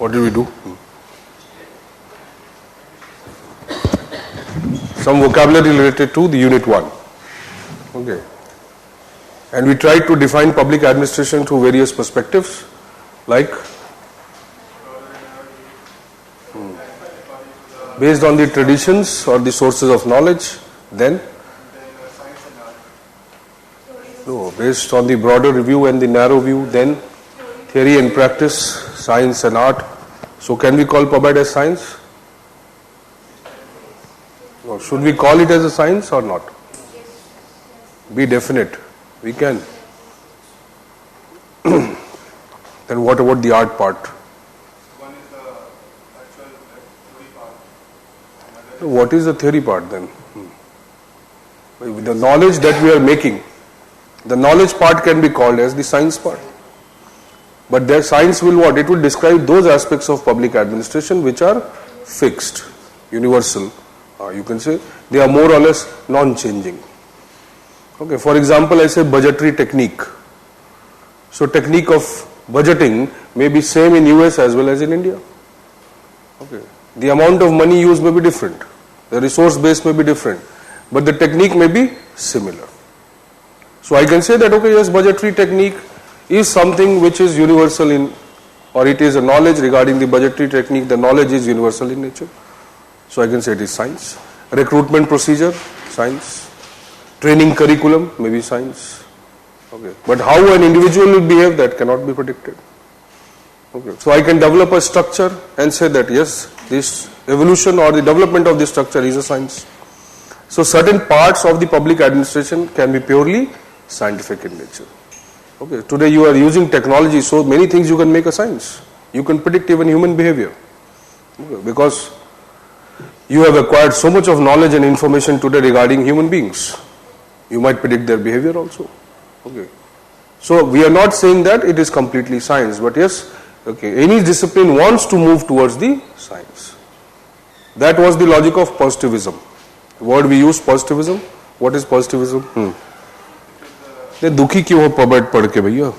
What did we do? Some vocabulary related to the unit 1. Okay. And we tried to define public administration through various perspectives, like based on the traditions or the sources of knowledge, then no, based on the broader review and the narrow view, then theory and practice, science and art. So can we call PubEd as science? Or should we call it as a science or not? Be definite. We can. Then what about the art part? One is the actual theory part. What is the theory part then? The knowledge that we are making, the knowledge part can be called as the science part. But their science will what? It will describe those aspects of public administration which are fixed, universal. You can say they are more or less non-changing. Okay, for example, I say budgetary technique. So technique of budgeting may be same in US as well as in India. Okay, the amount of money used may be different, the resource base may be different, but the technique may be similar. So I can say that okay, yes, budgetary technique is something which is universal in, or it is a knowledge regarding the budgetary technique, the knowledge is universal in nature. So I can say it is science. Recruitment procedure, science. Training curriculum, maybe science. Okay. But how an individual will behave, that cannot be predicted. Okay. So I can develop a structure and say that yes, this evolution or the development of this structure is a science. So certain parts of the public administration can be purely scientific in nature. Okay. Today you are using technology, so many things you can make a science. You can predict even human behavior. Okay. Because you have acquired so much of knowledge and information today regarding human beings. You might predict their behavior also. Okay. So we are not saying that it is completely science, but yes, okay, any discipline wants to move towards the science. That was the logic of positivism. The word we use, positivism. What is positivism? ये दुखी क्यों हो PubEd पढ़ के भैया?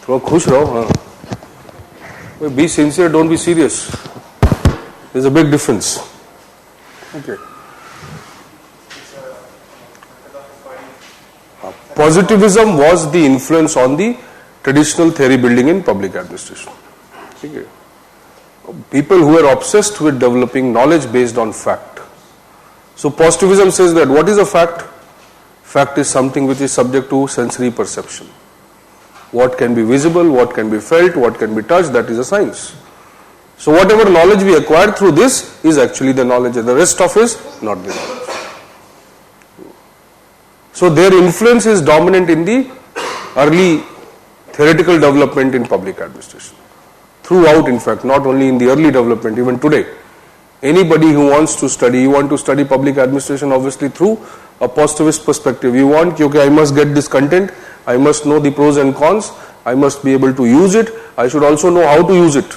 थोड़ा खुश रहो. हाँ. Be sincere, don't be serious. There's a big difference. Okay. Positivism was the influence on the traditional theory building in public administration. Okay. People who are obsessed with developing knowledge based on fact. So positivism says that what is a fact? Fact is something which is subject to sensory perception. What can be visible, what can be felt, what can be touched, that is a science. So whatever knowledge we acquire through this is actually the knowledge, and the rest of is not the knowledge. So their influence is dominant in the early theoretical development in public administration. Throughout, in fact, not only in the early development, even today. Anybody who wants to study, you want to study public administration obviously through a positivist perspective. You want, okay, I must get this content, I must know the pros and cons, I must be able to use it, I should also know how to use it.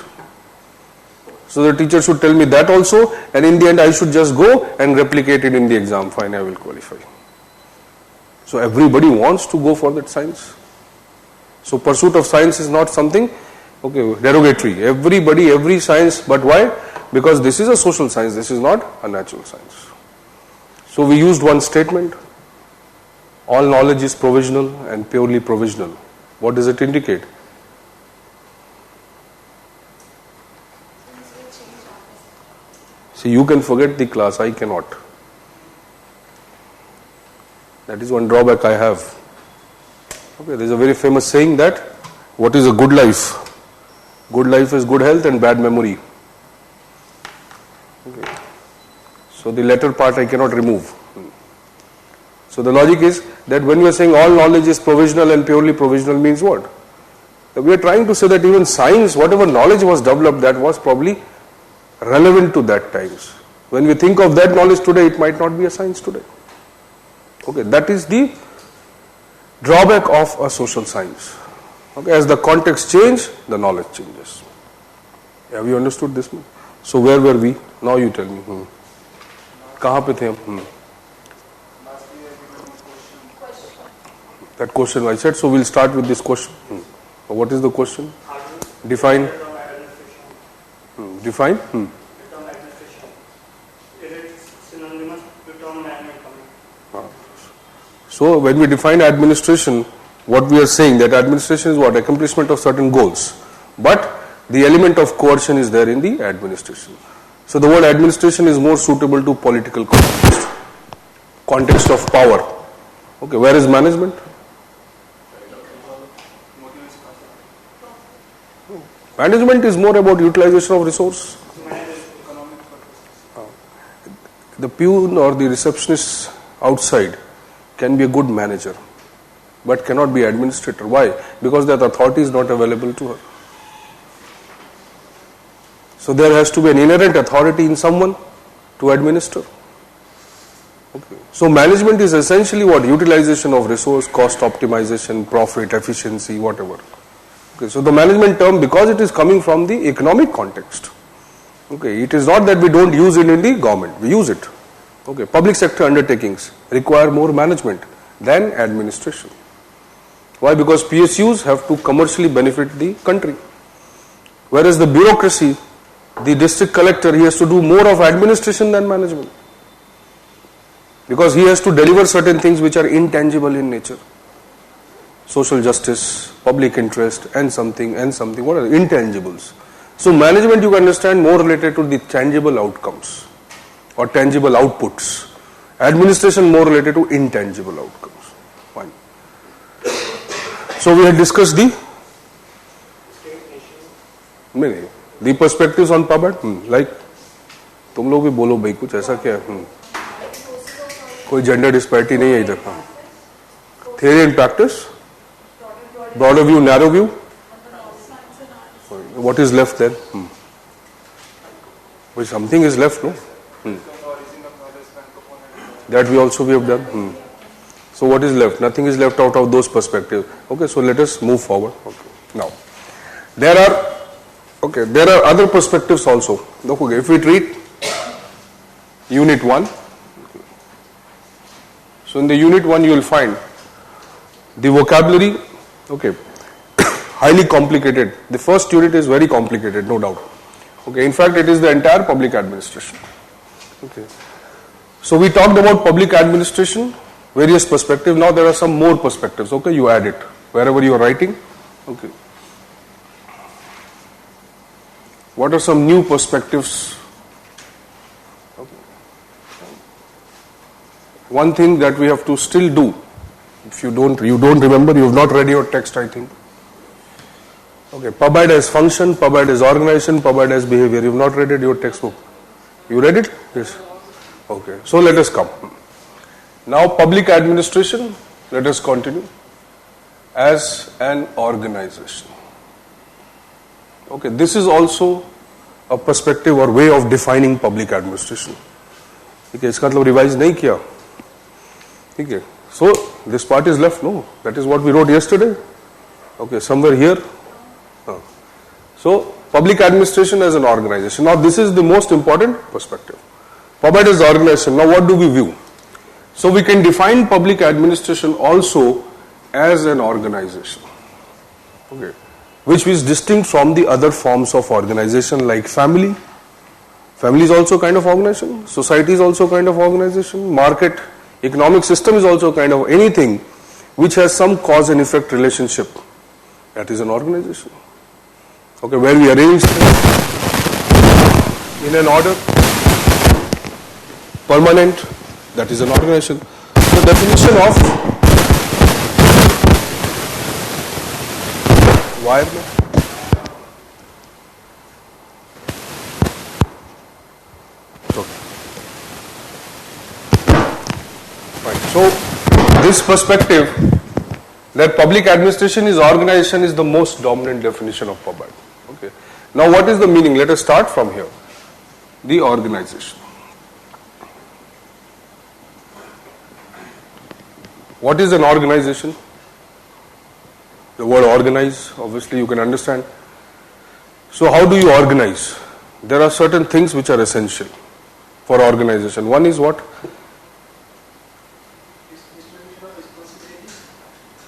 So the teacher should tell me that also, and in the end I should just go and replicate it in the exam. Fine, I will qualify. So everybody wants to go for that science. So pursuit of science is not something, okay, derogatory. Everybody, every science, but why? Because this is a social science, this is not a natural science. So we used one statement, all knowledge is provisional and purely provisional. What does it indicate? See, you can forget the class, I cannot. That is one drawback I have. Okay, there is a very famous saying that, what is a good life? Good life is good health and bad memory. Okay. So the latter part I cannot remove. So the logic is that when we are saying all knowledge is provisional and purely provisional means what? We are trying to say that even science, whatever knowledge was developed, that was probably relevant to that times. When we think of that knowledge today, it might not be a science today. Okay, that is the drawback of a social science. Okay, as the context changes, the knowledge changes. Have you understood this? So where were we? Now you tell me. कहाँ पे थे हम? That question I said. So we'll start with this question. What is the question? Define. Define? The term administration. Is it synonymous with the term management coming? So when we define administration, what we are saying that administration is what? Accomplishment of certain goals. But the element of coercion is there in the administration. So the word administration is more suitable to political context. Context of power. Okay, where is management? Management is more about utilization of resource. The peon or the receptionist outside can be a good manager, but cannot be administrator. Why? Because that authority is not available to her. So there has to be an inherent authority in someone to administer. Okay. So management is essentially what? Utilization of resource, cost optimization, profit, efficiency, whatever. Okay. So the management term, because it is coming from the economic context. Okay. It is not that we don't use it in the government. We use it. Okay. Public sector undertakings require more management than administration. Why? Because PSUs have to commercially benefit the country. Whereas the bureaucracy, the district collector, he has to do more of administration than management. Because he has to deliver certain things which are intangible in nature. Social justice, public interest, and something, what are intangibles? So management, you can understand, more related to the tangible outcomes or tangible outputs. Administration more related to intangible outcomes. Fine. So we had discussed the perspectives on PubAd. Like, तुम लोग भी बोलो भाई कुछ ऐसा क्या है? कोई जेंडर डिस्पैरिटी नहीं है इधर. Theory and practice, broader view, narrow view. What is left then? Well, something is left, no? That we have done. So what is left? Nothing is left out of those perspectives. Okay, so let us move forward. Okay. Now, there are other perspectives also. Okay, if we treat Unit 1, so in the Unit 1 you will find the vocabulary, okay, highly complicated. The first unit is very complicated, no doubt. Okay, in fact it is the entire public administration. Okay. So we talked about public administration, various perspectives. Now there are some more perspectives. Okay, you add it wherever you are writing. Okay. What are some new perspectives? Okay. One thing that we have to still do, if you don't remember, you have not read your text, I think. Okay, PubAd as function, PubAd as organization, PubAd as behavior. You have not read it, your textbook. You read it? Yes. Okay, so let us come. Now public administration, let us continue. As an organization. Okay, this is also a perspective or way of defining public administration. Okay, इसका मतलब revise नहीं किया. Okay, so this part is left, no? That is what we wrote yesterday. Okay, somewhere here. So public administration as an organization. Now this is the most important perspective. PubAd is organization. Now what do we view? So we can define public administration also as an organization. Okay, which is distinct from the other forms of organization like family. Family is also kind of organization. Society is also kind of organization. Market, economic system is also kind of anything which has some cause and effect relationship. That is an organization. Okay, where we arrange things in an order, permanent, that is an organization. The definition of environment. Okay. Right. So this perspective that public administration is organization is the most dominant definition of PubAd. Okay. Now what is the meaning? Let us start from here. The organization. What is an organization? The word organize, obviously you can understand. So how do you organize? There are certain things which are essential for organization. One is what?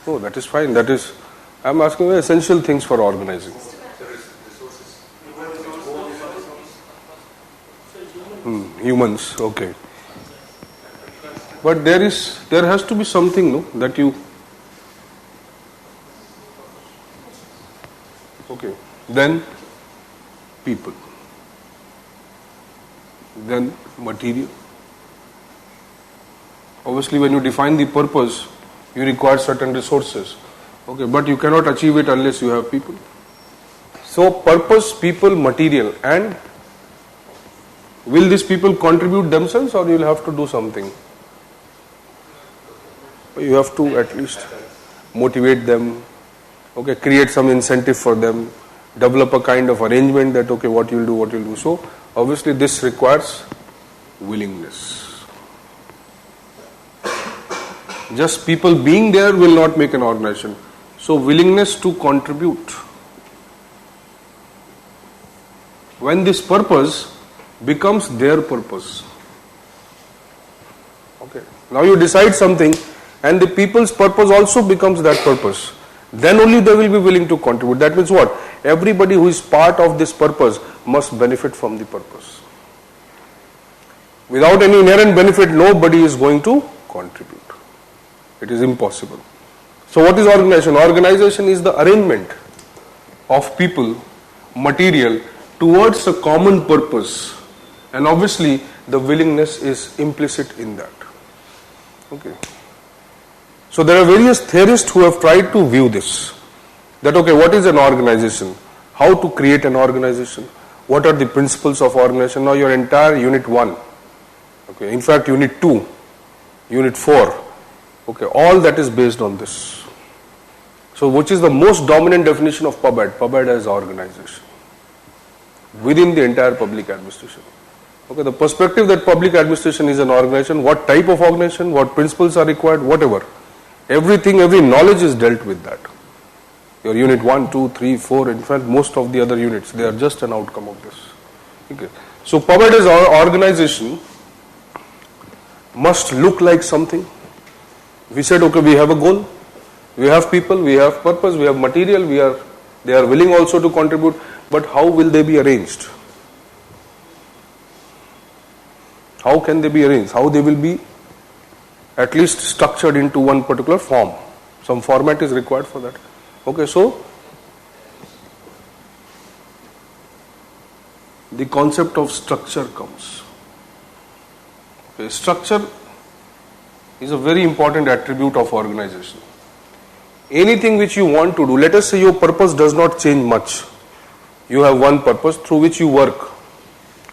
Oh, that is fine. That is, I am asking essential things for organizing. Humans, okay. But there has to be something, no, that you, okay, then people, then material. Obviously, when you define the purpose, you require certain resources, okay, but you cannot achieve it unless you have people. So, purpose, people, material, and will these people contribute themselves, or you will have to do something? You have to at least motivate them, okay, create some incentive for them, develop a kind of arrangement that, okay, what you will do. So, obviously, this requires willingness. Just people being there will not make an organization. So, willingness to contribute. When this purpose becomes their purpose. Okay. Now you decide something and the people's purpose also becomes that purpose. Then only they will be willing to contribute. That means what? Everybody who is part of this purpose must benefit from the purpose. Without any inherent benefit, nobody is going to contribute. It is impossible. So what is organization? Organization is the arrangement of people, material, towards a common purpose. And obviously, the willingness is implicit in that. Okay. So there are various theorists who have tried to view this. That, okay, what is an organization? How to create an organization? What are the principles of organization? Now your entire unit 1, okay, in fact unit 2, unit 4, okay, all that is based on this. So which is the most dominant definition of PubAd? PubAd as organization within the entire public administration. Okay, the perspective that public administration is an organization, what type of organization, what principles are required, whatever. Everything, every knowledge is dealt with that. Your unit 1, 2, 3, 4, in fact most of the other units, they are just an outcome of this. Okay. So PubAd as organization must look like something. We said, okay, we have a goal, we have people, we have purpose, we have material, they are willing also to contribute, but how will they be arranged? How can they be arranged? How they will be at least structured into one particular form? Some format is required for that. Okay, so the concept of structure comes. Okay, structure is a very important attribute of organization. Anything which you want to do, let us say your purpose does not change much. You have one purpose through which you work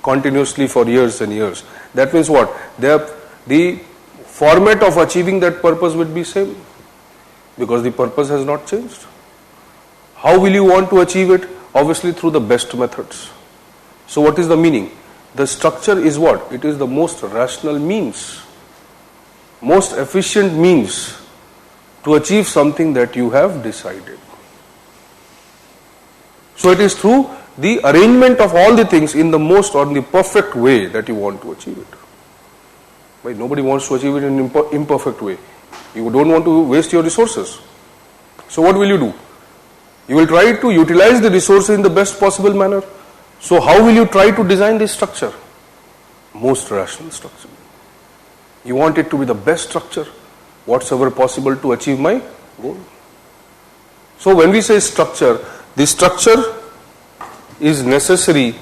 continuously for years and years. That means what? The format of achieving that purpose would be same because the purpose has not changed. How will you want to achieve it? Obviously through the best methods. So what is the meaning? The structure is what? It is the most rational means, most efficient means to achieve something that you have decided. So it is through the arrangement of all the things in the most or in the perfect way that you want to achieve it. Right? Nobody wants to achieve it in an imperfect way. You don't want to waste your resources. So what will you do? You will try to utilize the resources in the best possible manner. So how will you try to design this structure? Most rational structure. You want it to be the best structure, whatsoever possible to achieve my goal. So when we say structure, the structure is necessary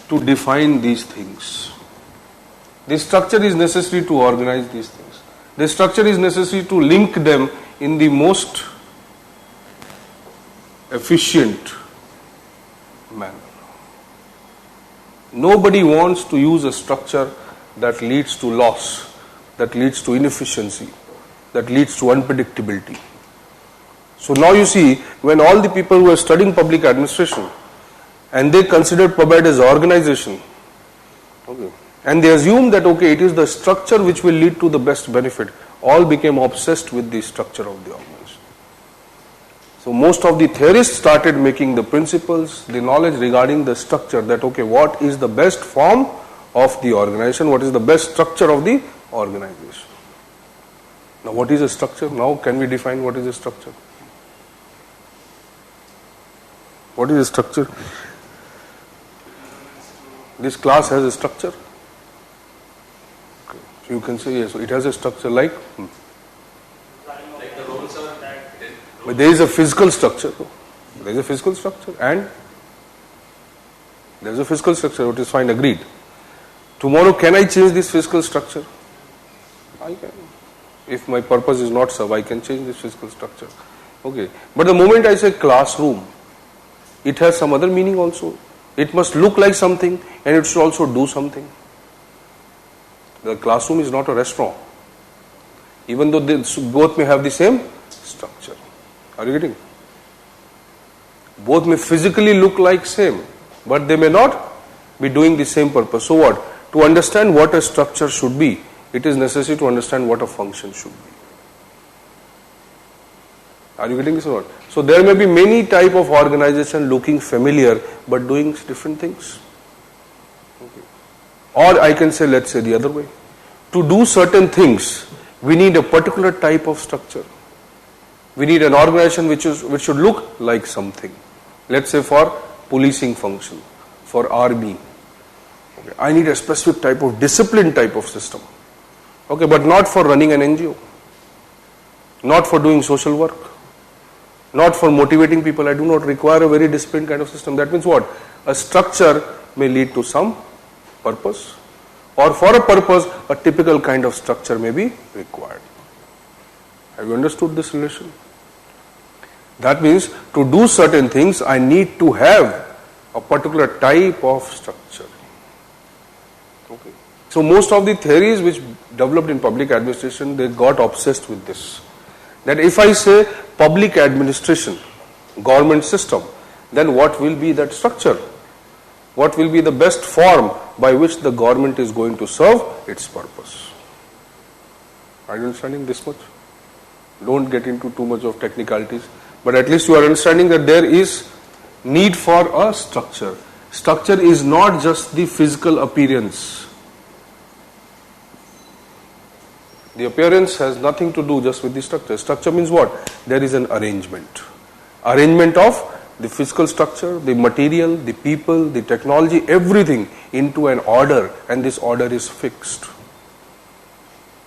to define these things. The structure is necessary to organize these things. The structure is necessary to link them in the most efficient manner. Nobody wants to use a structure that leads to loss, that leads to inefficiency, that leads to unpredictability. So now you see, when all the people who are studying public administration and they considered PubAd as organization, okay, and they assume that okay, it is the structure which will lead to the best benefit, all became obsessed with the structure of the organization. So most of the theorists started making the principles, the knowledge regarding the structure, that okay, what is the best form of the organization, what is the best structure of the organization. Now what is a structure? Now can we define what is a structure? What is a structure? This class has a structure. You can say yes, it has a structure like, Like the roles are that. but there is a physical structure. There is a physical structure and there is a physical structure, which is fine, agreed. Tomorrow, can I change this physical structure? I can. If my purpose is not served, I can change this physical structure. Okay. But the moment I say classroom, it has some other meaning also. It must look like something and it should also do something. The classroom is not a restaurant. Even though they both may have the same structure. Are you getting? Both may physically look like same, but they may not be doing the same purpose. So what? To understand what a structure should be, it is necessary to understand what a function should be. Are you getting this or not? So there may be many type of organization looking familiar but doing different things. Okay. Or I can say, let's say the other way. To do certain things, we need a particular type of structure. We need an organization which should look like something. Let's say for policing function, for army. Okay. I need a specific type of discipline type of system. Okay, but not for running an NGO. Not for doing social work. Not for motivating people. I do not require a very disciplined kind of system. That means what? A structure may lead to some purpose. Or for a purpose, a typical kind of structure may be required. Have you understood this relation? That means to do certain things, I need to have a particular type of structure. Okay. So most of the theories which developed in public administration, they got obsessed with this. That if I say public administration, government system, then what will be that structure? What will be the best form by which the government is going to serve its purpose? Are you understanding this much? Don't get into too much of technicalities, but at least you are understanding that there is need for a structure. Structure is not just the physical appearance. The appearance has nothing to do just with the structure. Structure means what? There is an arrangement. Arrangement of the physical structure, the material, the people, the technology, everything into an order, and this order is fixed.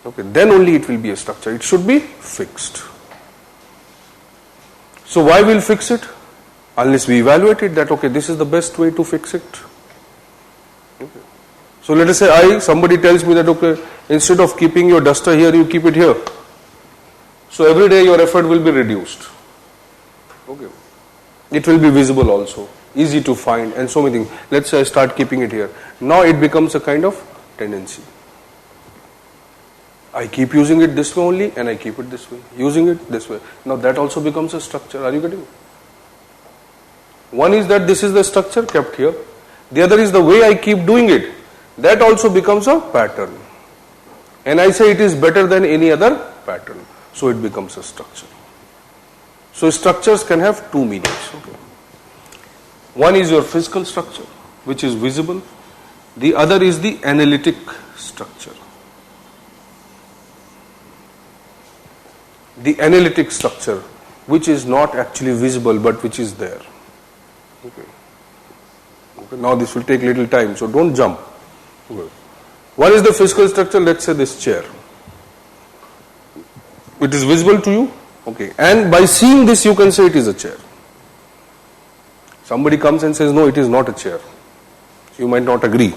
Okay, then only it will be a structure. It should be fixed. So why we'll fix it? Unless we evaluate it that okay, this is the best way to fix it. Okay. So let us say somebody tells me that okay, instead of keeping your duster here, you keep it here. So every day your effort will be reduced. Okay. It will be visible also, easy to find and so many things. Let's say I start keeping it here. Now it becomes a kind of tendency. I keep using it this way only and I keep it this way. Using it this way. Now that also becomes a structure. Are you getting it? One is that this is the structure kept here. The other is the way I keep doing it. That also becomes a pattern. And I say it is better than any other pattern. So it becomes a structure. So structures can have two meanings. Okay. One is your physical structure, which is visible. The other is the analytic structure. The analytic structure, which is not actually visible but which is there. Okay. Okay. Now this will take little time, so don't jump. Okay. What is the physical structure? Let's say this chair. It is visible to you. Okay. And by seeing this, you can say it is a chair. Somebody comes and says, no, it is not a chair. You might not agree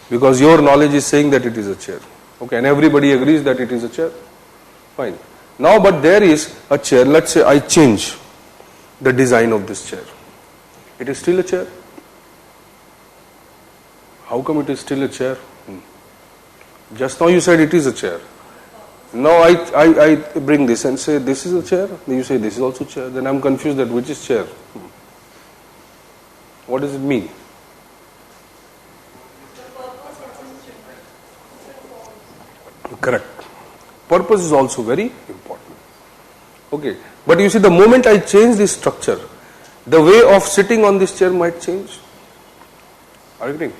because your knowledge is saying that it is a chair. Okay. And everybody agrees that it is a chair. Fine. Now, but there is a chair. Let's say I change the design of this chair. It is still a chair. How come it is still a chair? Just now you said it is a chair. Now I bring this and say this is a chair. Then you say this is also a chair. Then I'm confused that which is chair. What does it mean? Correct. Purpose is also very important. Okay. But you see, the moment I change this structure, the way of sitting on this chair might change. Are you getting?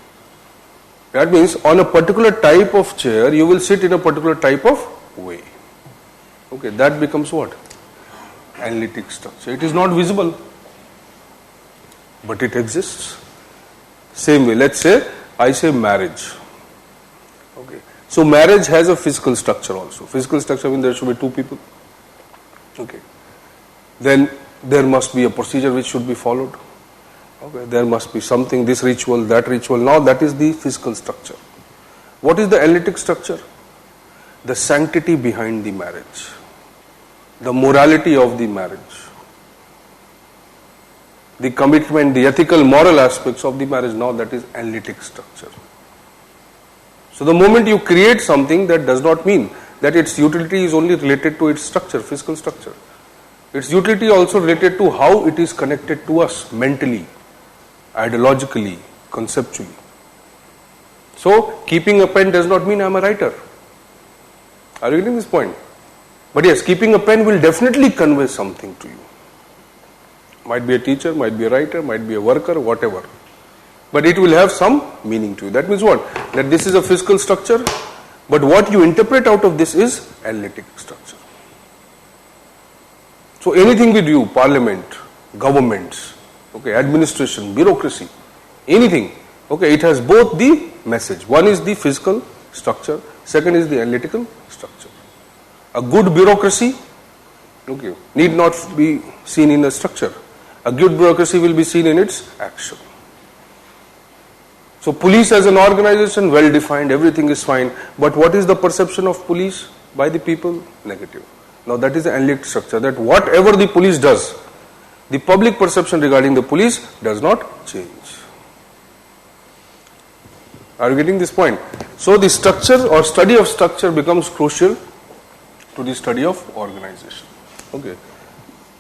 That means on a particular type of chair, you will sit in a particular type of way. Okay, that becomes what? Analytic structure. It is not visible, but it exists. Same way, let's say I say marriage. Okay. So marriage has a physical structure also. Physical structure means there should be two people. Okay. Then there must be a procedure which should be followed. Okay. There must be something, this ritual, that ritual. Now that is the physical structure. What is the analytic structure? The sanctity behind the marriage. The morality of the marriage. The commitment, the ethical, moral aspects of the marriage. Now that is analytic structure. So the moment you create something, that does not mean that its utility is only related to its structure, physical structure. Its utility also related to how it is connected to us mentally, ideologically, conceptually. So keeping a pen does not mean I am a writer. Are you getting this point? But yes, keeping a pen will definitely convey something to you. Might be a teacher, might be a writer, might be a worker, whatever. But it will have some meaning to you. That means what? That this is a physical structure, but what you interpret out of this is analytic structure. So anything we do, parliament, governments, okay, administration, bureaucracy, anything, okay, it has both the message. One is the physical structure, second is the analytical structure. A good bureaucracy, okay, need not be seen in a structure. A good bureaucracy will be seen in its action. So police as an organization, well defined, everything is fine. But what is the perception of police by the people? Negative. Now that is the analytic structure, that whatever the police does, the public perception regarding the police does not change. Are you getting this point? So the structure or study of structure becomes crucial to the study of organization. Okay.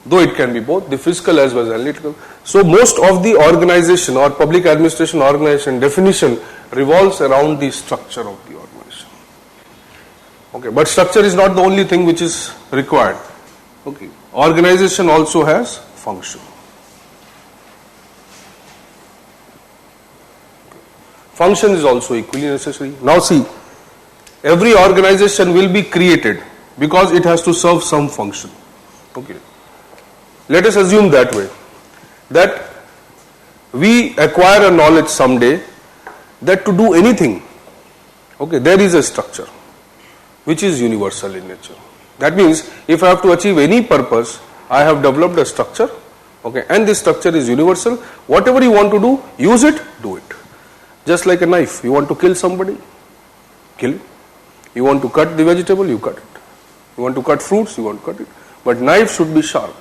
Though it can be both, the physical as well as analytical. So most of the organization or public administration organization definition revolves around the structure of the organization. Okay, but structure is not the only thing which is required. Okay, organization also has function. Function is also equally necessary. Now see, every organization will be created because it has to serve some function. Okay. Let us assume that way, that we acquire a knowledge someday that to do anything, okay, there is a structure which is universal in nature. That means if I have to achieve any purpose, I have developed a structure, okay, and this structure is universal. Whatever you want to do, use it, do it. Just like a knife, you want to kill somebody, kill it. You want to cut the vegetable, you cut it. You want to cut fruits, you want to cut it. But knife should be sharp.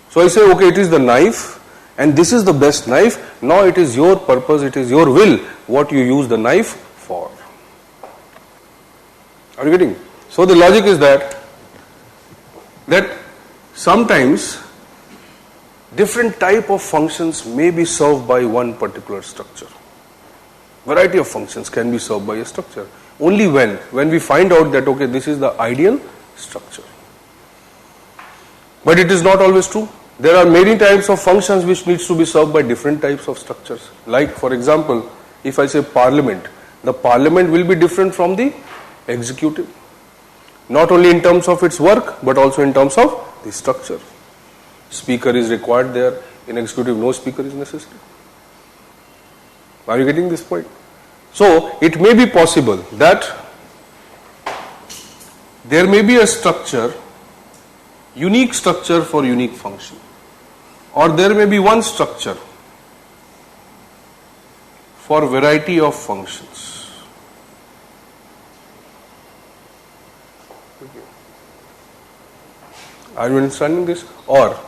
So I say, okay, it is the knife and this is the best knife. Now it is your purpose, it is your will what you use the knife for. Are you getting? So the logic is that sometimes different type of functions may be served by one particular structure. Variety of functions can be served by a structure. Only when we find out that, okay, this is the ideal structure. But it is not always true. There are many types of functions which needs to be served by different types of structures. Like for example, if I say parliament, the parliament will be different from the executive. Not only in terms of its work, but also in terms of the structure. Speaker is required there. In executive, no speaker is necessary. Are you getting this point? So it may be possible that there may be a structure, unique structure for unique function, or there may be one structure for variety of functions. Okay. Are you understanding this? Or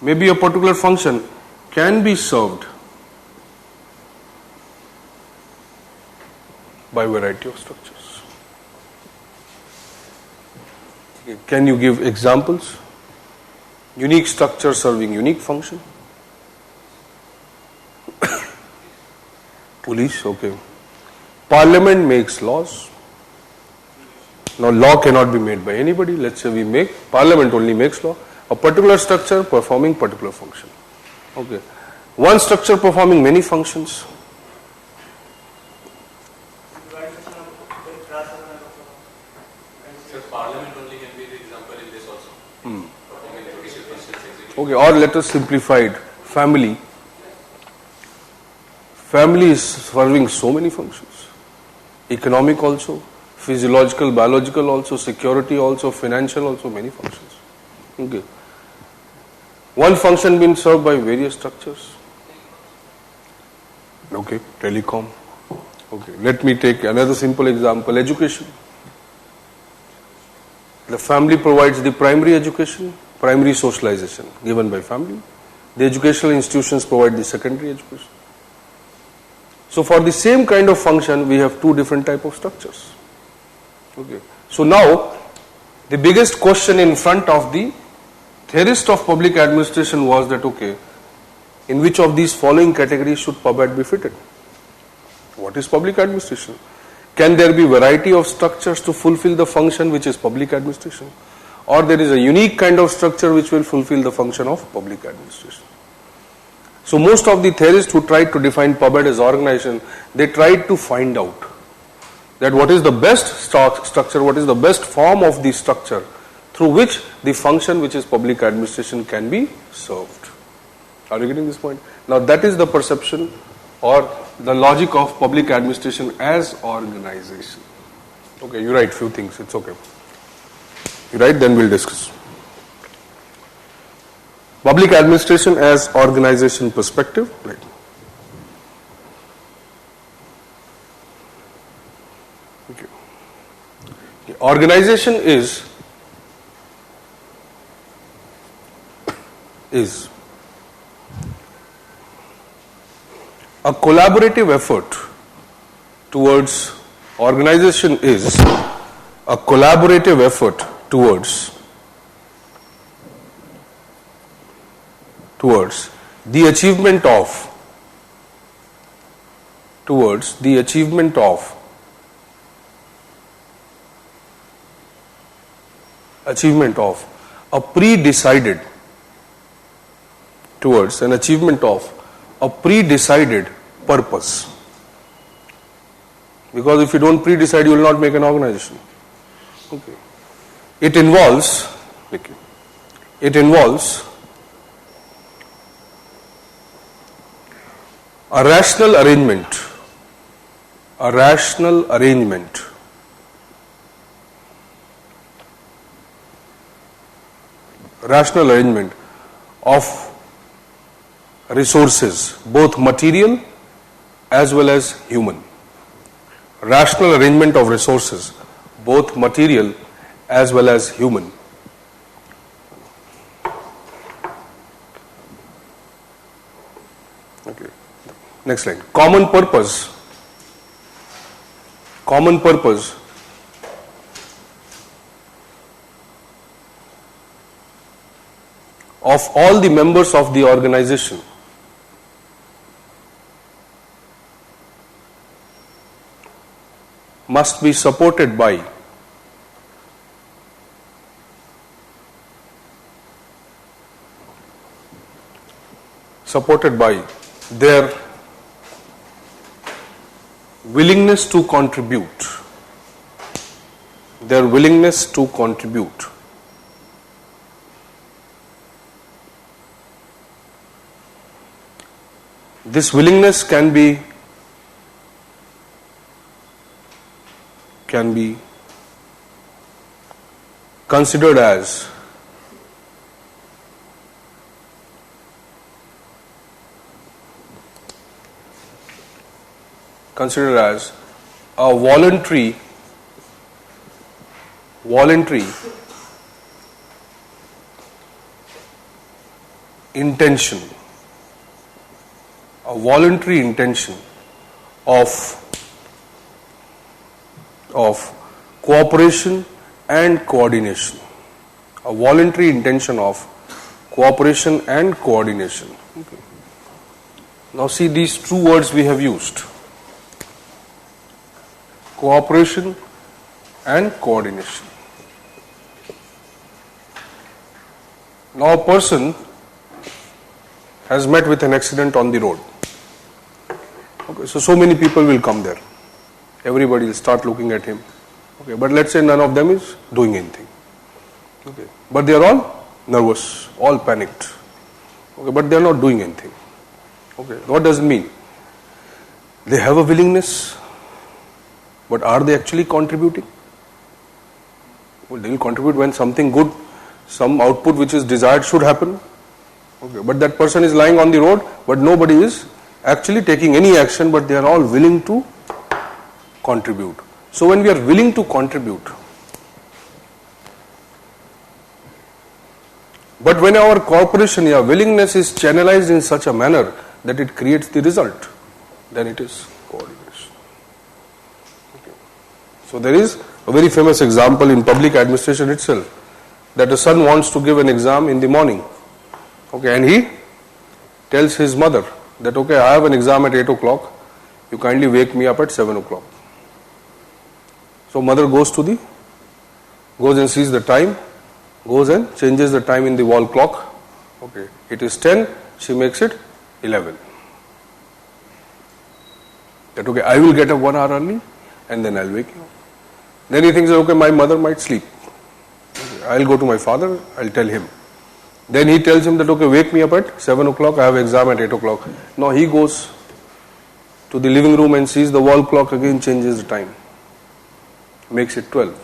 maybe a particular function can be served by variety of structures. Okay. Can you give examples? Unique structure serving unique function. Police, okay. Parliament makes laws. Now law cannot be made by anybody. Let's say Parliament only makes law. A particular structure performing particular function. Okay. One structure performing many functions. So Parliament only can be the example in this also. Performing judicial functions, executive. Okay, or let us simplify it. Family. Family is serving so many functions. economic also, physiological, biological also, security also, financial also, many functions. Okay. One function being served by various structures. Okay, telecom. Okay, let me take another simple example, education. The family provides the primary education, primary socialization given by family. The educational institutions provide the secondary education. So for the same kind of function, we have two different type of structures. Okay. So now, the biggest question in front of the theorist of public administration was that, okay, in which of these following categories should PubAd be fitted? What is public administration? Can there be variety of structures to fulfill the function which is public administration? Or there is a unique kind of structure which will fulfill the function of public administration? So most of the theorists who tried to define PubAd as organization, they tried to find out that what is the best structure, what is the best form of the structure through which the function which is public administration can be served. Are you getting this point? Now that is the perception or the logic of public administration as organization. Okay, you write few things, it's okay. You write, then we'll discuss. Public administration as organization perspective. Right. Okay. Organization is a collaborative effort towards organization is a collaborative effort towards the achievement of a pre-decided towards an achievement of a pre-decided purpose. Because if you don't pre-decide, you will not make an organization. Okay. It involves a rational arrangement of resources, both material as well as human. Rational arrangement of resources, both material as well as human. Okay. Next line. Common purpose of all the members of the organization must be supported by their willingness to contribute. This willingness can be considered as a voluntary intention of cooperation and coordination. A voluntary intention of cooperation and coordination. Okay. Now see these two words we have used. Cooperation and coordination. Now a person has met with an accident on the road. Okay, so many people will come there. Everybody will start looking at him. Okay, but let's say none of them is doing anything. Okay, but they are all nervous, all panicked. Okay, but they are not doing anything. Okay, what does it mean? They have a willingness, But are they actually contributing? Well, they will contribute when something good, some output which is desired should happen. Okay. But that person is lying on the road, but nobody is actually taking any action, but they are all willing to contribute. So when we are willing to contribute, but when our cooperation, willingness is channelized in such a manner that it creates the result, then it is coordination. Okay. So there is a very famous example in public administration itself, that a son wants to give an exam in the morning. Okay, and he tells his mother that, okay, I have an exam at 8 o'clock, you kindly wake me up at 7 o'clock. So mother goes and sees the time, goes and changes the time in the wall clock. Okay, it is 10, she makes it 11. That, okay, I will get up 1 hour early and then I'll wake you up. Then he thinks, okay, my mother might sleep. Okay, I'll go to my father, I'll tell him. Then he tells him that, okay, wake me up at 7 o'clock, I have exam at 8 o'clock. Now he goes to the living room and sees the wall clock, again changes the time. Makes it 12.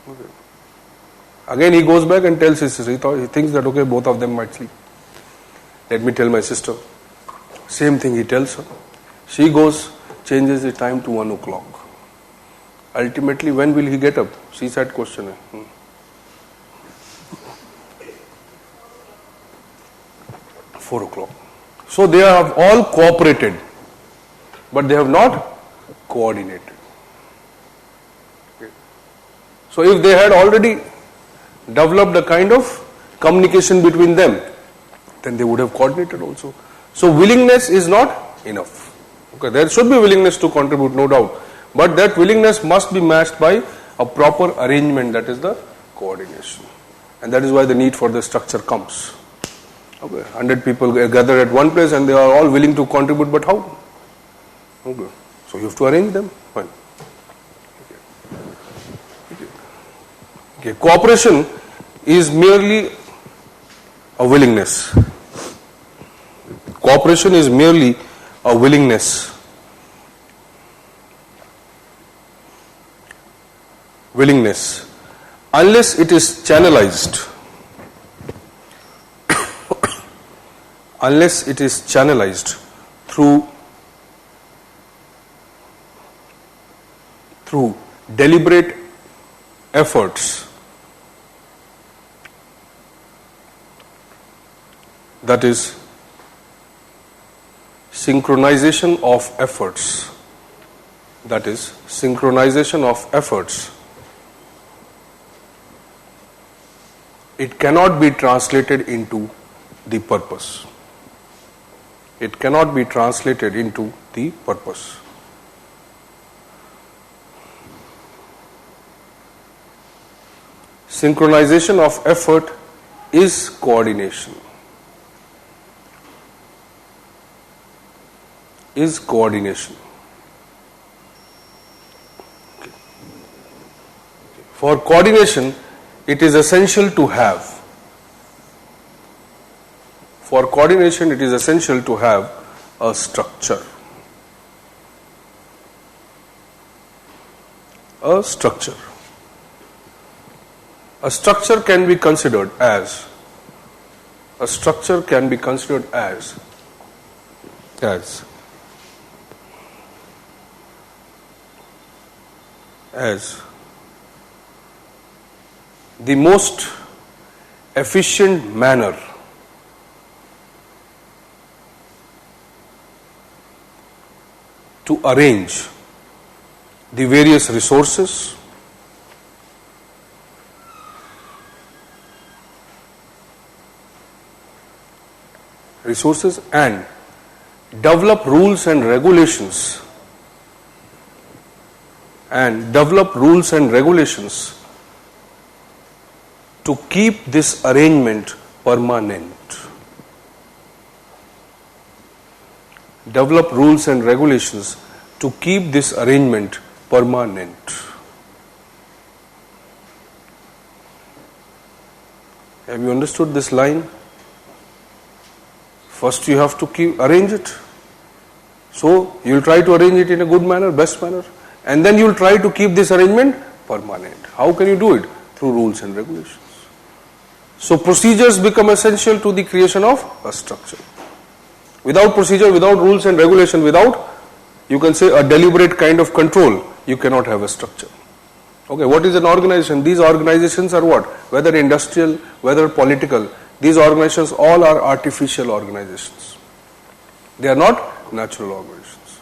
Okay. Again he goes back and tells his sister, he thinks that, okay, both of them might sleep. Let me tell my sister. Same thing he tells her. She goes, changes the time to 1 o'clock. Ultimately, when will he get up? She said question. 4 o'clock. So they have all cooperated, but they have not coordinated. Okay. So if they had already developed a kind of communication between them, then they would have coordinated also. So willingness is not enough. Okay, there should be willingness to contribute, no doubt. But that willingness must be matched by a proper arrangement, that is the coordination. And that is why the need for the structure comes. Okay, 100 people gather at one place and they are all willing to contribute, but how? Okay, so you have to arrange them. Fine. Okay, cooperation is merely a willingness. Cooperation is merely a willingness. Willingness, unless it is channelized, through deliberate efforts, that is synchronization of efforts, it cannot be translated into the purpose. It cannot be translated into the purpose. Synchronization of effort is coordination. Is coordination. Okay. For coordination, it is essential to have. For coordination, it is essential to have a structure. A structure. A structure can be considered as the most efficient manner to arrange the various resources and develop rules and regulations to keep this arrangement permanent. Develop rules and regulations to keep this arrangement permanent. Have you understood this line? First you have to arrange it. So you will try to arrange it in a good manner, best manner. And then you will try to keep this arrangement permanent. How can you do it? Through rules and regulations. So procedures become essential to the creation of a structure. Without procedure, without rules and regulation, without, you can say, a deliberate kind of control, you cannot have a structure. Okay, what is an organization? These organizations are what? Whether industrial, whether political, these organizations all are artificial organizations. They are not natural organizations.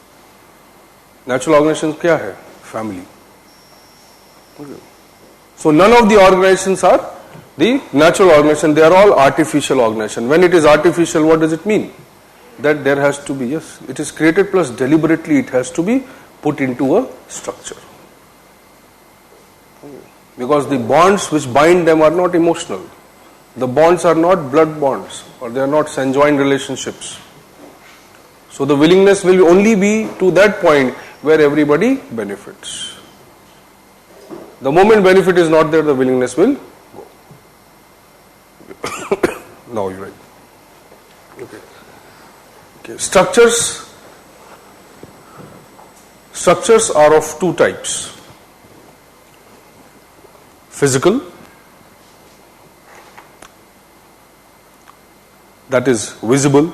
Natural organizations क्या है? Family. Okay. So none of the organizations are the natural organization. They are all artificial organizations. When it is artificial, what does it mean? That there has to be, yes, it is created plus deliberately it has to be put into a structure. Because the bonds which bind them are not emotional. The bonds are not blood bonds, or they are not conjoined relationships. So the willingness will only be to that point where everybody benefits. The moment benefit is not there, the willingness will go. Now you're right. Okay. Okay. Structures are of two types. Physical, that is visible,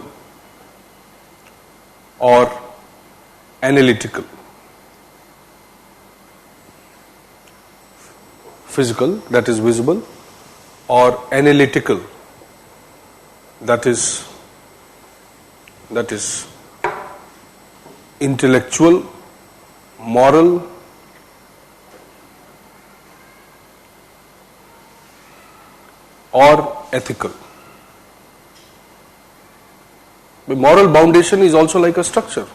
or analytical. Physical, that is visible, or analytical, that is intellectual, moral, or ethical. The moral foundation is also like a structure.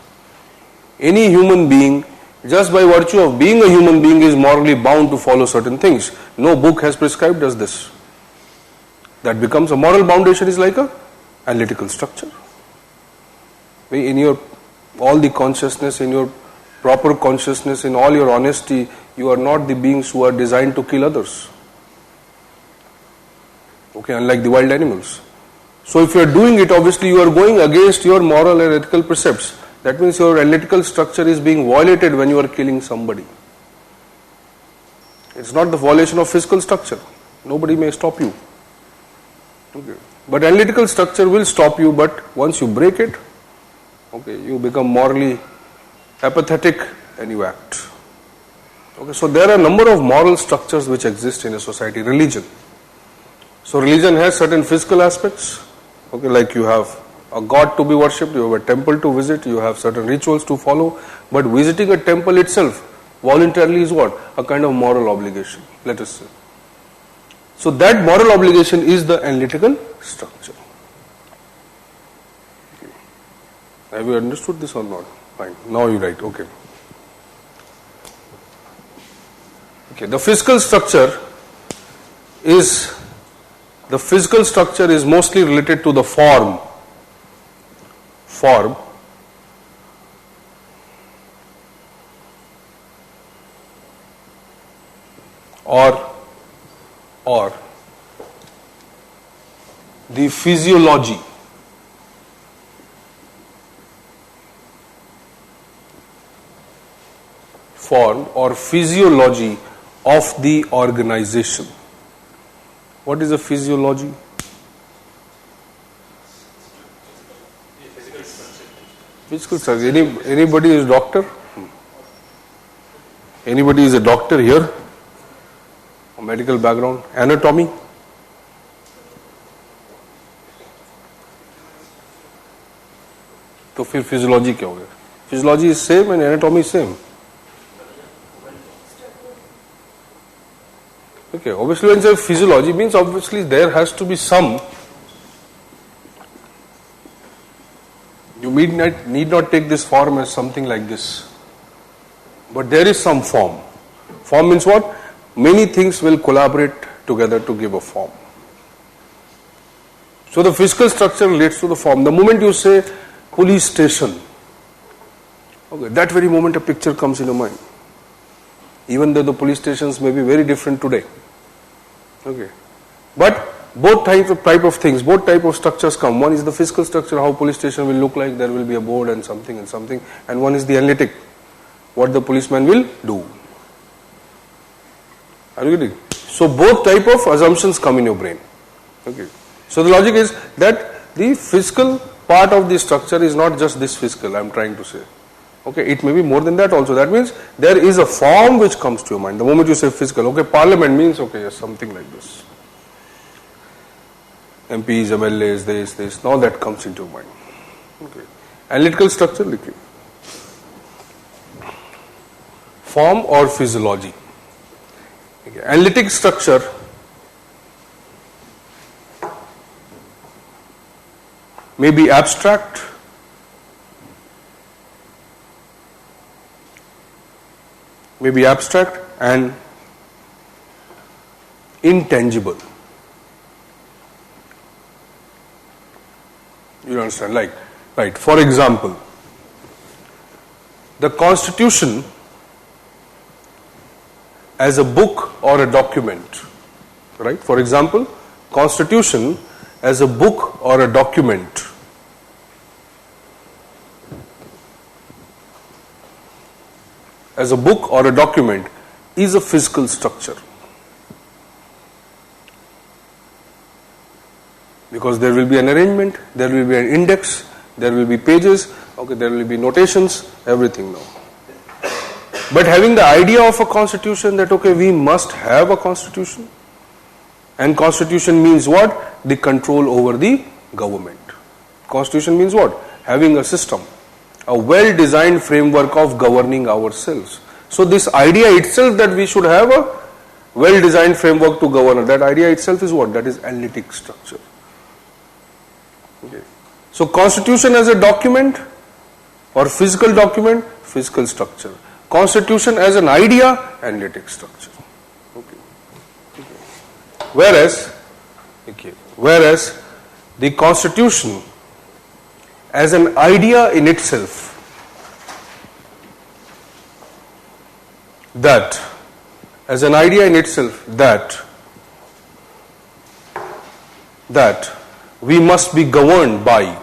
Any human being, just by virtue of being a human being, is morally bound to follow certain things. No book has prescribed us this. That becomes a moral foundation, is like a analytical structure. In your all the consciousness, in your proper consciousness, in all your honesty, you are not the beings who are designed to kill others. Okay, unlike the wild animals. So if you are doing it, obviously you are going against your moral and ethical precepts. That means your analytical structure is being violated when you are killing somebody. It's not the violation of physical structure. Nobody may stop you. Okay. But analytical structure will stop you, but once you break it, okay, you become morally apathetic and you act. Okay, so there are a number of moral structures which exist in a society. Religion. So religion has certain physical aspects. Okay, like you have a god to be worshipped, you have a temple to visit, you have certain rituals to follow. But visiting a temple itself voluntarily is what? A kind of moral obligation, let us say. So that moral obligation is the analytical structure. Okay. Have you understood this or not? Fine. Now you write. Okay. Okay. The physical structure is mostly related to the form. Or the physiology. Form or physiology of the organization. What is a physiology? Physical structure. Anybody is doctor? Anybody is a doctor here? A medical background? Anatomy? तो फिर physiology क्या हो गया? Physiology is same and anatomy is same. Okay, obviously when you say physiology means obviously there has to be some. You need not take this form as something like this. But there is some form. Form means what? Many things will collaborate together to give a form. So the physical structure relates to the form. The moment you say police station, okay, that very moment a picture comes in your mind. Even though the police stations may be very different today. Okay. But both type of things, both type of structures come. One is the physical structure, how police station will look like, there will be a board and something, and one is the analytic. what the policeman will do. Are you getting? So both type of assumptions come in your brain. Okay. So the logic is that the physical part of the structure is not just this physical, I am trying to say. Okay, it may be more than that also. That means there is a form which comes to your mind. The moment you say physical, okay, parliament means, okay, yes, something like this. MPs, MLAs, this, now that comes into your mind. Okay. Analytical structure, लिखिए. Form or physiology. Okay. Analytic structure may be abstract, and intangible. You understand? Like, right, for example, the Constitution as a book or a document, right? For example, Constitution as a book or a document. As a book or a document is a physical structure. Because there will be an arrangement, there will be an index, there will be pages, okay, there will be notations, everything now. But having the idea of a constitution that, okay, we must have a constitution, and constitution means what? The control over the government. Constitution means what? Having a system, a well-designed framework of governing ourselves. So this idea itself that we should have a well-designed framework to govern, that idea itself is what? That is analytic structure. Okay. So constitution as a document or physical document, physical structure. Constitution as an idea, analytic structure. Okay. Okay. Whereas the constitution as an idea in itself, that we must be governed by.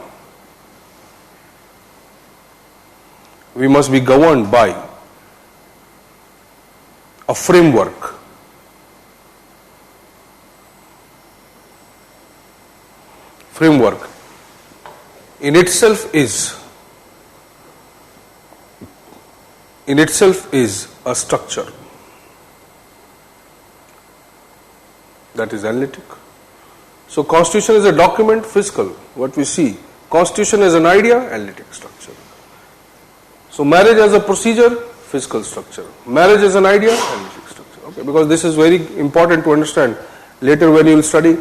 We must be governed by a framework. Framework in itself is a structure. That is analytic. So constitution is a document, physical, what we see. Constitution as an idea, analytic structure. So marriage as a procedure, physical structure. Marriage as an idea, analytic structure. Okay, because this is very important to understand. Later when you will study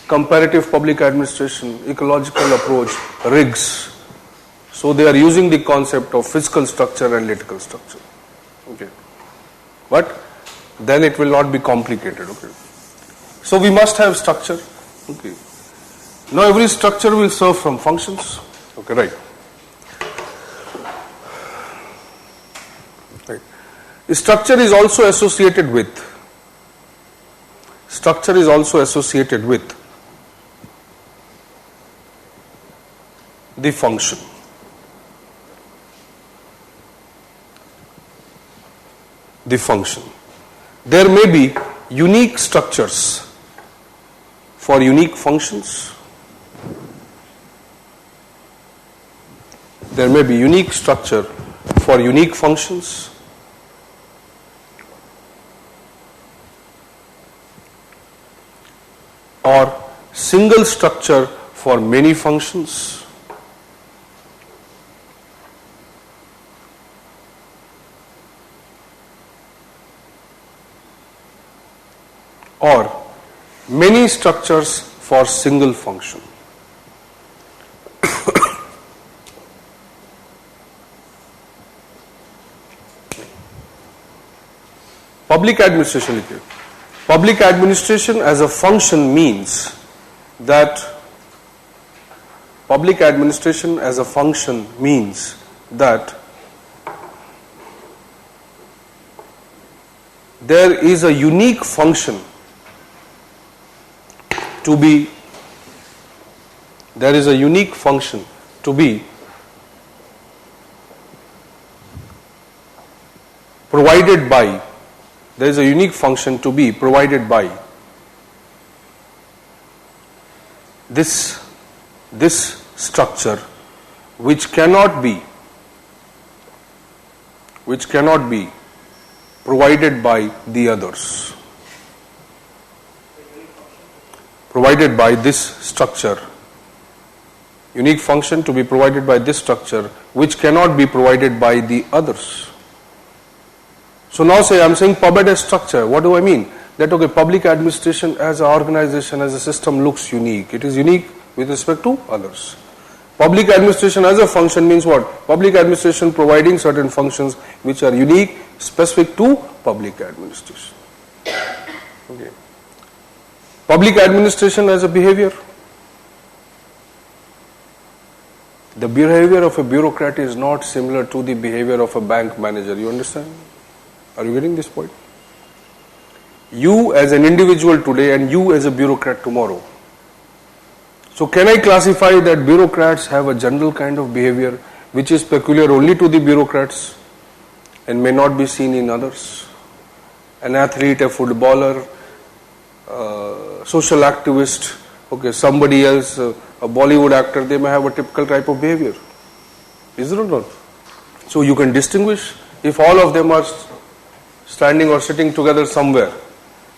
comparative public administration, ecological approach, RIGS. So they are using the concept of physical structure, analytical structure. Okay. But then it will not be complicated. Okay. So we must have structure. Okay. Now every structure will serve from functions. Okay, right. Right. Structure is also associated with the function. The function. There may be unique structures for unique functions. There may be unique structure for unique functions. Or single structure for many functions. Or many structures for single function. Public administration. Public administration as a function means that there is a unique function to be provided by, there is a unique function to be provided by this structure which cannot be provided by the others. Provided by this structure, unique function to be provided by this structure which cannot be provided by the others. So now say I am saying PubEd as structure. What do I mean? That okay, public administration as an organization, as a system looks unique. It is unique with respect to others. Public administration as a function means what? Public administration providing certain functions which are unique, specific to public administration. Okay. Public administration as a behavior. The behavior of a bureaucrat is not similar to the behavior of a bank manager. You understand? Are you getting this point? You as an individual today and you as a bureaucrat tomorrow. So can I classify that bureaucrats have a general kind of behavior which is peculiar only to the bureaucrats and may not be seen in others? An athlete, a footballer, social activist, okay, somebody else, a Bollywood actor, they may have a typical type of behavior. Is it or not? So you can distinguish if all of them are standing or sitting together somewhere.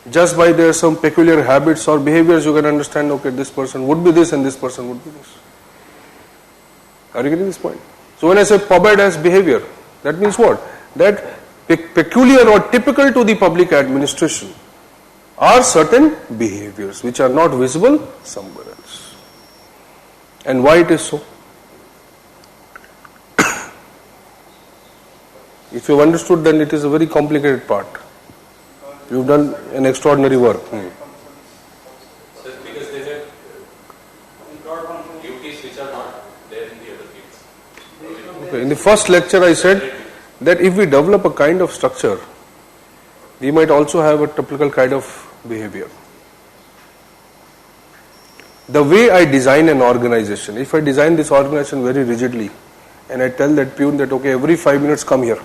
Just by their some peculiar habits or behaviors, you can understand, okay, this person would be this and this person would be this. Are you getting this point? So when I say PubEd as behavior, that means what? That peculiar or typical to the public administration are certain behaviors which are not visible somewhere else. And why it is so? If you have understood, then it is a very complicated part. You have done an extraordinary work. Sir, because they have duties which are not there in the other fields. Okay. In the first lecture I said that if we develop a kind of structure, we might also have a typical kind of behavior. The way I design an organization, if I design this organization very rigidly and I tell that peon that okay, every 5 minutes come here.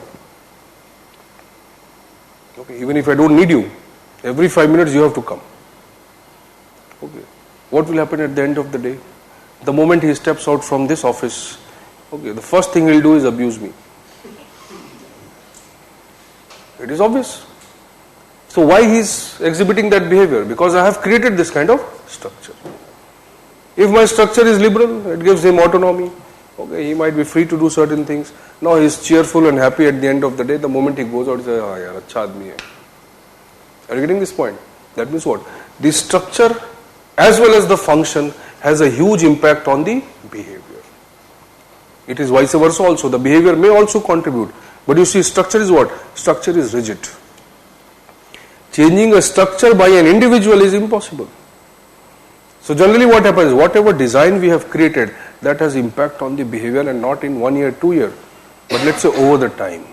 Okay, even if I don't need you, every 5 minutes you have to come. Okay. What will happen at the end of the day? The moment he steps out from this office, okay, the first thing he'll do is abuse me. It is obvious. So why he is exhibiting that behavior? Because I have created this kind of structure. If my structure is liberal, it gives him autonomy. Okay, he might be free to do certain things. Now he is cheerful and happy at the end of the day. The moment he goes out, he says, "Ah, yaar, acha aadmi hai." Are you getting this point? That means what? The structure as well as the function has a huge impact on the behavior. It is vice versa also. The behavior may also contribute. But you see, structure is what? Structure is rigid. Changing a structure by an individual is impossible. So generally what happens, whatever design we have created, that has impact on the behavior and not in 1 year, 2 years, but let's say over the time.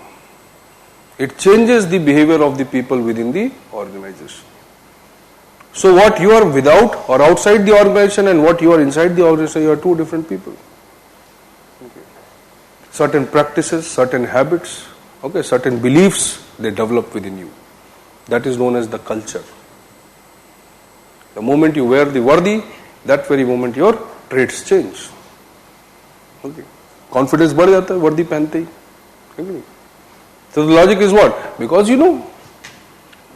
It changes the behavior of the people within the organization. So what you are without or outside the organization and what you are inside the organization, you are two different people. Okay. Certain practices, certain habits, okay, certain beliefs, they develop within you. That is known as the culture. The moment you wear the vardi, that very moment your traits change. Okay. Confidence बढ़ जाता है वर्दी पहनते ही. Okay. So the logic is what? Because you know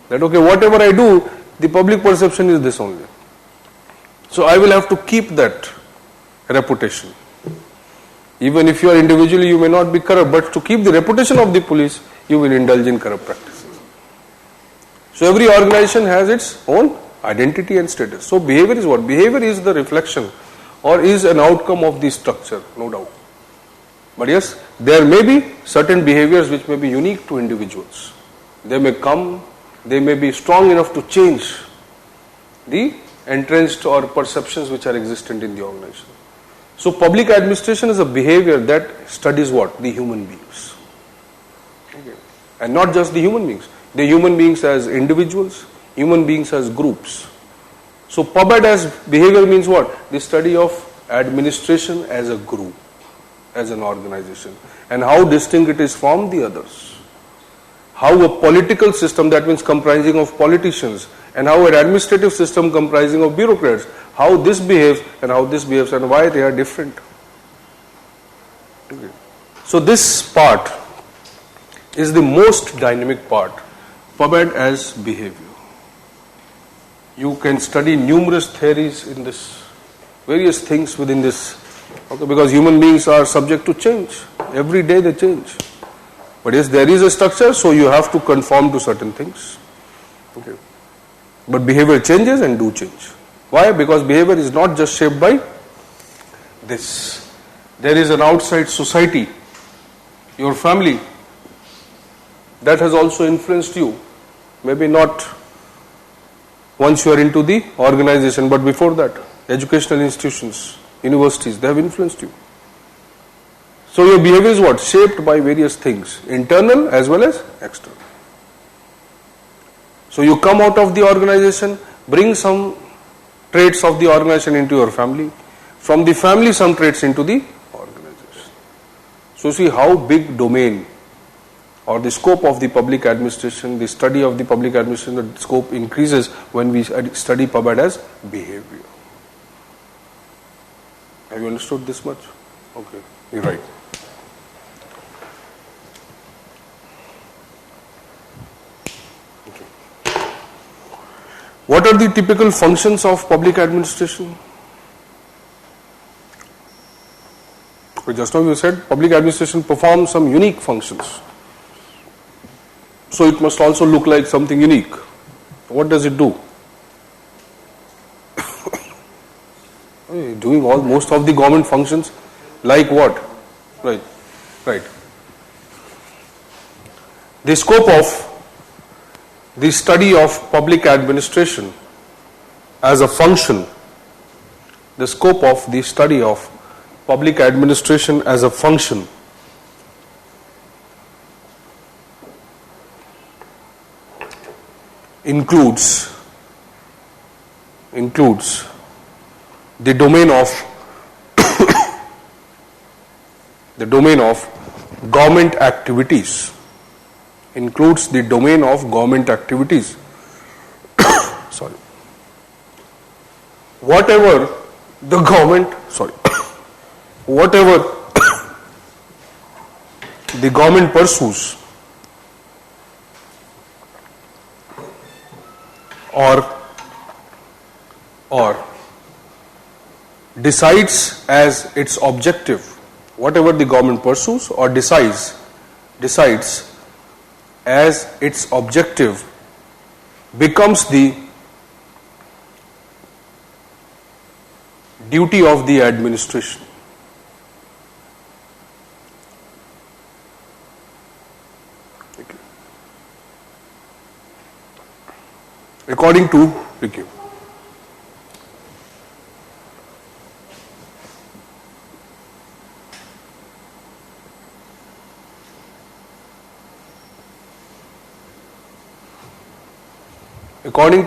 that okay, whatever I do, the public perception is this only. So I will have to keep that reputation. Even if you are individually, you may not be corrupt, but to keep the reputation of the police, you will indulge in corrupt practices. So every organization has its own identity and status. So behavior is what? Behavior is the reflection or is an outcome of the structure, no doubt. But yes, there may be certain behaviors which may be unique to individuals. They may come, they may be strong enough to change the entrenched or perceptions which are existent in the organization. So public administration is a behavior that studies what? The human beings. Okay. And not just the human beings. The human beings as individuals, human beings as groups. So PubEd as behavior means what? The study of administration as a group, as an organization, and how distinct it is from the others. how a political system, that means comprising of politicians, and how an administrative system comprising of bureaucrats, how this behaves and how this behaves and why they are different. Okay. So this part is the most dynamic part, PubMed as behavior. You can study numerous theories in this, various things within this, okay, because human beings are subject to change. Every day they change. But yes, there is a structure, so you have to conform to certain things. Okay. But behavior changes and do change. Why? Because behavior is not just shaped by this. There is an outside society, your family, that has also influenced you. Maybe not once you are into the organization, but before that, educational institutions, universities, they have influenced you. So your behavior is what? Shaped by various things, internal as well as external. So you come out of the organization, bring some traits of the organization into your family, from the family some traits into the organization. So see how big domain or the scope of the public administration, the study of the public administration, the scope increases when we study PubMed as behavior. Have you understood this much? Okay, you're right. Okay. What are the typical functions of public administration? Just now you said public administration performs some unique functions. So it must also look like something unique. What does it do? Doing most of the government functions, like what? Right. The scope of the study of public administration as a function, the scope of the study of public administration as a function includes the domain of government activities, includes the domain of government activities. Sorry. Whatever the government pursues or decides as its objective, whatever the government pursues or decides as its objective becomes the duty of the administration. Okay. According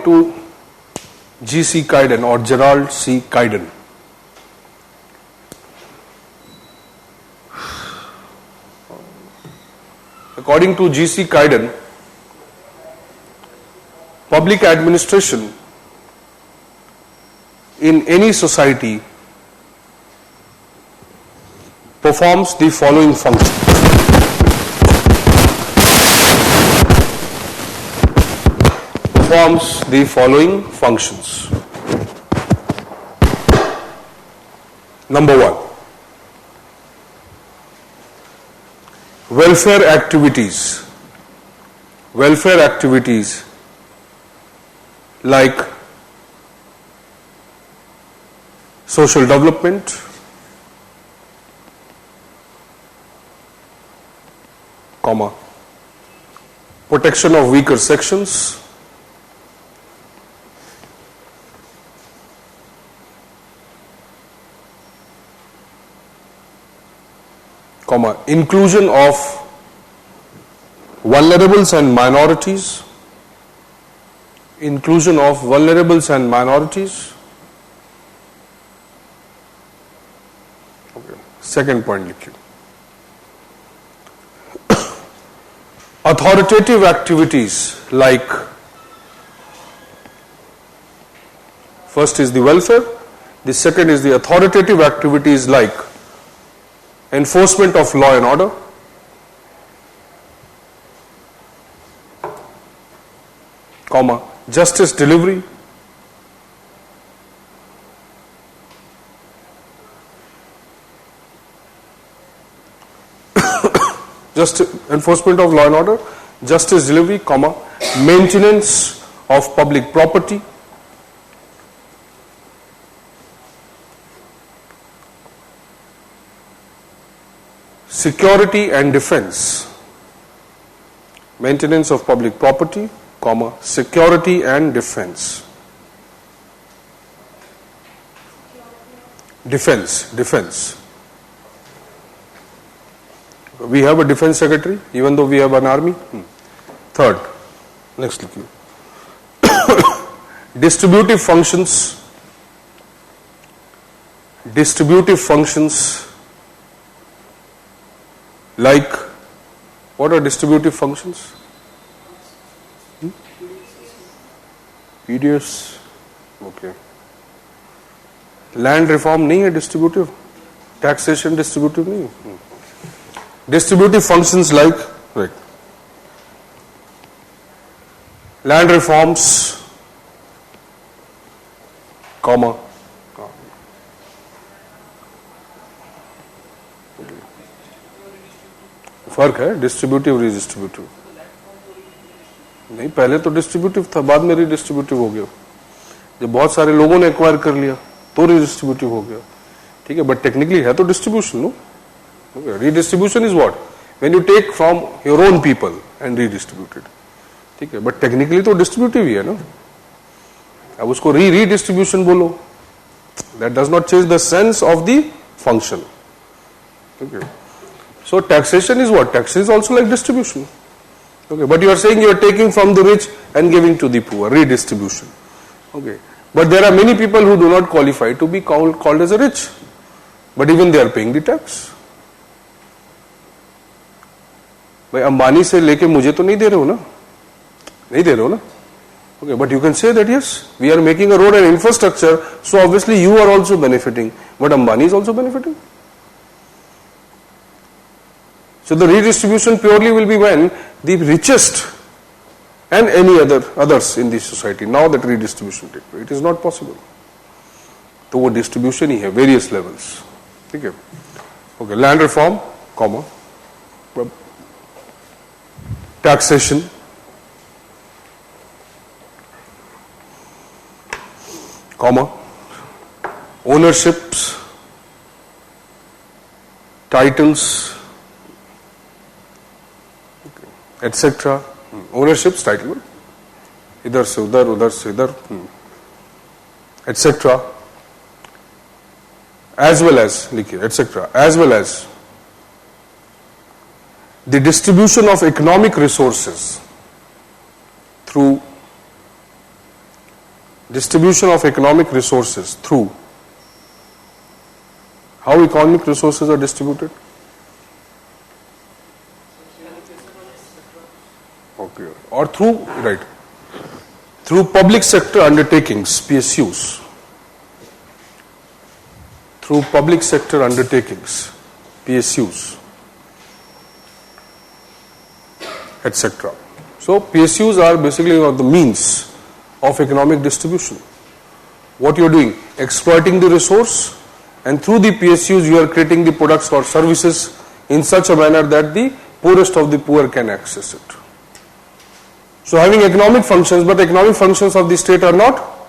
to G.C. Kayden or Gerald C. Kayden, according to G.C. Kayden, public administration in any society performs the following functions. Number one, welfare activities like social development, protection of weaker sections, inclusion of vulnerables and minorities, Okay. Second point, authoritative activities like, first is the welfare, the second is the authoritative activities like enforcement of law and order, comma, justice delivery, just enforcement of law and order, justice delivery, comma, maintenance of public property, security and defense, maintenance of public property, comma, security and defense, defense. We have a defense secretary, even though we have an army. Third, next look. Distributive functions like, what are distributive functions? PDS, okay. Land reform नहीं है distributive, taxation distributive नहीं है. Distributive functions like, right, land reforms, comma, फर्क है distributive रिडिस्ट्रीब्यूटिव नहीं, पहले तो distributive था, बाद में रिडिस्ट्रीब्यूटिव हो गया. जब बहुत सारे लोगों ने एक्वायर कर लिया तो रिडिस्ट्रीब्यूटिव हो गया. ठीक है, बट टेक्निकली है तो distribution. No, redistribution is what? When you take from your own people and redistribute it. ठीक है, but technically तो distributive ही है ना. अब उसको redistribution बोलो, that does not change the sense of the function. Okay. So taxation is what? Taxation is also like distribution. Okay, but you are saying you are taking from the rich and giving to the poor, redistribution. Okay, but there are many people who do not qualify to be called as a rich, but even they are paying the tax. भाई अंबानी से लेके मुझे तो नहीं दे रहे हो ना, नहीं दे रहे हो ना. Okay, but you can say that yes, we are making a road and infrastructure, so obviously you are also benefiting, but Ambani is also benefiting. So the redistribution purely will be when the richest and any others in the society, now that redistribution takes place, it is not possible. तो वो distribution ही है, various levels. ठीक है. Okay, land reform, comma, taxation, comma, ownerships, titles, etc. Ownerships, title, इधर से उधर, etc. As well as, लिखिए, etc. As well as the distribution of economic resources through how economic resources are distributed? Okay, or through public sector undertakings, PSUs. Through public sector undertakings, PSUs, etc. So PSUs are basically the means of economic distribution. What you are doing? Exploiting the resource, and through the PSUs you are creating the products or services in such a manner that the poorest of the poor can access it. So having economic functions, but the economic functions of the state are not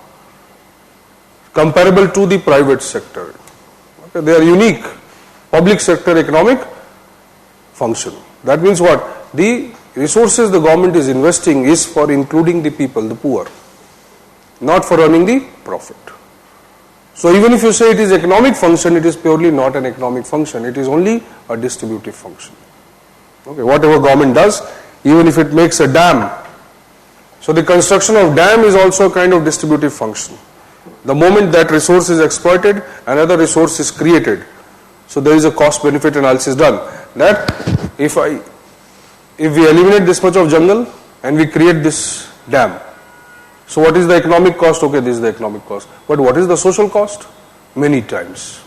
comparable to the private sector. Okay, they are unique. Public sector economic function. That means what? The resources the government is investing is for including the people, the poor, not for earning the profit. So even if you say it is economic function, it is purely not an economic function. It is only a distributive function. Okay, whatever government does, even if it makes a dam, so the construction of dam is also a kind of distributive function. The moment that resource is exploited, another resource is created. So there is a cost benefit analysis done. That if if we eliminate this much of jungle and we create this dam, so what is the economic cost? Okay, this is the economic cost. But what is the social cost? Many times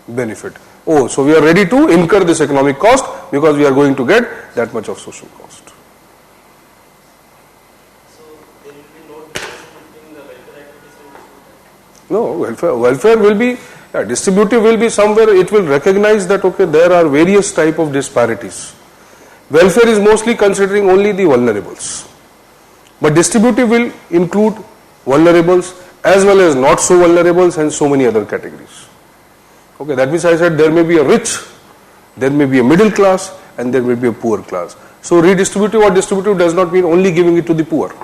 benefit. Oh, so we are ready to incur this economic cost because we are going to get that much of social cost. So there will be no difference between the welfare activities and distributive? No, welfare will be, distributive will be somewhere, it will recognize that, okay, there are various type of disparities. Welfare is mostly considering only the vulnerables. But distributive will include vulnerables as well as not so vulnerables and so many other categories. Okay, that means I said there may be a rich, there may be a middle class, and there may be a poor class. So redistributive or distributive does not mean only giving it to the poor.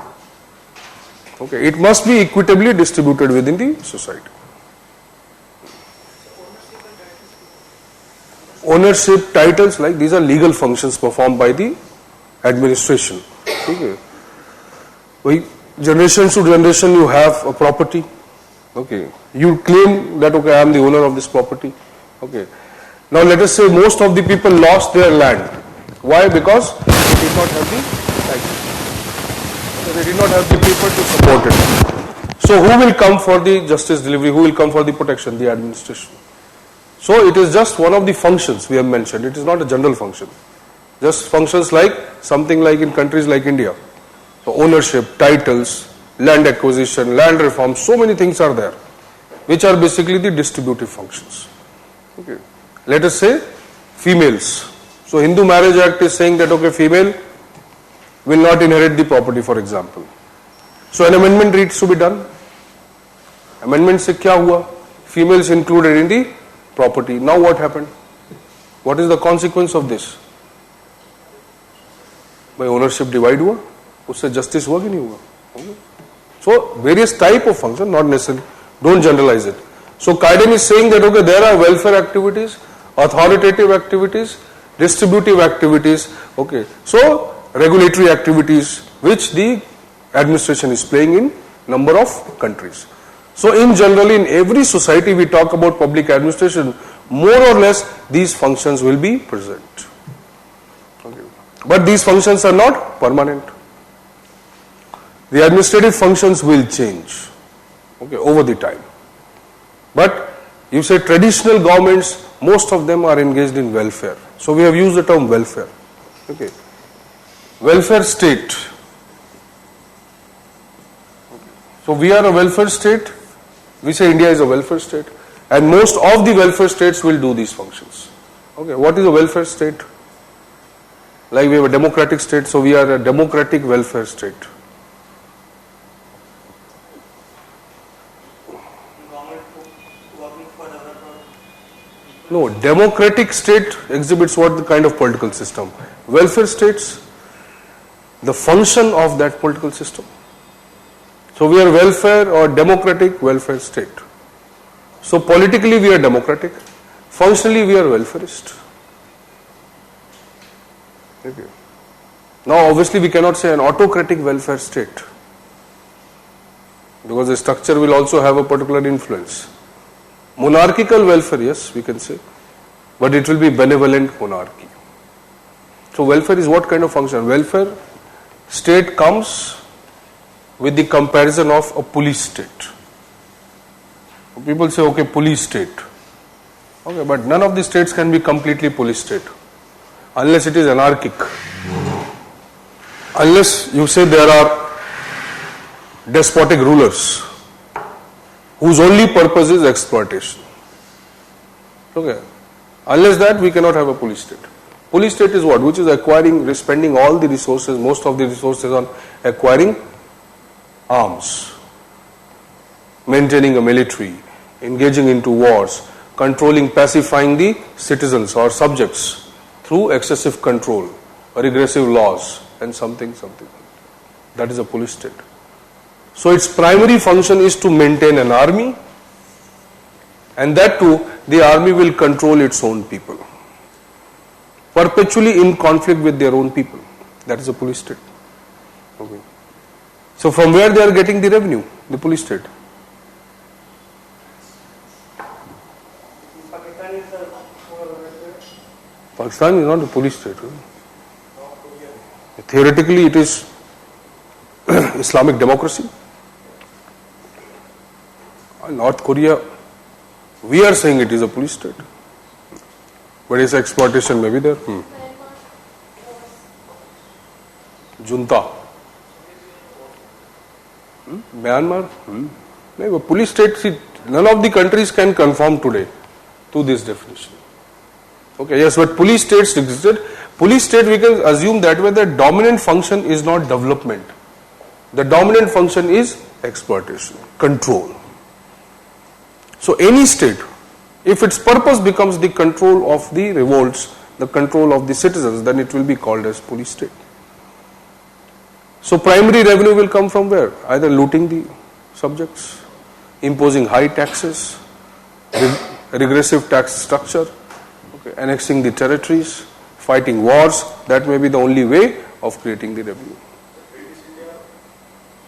Okay, it must be equitably distributed within the society. Ownership titles, like these are legal functions performed by the administration. Okay. Generation to generation you have a property. Okay. You claim that, okay, I am the owner of this property. Okay. Now let us say most of the people lost their land. Why? Because they did not have the title. They did not have the paper to support it. So who will come for the justice delivery? Who will come for the protection? The administration. So it is just one of the functions we have mentioned. It is not a general function. Just functions like something like in countries like India. So ownership, titles, land acquisition, land reform, so many things are there, which are basically the distributive functions. Okay. Let us say females. So Hindu Marriage Act is saying that, okay, female will not inherit the property, for example. So an amendment needs to be done. Amendment se kya hua? Females included in the property. Now what happened? What is the consequence of this? By ownership divide हुआ, उससे justice हुआ कि नहीं हुआ? So various type of function, not necessarily. Don't generalize it. So Kaiden is saying that, okay, there are welfare activities, authoritative activities, distributive activities. Okay, so regulatory activities which the administration is playing in number of countries. So in generally in every society we talk about public administration, more or less these functions will be present. Okay. But these functions are not permanent. The administrative functions will change, okay, over the time. But you say traditional governments, most of them are engaged in welfare. So we have used the term welfare. Okay. Welfare state. So we are a welfare state. We say India is a welfare state, and most of the welfare states will do these functions. Okay, what is a welfare state? Like we have a democratic state, so we are a democratic welfare state. Government working for development. No, democratic state exhibits what the kind of political system. Welfare states, the function of that political system. So we are welfare or democratic welfare state. So politically we are democratic, functionally we are welfarist. Okay. Now obviously we cannot say an autocratic welfare state, because the structure will also have a particular influence. Monarchical welfare, yes, we can say, but it will be benevolent monarchy. So welfare is what kind of function? Welfare state comes with the comparison of a police state. People say, okay, police state. Okay, but none of the states can be completely police state unless it is anarchic. Unless you say there are despotic rulers whose only purpose is exploitation. Okay, unless that we cannot have a police state. Police state is what? Which is acquiring, spending all the resources, most of the resources on acquiring arms, maintaining a military, engaging into wars, controlling, pacifying the citizens or subjects through excessive control, regressive laws, and something. That is a police state. So its primary function is to maintain an army, and that too, the army will control its own people, perpetually in conflict with their own people. That is a police state. Okay. So from where they are getting the revenue? The police state. Pakistan is a poor welfare. Pakistan is not a police state. Right? Theoretically, it is Islamic democracy. North Korea, we are saying it is a police state. But its exploitation may be there. Junta. Myanmar? No, police state, see, none of the countries can conform today to this definition. Okay, yes, but police states existed. Police state, we can assume that way the dominant function is not development. The dominant function is exploitation, control. So any state, if its purpose becomes the control of the revolts, the control of the citizens, then it will be called as police state. So primary revenue will come from where? Either looting the subjects, imposing high taxes, regressive tax structure, okay, annexing the territories, fighting wars. That may be the only way of creating the revenue.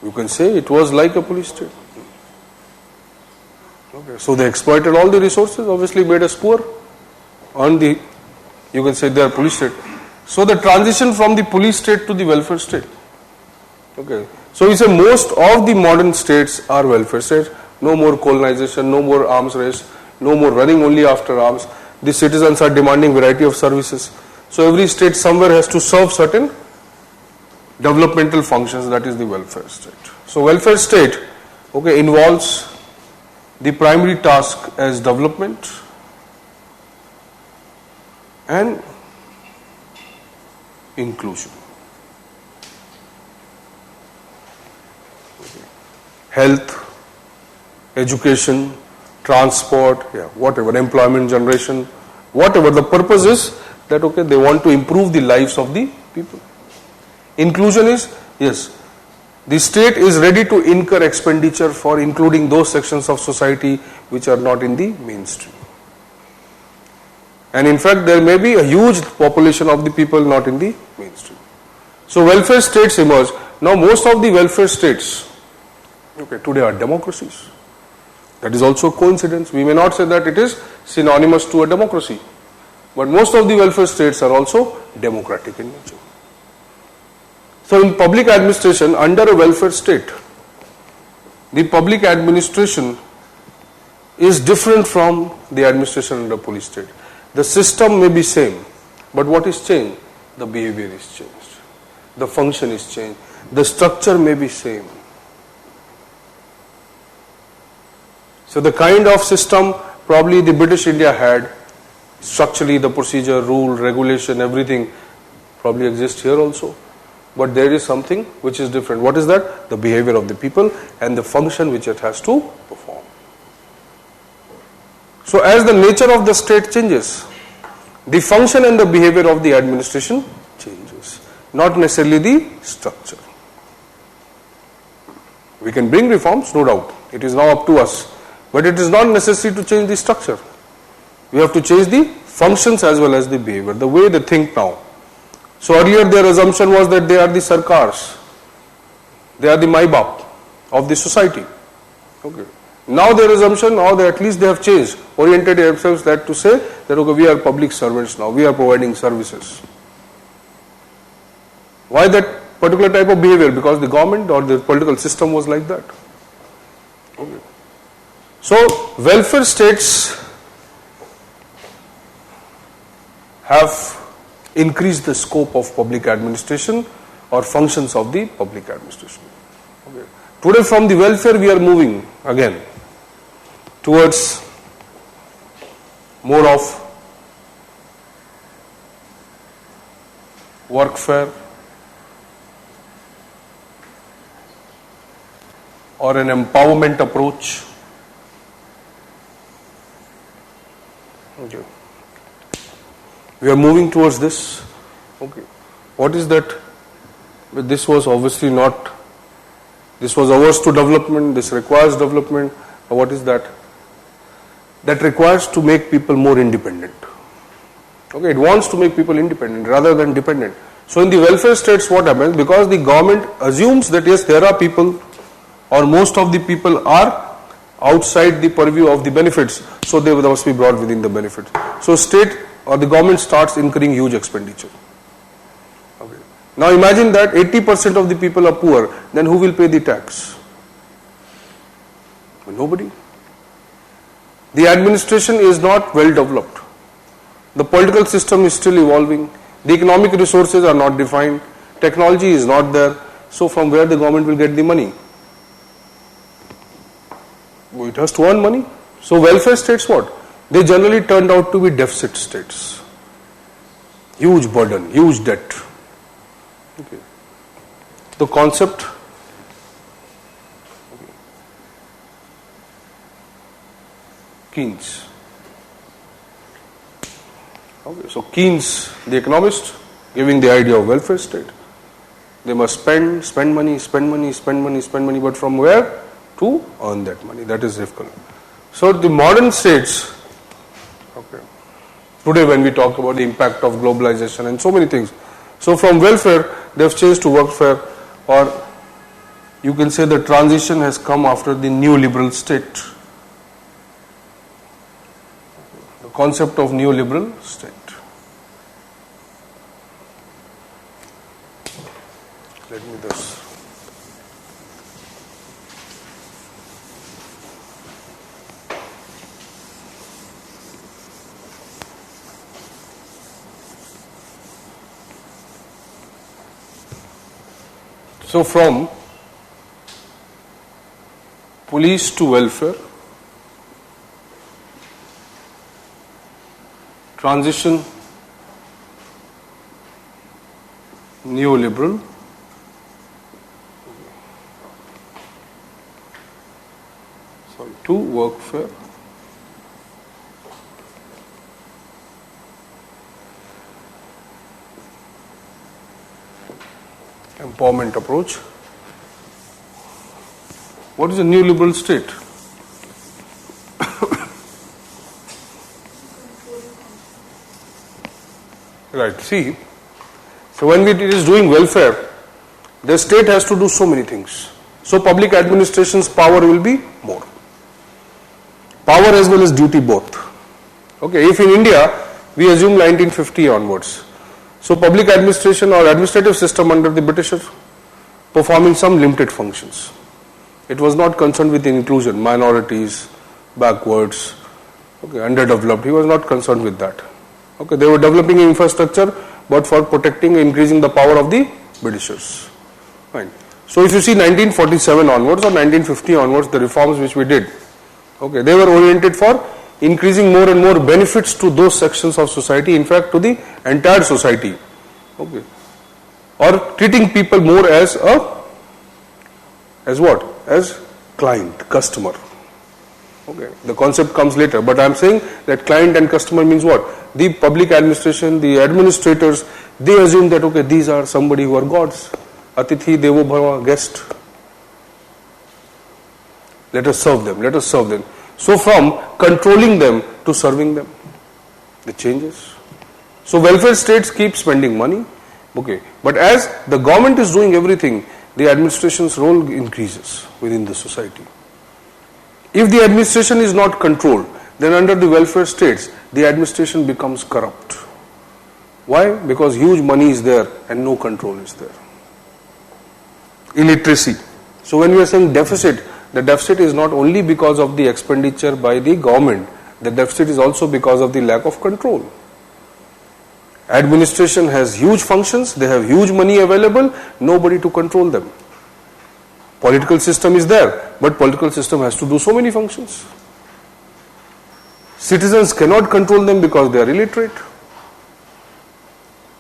You can say it was like a police state. Okay, so they exploited all the resources, obviously made us poor. You can say they are police state. So the transition from the police state to the welfare state. Okay, so we say most of the modern states are welfare states. No more colonization, no more arms race, no more running only after arms. The citizens are demanding variety of services. So every state somewhere has to serve certain developmental functions, that is the welfare state. So welfare state, okay, involves the primary task as development and inclusion. Health, education, transport, whatever, employment generation, whatever the purpose is, that okay, they want to improve the lives of the people. Inclusion is, yes, the state is ready to incur expenditure for including those sections of society which are not in the mainstream. And in fact, there may be a huge population of the people not in the mainstream. So welfare states emerge. Now most of the welfare states, okay, today are democracies. That is also a coincidence. We may not say that it is synonymous to a democracy, but most of the welfare states are also democratic in nature. So in public administration, under a welfare state, the public administration is different from the administration under police state. The system may be same, but what is changed? The behavior is changed. The function is changed. The structure may be same. So the kind of system probably the British India had, structurally the procedure, rule, regulation, everything probably exists here also. But there is something which is different. What is that? The behavior of the people and the function which it has to perform. So as the nature of the state changes, the function and the behavior of the administration changes, not necessarily the structure. We can bring reforms, no doubt. It is now up to us. But it is not necessary to change the structure. We have to change the functions as well as the behavior, the way they think now. So earlier their assumption was that they are the sarkars, they are the maibap of the society. Okay. Now their assumption, now that at least they have changed, oriented themselves that to say that okay, we are public servants now, we are providing services. Why that particular type of behavior? Because the government or the political system was like that. Okay. So welfare states have increased the scope of public administration or functions of the public administration. Okay. Today from the welfare we are moving again towards more of workfare or an empowerment approach. Okay. We are moving towards this. Okay. What is that? This was obviously not, this was averse to development, this requires development. What is that? That requires to make people more independent. Okay, it wants to make people independent rather than dependent. So in the welfare states what happens? Because the government assumes that yes, there are people or most of the people are outside the purview of the benefits, so they must be brought within the benefits. So state or the government starts incurring huge expenditure. Okay. Now imagine that 80% of the people are poor, then who will pay the tax? Nobody. The administration is not well developed. The political system is still evolving. The economic resources are not defined. Technology is not there. So from where the government will get the money? It has to earn money. So welfare states what? They generally turned out to be deficit states. Huge burden, huge debt. Okay. The concept Keynes. Okay, so Keynes, the economist, giving the idea of welfare state. They must spend money, but from where? To earn that money. That is difficult. So the modern states, okay, today when we talk about the impact of globalization and so many things, so from welfare they have changed to workfare, or you can say the transition has come after the neoliberal state. The concept of neoliberal state. Let me just. So from police to welfare, transition, neoliberal, to workfare, empowerment approach. What is a neoliberal state? Right, see, so when it is doing welfare, the state has to do so many things. So public administration's power will be more. Power as well as duty both. Okay, if in India we assume 1950 onwards, so public administration or administrative system under the Britishers performing some limited functions. It was not concerned with inclusion, minorities, backwards, okay, underdeveloped. He was not concerned with that. Okay, they were developing infrastructure, but for protecting, increasing the power of the Britishers. Fine. So if you see 1947 onwards or 1950 onwards, the reforms which we did, okay, they were oriented for increasing more and more benefits to those sections of society, in fact to the entire society. Okay. Or treating people more as what? As client, customer. Okay. The concept comes later, but I am saying that client and customer means what? The public administration, the administrators, they assume that okay, these are somebody who are gods. Atithi Devo Bhava, guest. Let us serve them, let us serve them. So from controlling them to serving them, the changes. So welfare states keep spending money, okay. But as the government is doing everything, the administration's role increases within the society. If the administration is not controlled, then under the welfare states, the administration becomes corrupt. Why? Because huge money is there and no control is there. Illiteracy. So when we are saying deficit, the deficit is not only because of the expenditure by the government, the deficit is also because of the lack of control. Administration has huge functions, they have huge money available, nobody to control them. Political system is there, but political system has to do so many functions. Citizens cannot control them because they are illiterate.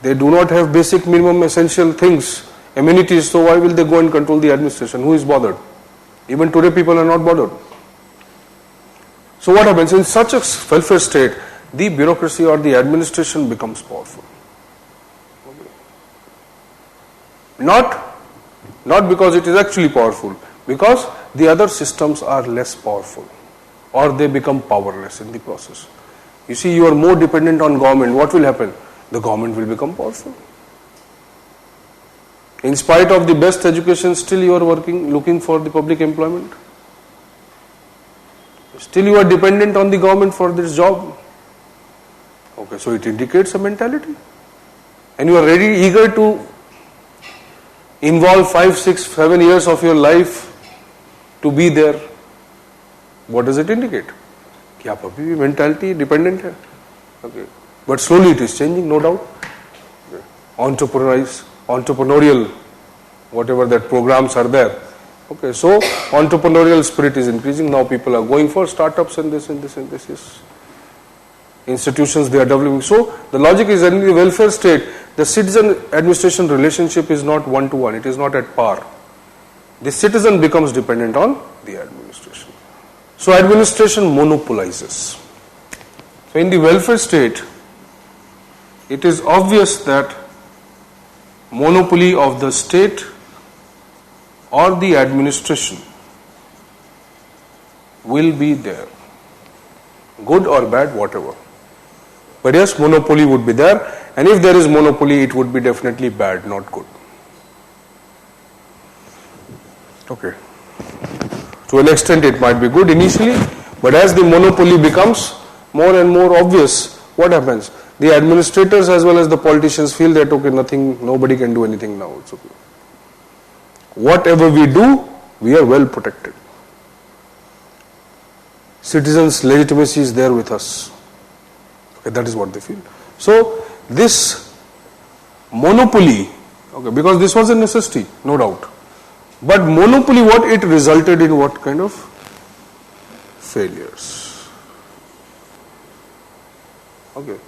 They do not have basic minimum essential things, amenities, so why will they go and control the administration? Who is bothered? Even today people are not bothered. So what happens? In such a welfare state, the bureaucracy or the administration becomes powerful. Not because it is actually powerful, because the other systems are less powerful or they become powerless in the process. You see, you are more dependent on government, what will happen? The government will become powerful. In spite of the best education, still you are looking for the public employment. Still you are dependent on the government for this job. Okay, so it indicates a mentality. And you are very eager to involve 5, 6, 7 years of your life to be there. What does it indicate? कि आप अभी भी mentality dependent है. Okay. But slowly it is changing, no doubt. Okay. Entrepreneurial, whatever that programs are there. Okay, so entrepreneurial spirit is increasing. Now people are going for startups and this and this and this. Yes. Institutions they are developing. So the logic is that in the welfare state, the citizen administration relationship is not one-to-one. It is not at par. The citizen becomes dependent on the administration. So administration monopolizes. So in the welfare state, it is obvious that monopoly of the state or the administration will be there. Good or bad, whatever. But yes, monopoly would be there, and if there is monopoly, it would be definitely bad, not good. Okay. To an extent, it might be good initially, but as the monopoly becomes more and more obvious, what happens? The administrators as well as the politicians feel that, okay, nobody can do anything now. It's okay. Whatever we do, we are well protected. Citizens' legitimacy is there with us. Okay, that is what they feel. So, this monopoly, okay, because this was a necessity, no doubt. But monopoly, what it resulted in, what kind of failures? Okay.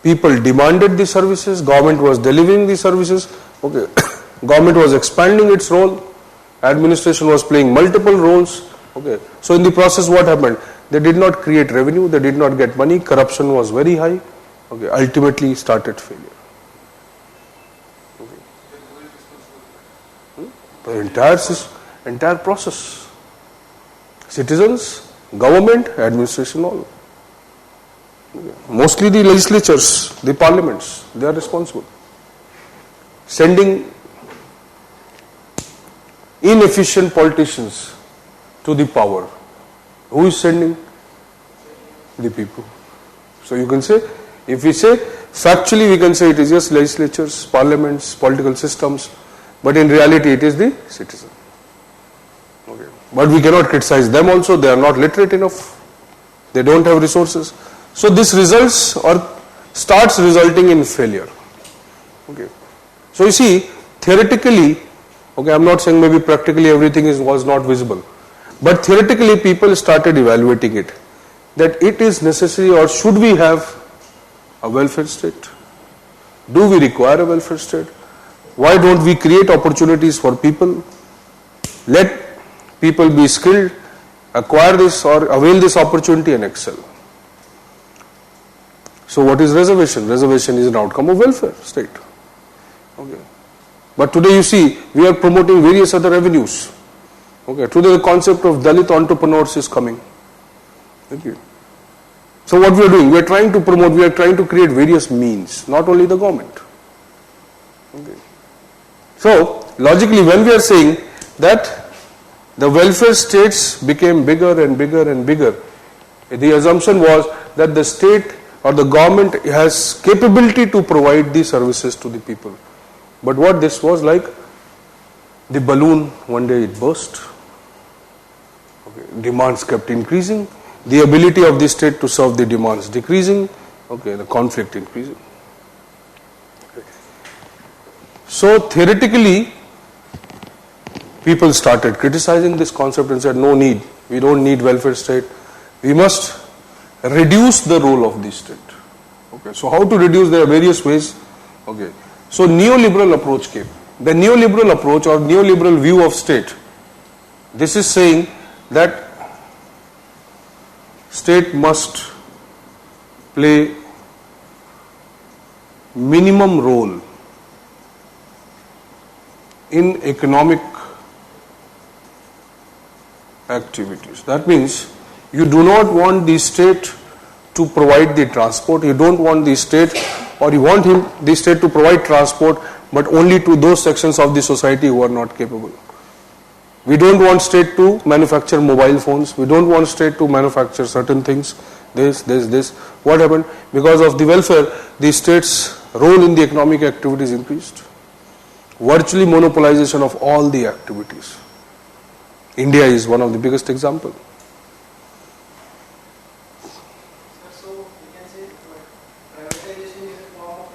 People demanded the services, government was delivering the services, okay. Government was expanding its role, administration was playing multiple roles, okay. So in the process what happened? They did not create revenue, they did not get money, corruption was very high, okay. Ultimately started failure. Okay. The entire process. Citizens, government, administration, all. Okay. Mostly the legislatures, the parliaments, they are responsible. Sending inefficient politicians to the power. Who is sending? The people. So you can say, if we say, factually we can say it is just legislatures, parliaments, political systems, but in reality it is the citizen. Okay. But we cannot criticize them also, they are not literate enough, they don't have resources. So this results or starts resulting in failure. Okay. So you see, theoretically, okay, I am not saying maybe practically everything was not visible, but theoretically people started evaluating it, that it is necessary or should we have a welfare state? Do we require a welfare state? Why don't we create opportunities for people? Let people be skilled, acquire this or avail this opportunity and excel. So what is reservation? Reservation is an outcome of welfare state. Okay. But today you see, we are promoting various other avenues. Okay. Today the concept of Dalit entrepreneurs is coming. Okay. So what we are doing? We are trying to promote, we are trying to create various means, not only the government. Okay. So logically when we are saying that the welfare states became bigger and bigger and bigger, the assumption was that the state or the government has capability to provide these services to the people. But what this was like, the balloon, one day it burst. Okay. Demands kept increasing. The ability of the state to serve the demands decreasing. Okay, the conflict increasing. Okay. So theoretically, people started criticizing this concept and said, no need, we don't need welfare state. We must reduce the role of the state. Okay. So how to reduce? There are various ways. Okay. So neoliberal approach came. The neoliberal approach or neoliberal view of state, this is saying that state must play minimum role in economic activities. That means you do not want the state to provide the transport, you don't want the state or you want the state to provide transport but only to those sections of the society who are not capable. We don't want state to manufacture mobile phones, we don't want state to manufacture certain things, this. What happened? Because of the welfare, the state's role in the economic activities increased. virtually monopolization of all the activities. India is one of the biggest examples. So we can say privatization is a form of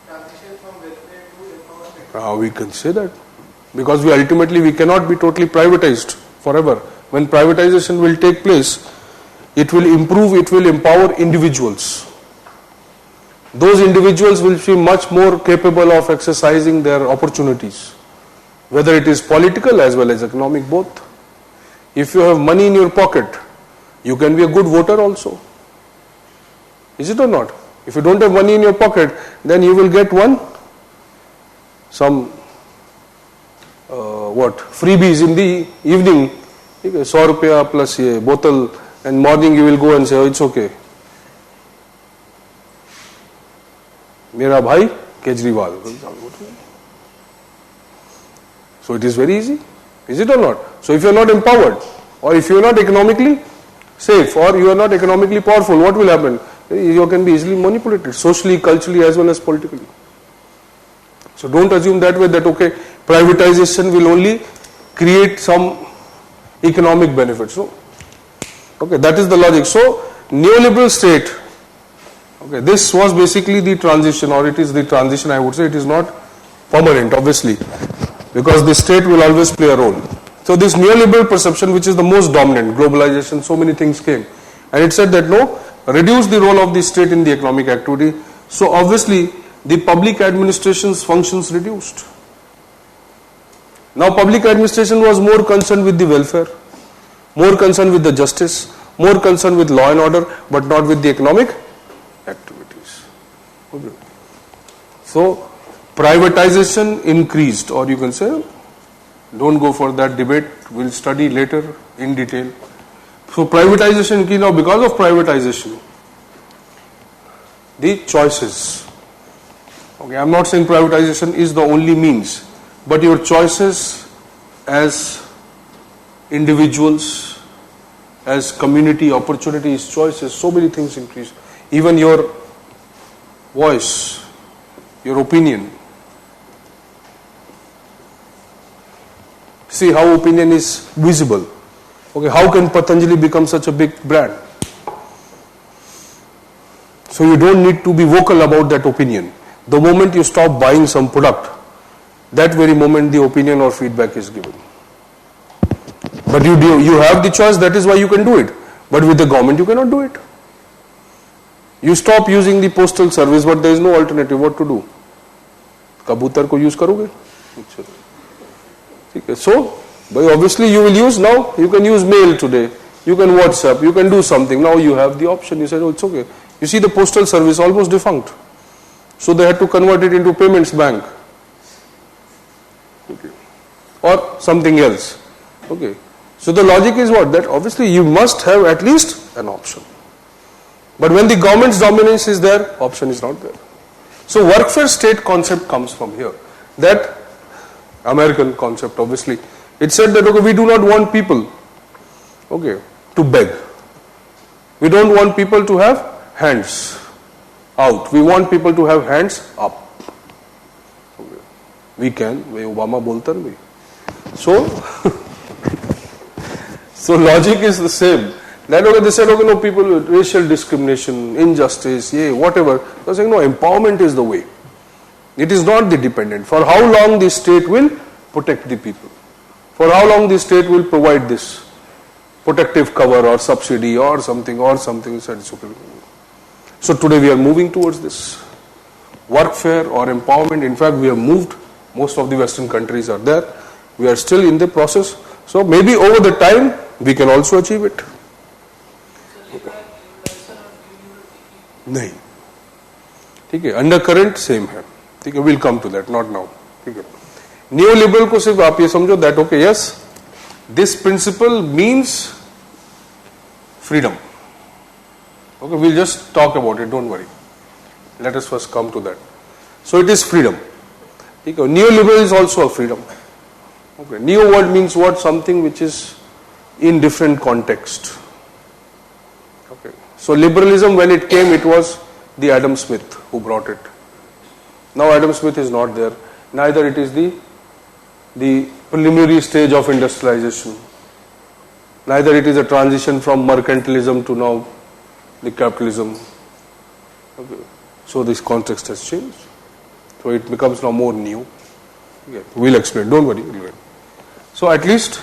transition from welfare to empowerment. We can say that, because we cannot be totally privatized forever. When privatization will take place, it will improve, it will empower individuals. Those individuals will be much more capable of exercising their opportunities, whether it is political as well as economic, both. If you have money in your pocket, you can be a good voter also. Is it or not? If you don't have money in your pocket, then you will get some freebies in the evening, 100 rupees plus a bottle, and morning you will go and say, oh, it's okay. Mera bhai Kejriwal. So it is very easy. Is it or not? So if you are not empowered, or if you are not economically safe, or you are not economically powerful, what will happen? You can be easily manipulated, socially, culturally, as well as politically. So don't assume that way that, okay, privatization will only create some economic benefits. No. Okay, that is the logic. So neoliberal state, okay, this was basically the transition, or it is the transition, I would say. It is not permanent, obviously, because the state will always play a role. So this neoliberal perception, which is the most dominant, globalization, so many things came, and it said that no, reduce the role of the state in the economic activity. So obviously the public administration's functions reduced. Now public administration was more concerned with the welfare, more concerned with the justice, more concerned with law and order, but not with the economic activities. Okay. So privatization increased, or you can say, don't go for that debate, we'll study later in detail. So privatization, because of privatization, the choices. Okay, I'm not saying privatization is the only means, but your choices as individuals, as community opportunities, choices, so many things increase. Even your voice, your opinion. See how opinion is visible. Okay, how can Patanjali become such a big brand? So you don't need to be vocal about that opinion. The moment you stop buying some product, that very moment the opinion or feedback is given. But you have the choice, that is why you can do it. But with the government you cannot do it. You stop using the postal service, but there is no alternative. What to do? Kabutar ko use karoge? So, obviously you will use now, you can use mail today, you can WhatsApp, you can do something. Now you have the option. You said, oh, it's okay. You see the postal service almost defunct. So they had to convert it into payments bank. Okay. Or something else. Okay. So the logic is what? That obviously you must have at least an option. But when the government's dominance is there, option is not there. So workfare state concept comes from here. That American concept, obviously. It said that, okay, we do not want people, okay, to beg. We don't want people to have hands out. We want people to have hands up. Okay. We can. Obama bolta nahi. So logic is the same. That, okay, they said, okay, no, people with racial discrimination, injustice, whatever. They're saying, no, empowerment is the way. It is not the dependent. For how long the state will protect the people? For how long the state will provide this protective cover or subsidy or something. So today we are moving towards this workfare or empowerment. In fact, we have moved. Most of the Western countries are there. We are still in the process. So maybe over the time we can also achieve it. नहीं, ठीक है, undercurrent same है, ठीक है, we'll come to that, not now, ठीक है. Neoliberal को सिर्फ आप ये समझो that okay, yes, this principle means freedom. Okay, we'll just talk about it, don't worry. Let us first come to that. So it is freedom. ठीक है, neoliberal is also a freedom. Okay, neo word means what? Something which is in different context. Okay. So liberalism, when it came, it was the Adam Smith who brought it. Now Adam Smith is not there. neither it is the preliminary stage of industrialization, neither it is a transition from mercantilism to now the capitalism. Okay. So this context has changed. So it becomes now more new. Okay. We'll explain, don't worry. So at least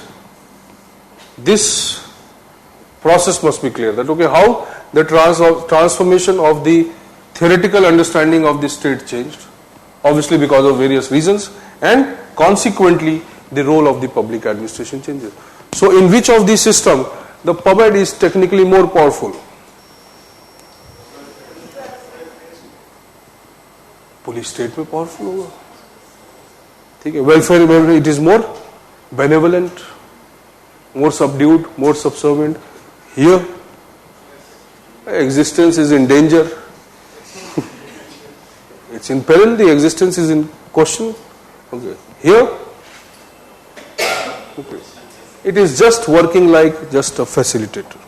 this process must be clear, that okay, how the transformation of the theoretical understanding of the state changed, obviously because of various reasons, and consequently the role of the public administration changes. So in which of these systems the PubEd is technically more powerful? Police state में powerful होगा, ठीक है. Welfare में it is more benevolent, more subdued, more subservient. Here existence is in danger, it's in peril, the existence is in question. Okay. Here, okay, it is just working like just a facilitator,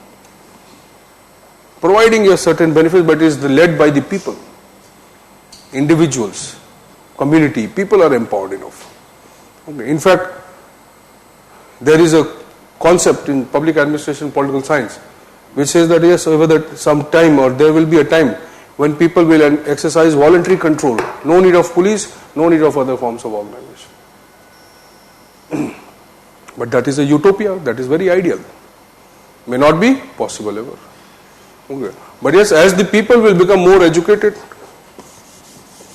providing a certain benefit, but it is led by the people, individuals, community. People are empowered enough. Okay. In fact, there is a concept in public administration, political science, which says that yes, over that some time, or there will be a time when people will exercise voluntary control. No need of police, no need of other forms of organization. But that is a utopia, that is very ideal. May not be possible ever. Okay. But yes, as the people will become more educated,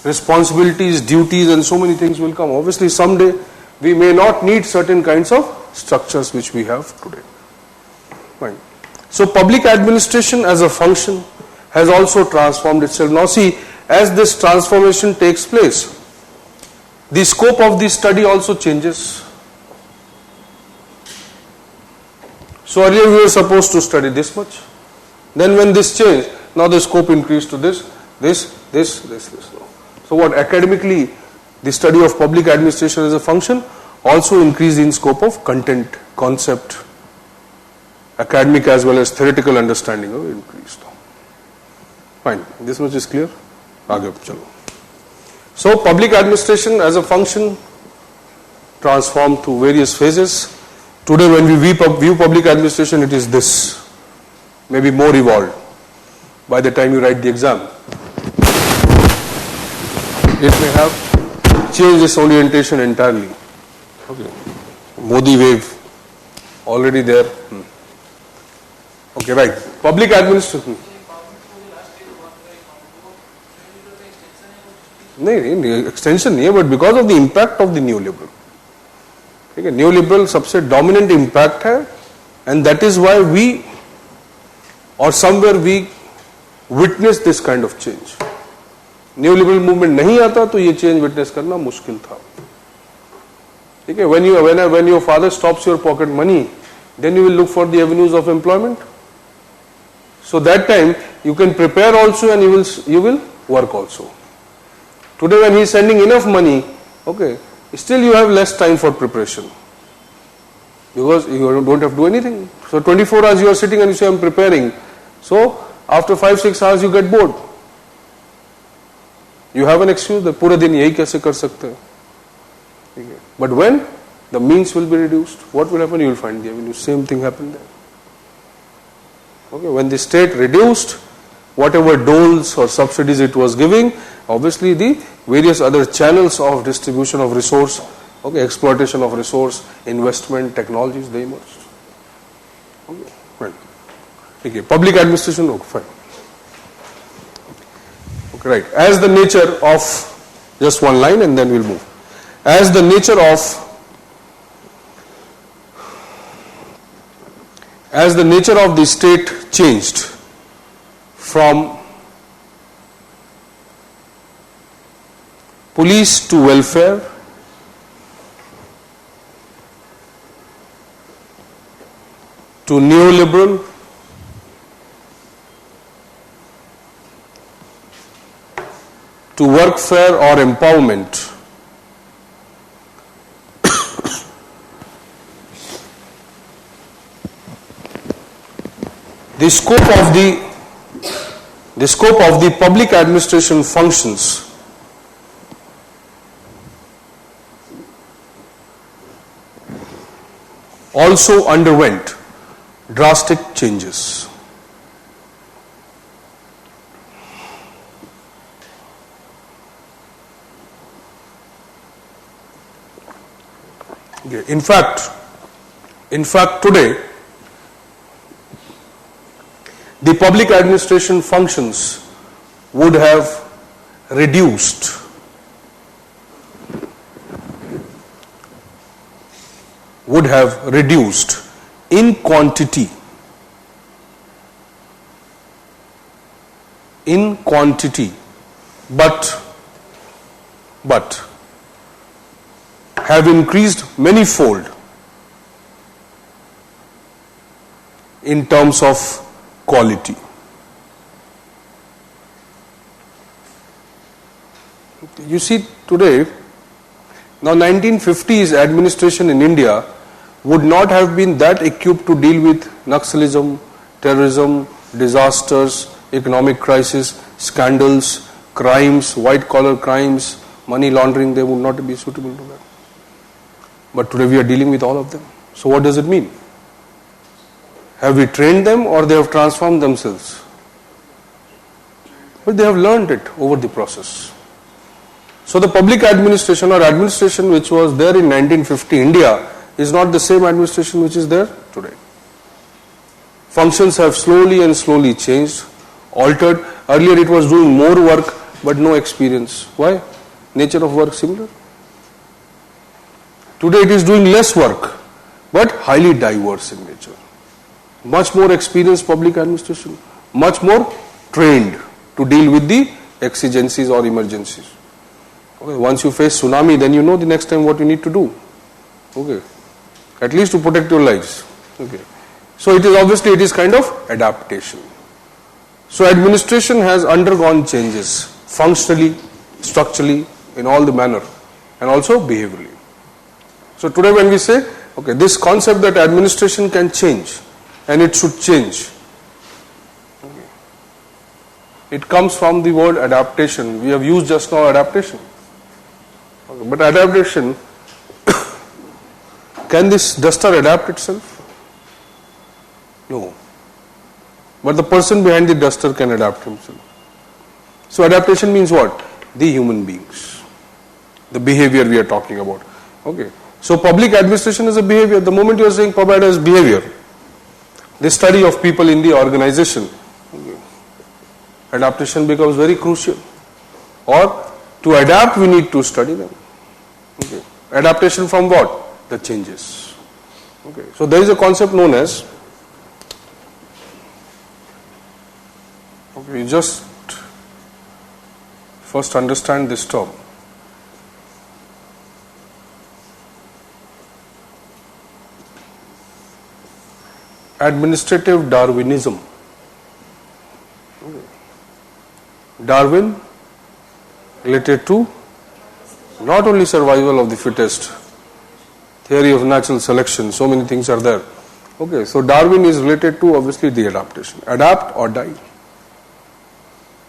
responsibilities, duties and so many things will come. Obviously someday we may not need certain kinds of structures which we have today. Fine. So public administration as a function has also transformed itself. Now see, as this transformation takes place, the scope of the study also changes. So earlier we were supposed to study this much. Then when this changed, now the scope increased to this. So what, academically, the study of public administration as a function also increased in scope of content, concept, academic as well as theoretical understanding of increased. Fine, this much is clear. Aage chalo. So public administration as a function transformed through various phases. Today when we view public administration, it is this, maybe more evolved by the time you write the exam. It may have changed its orientation entirely. Okay. Modi wave, already there. Okay, right. Public administration. नहीं extension नहीं है, but because of the impact of the neoliberal. ठीक है, neoliberal सबसे dominant impact है, and that is why we, or somewhere we witness this kind of change. neoliberal movement नहीं आता तो ये change witness करना मुश्किल था. ठीक है, when your father stops your pocket money, then you will look for the avenues of employment. So that time you can prepare also and you will work also. Today when he is sending enough money, okay, still you have less time for preparation because you don't have to do anything. So 24 hours you are sitting and you say I am preparing. So after 5-6 hours you get bored. You have an excuse that पूरे दिन यही कैसे कर सकते हैं. But when the means will be reduced, what will happen? You will find the avenue. Same thing happened there. Okay, when the state reduced whatever doles or subsidies it was giving, obviously the various other channels of distribution of resource, okay, exploitation of resource, investment, technologies, they emerged. Okay, fine. Okay, public administration, okay, fine. Okay, right. As the nature of, just one line and then we'll move. As the nature of the state changed from police to welfare, to neoliberal, to workfare or empowerment, the scope of the public administration functions also underwent drastic changes. Okay. In fact, today, the public administration functions would have reduced in quantity, but have increased manifold in terms of quality. You see today, now 1950s administration in India would not have been that equipped to deal with Naxalism, terrorism, disasters, economic crisis, scandals, crimes, white collar crimes, money laundering. They would not be suitable to that. But today we are dealing with all of them. So what does it mean? Have we trained them or they have transformed themselves? But they have learned it over the process. So the public administration or administration which was there in 1950 India is not the same administration which is there today. Functions have slowly changed, altered. Earlier it was doing more work but no experience. Why? Nature of work similar. Today it is doing less work but highly diverse in nature. Much more experienced public administration, much more trained to deal with the exigencies or emergencies. Okay, once you face tsunami, then you know the next time what you need to do. Okay, at least to protect your lives. Okay, so it is kind of adaptation. So administration has undergone changes functionally, structurally, in all the manner, and also behaviorally. So today when we say, okay, this concept that administration can change and it should change, okay, it comes from the word adaptation. We have used just now adaptation. Okay, but adaptation, can this duster adapt itself? No. But the person behind the duster can adapt himself. So adaptation means what? The human beings. The behavior we are talking about. Okay. So public administration is a behavior. The moment you are saying PubAd is behavior, the study of people in the organization, okay, adaptation becomes very crucial. Or to adapt we need to study them. Okay. Adaptation from what? The changes. Okay. So there is a concept known as, okay, you just first understand this term. Administrative Darwinism. Darwin related to not only survival of the fittest, theory of natural selection, so many things are there. Okay, so Darwin is related to obviously the adaptation. Adapt or die.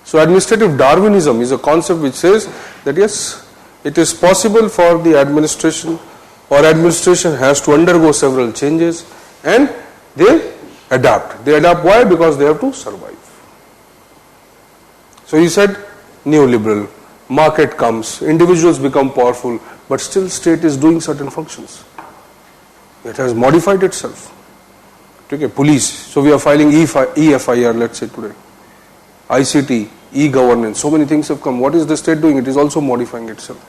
So administrative Darwinism is a concept which says that yes, it is possible for the administration or administration has to undergo several changes and they adapt. They adapt why? Because they have to survive. So he said neoliberal, market comes, individuals become powerful, but still state is doing certain functions. It has modified itself. Okay, police, so we are filing EFIR, let's say today. ICT, e-governance, so many things have come. What is the state doing? It is also modifying itself.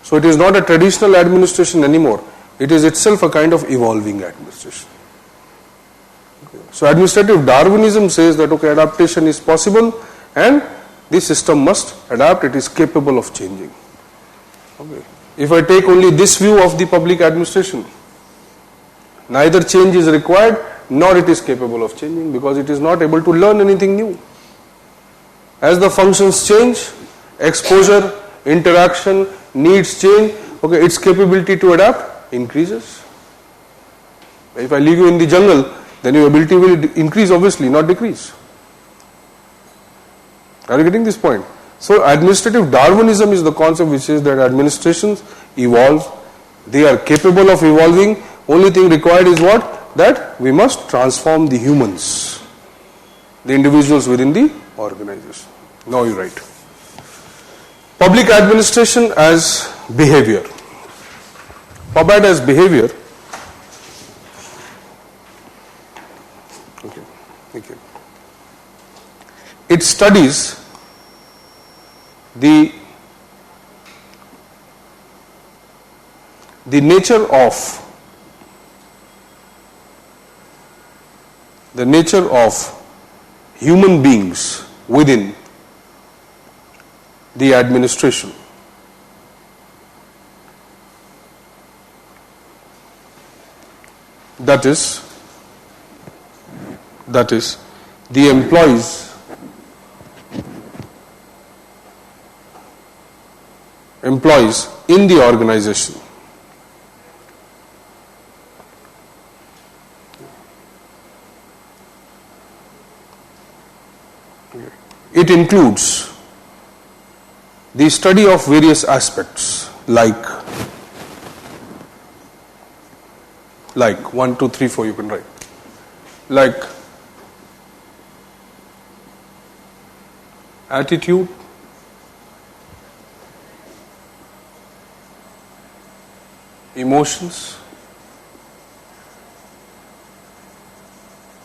So it is not a traditional administration anymore. It is itself a kind of evolving administration. So administrative Darwinism says that okay, adaptation is possible and the system must adapt, it is capable of changing. Okay. If I take only this view of the public administration, neither change is required nor it is capable of changing because it is not able to learn anything new. As the functions change, exposure, interaction, needs change, okay, its capability to adapt increases. If I leave you in the jungle, then your ability will increase obviously, not decrease. Are you getting this point? So administrative Darwinism is the concept which says that administrations evolve, they are capable of evolving, Only thing required is what? That we must transform the humans, the individuals within the organization. Now you write. Public administration as behavior. PubAd as behavior. Okay. It studies the nature of human beings within the administration. That is the employees in the organization. It includes the study of various aspects like 1, 2, 3, 4 you can write. Like attitude, emotions,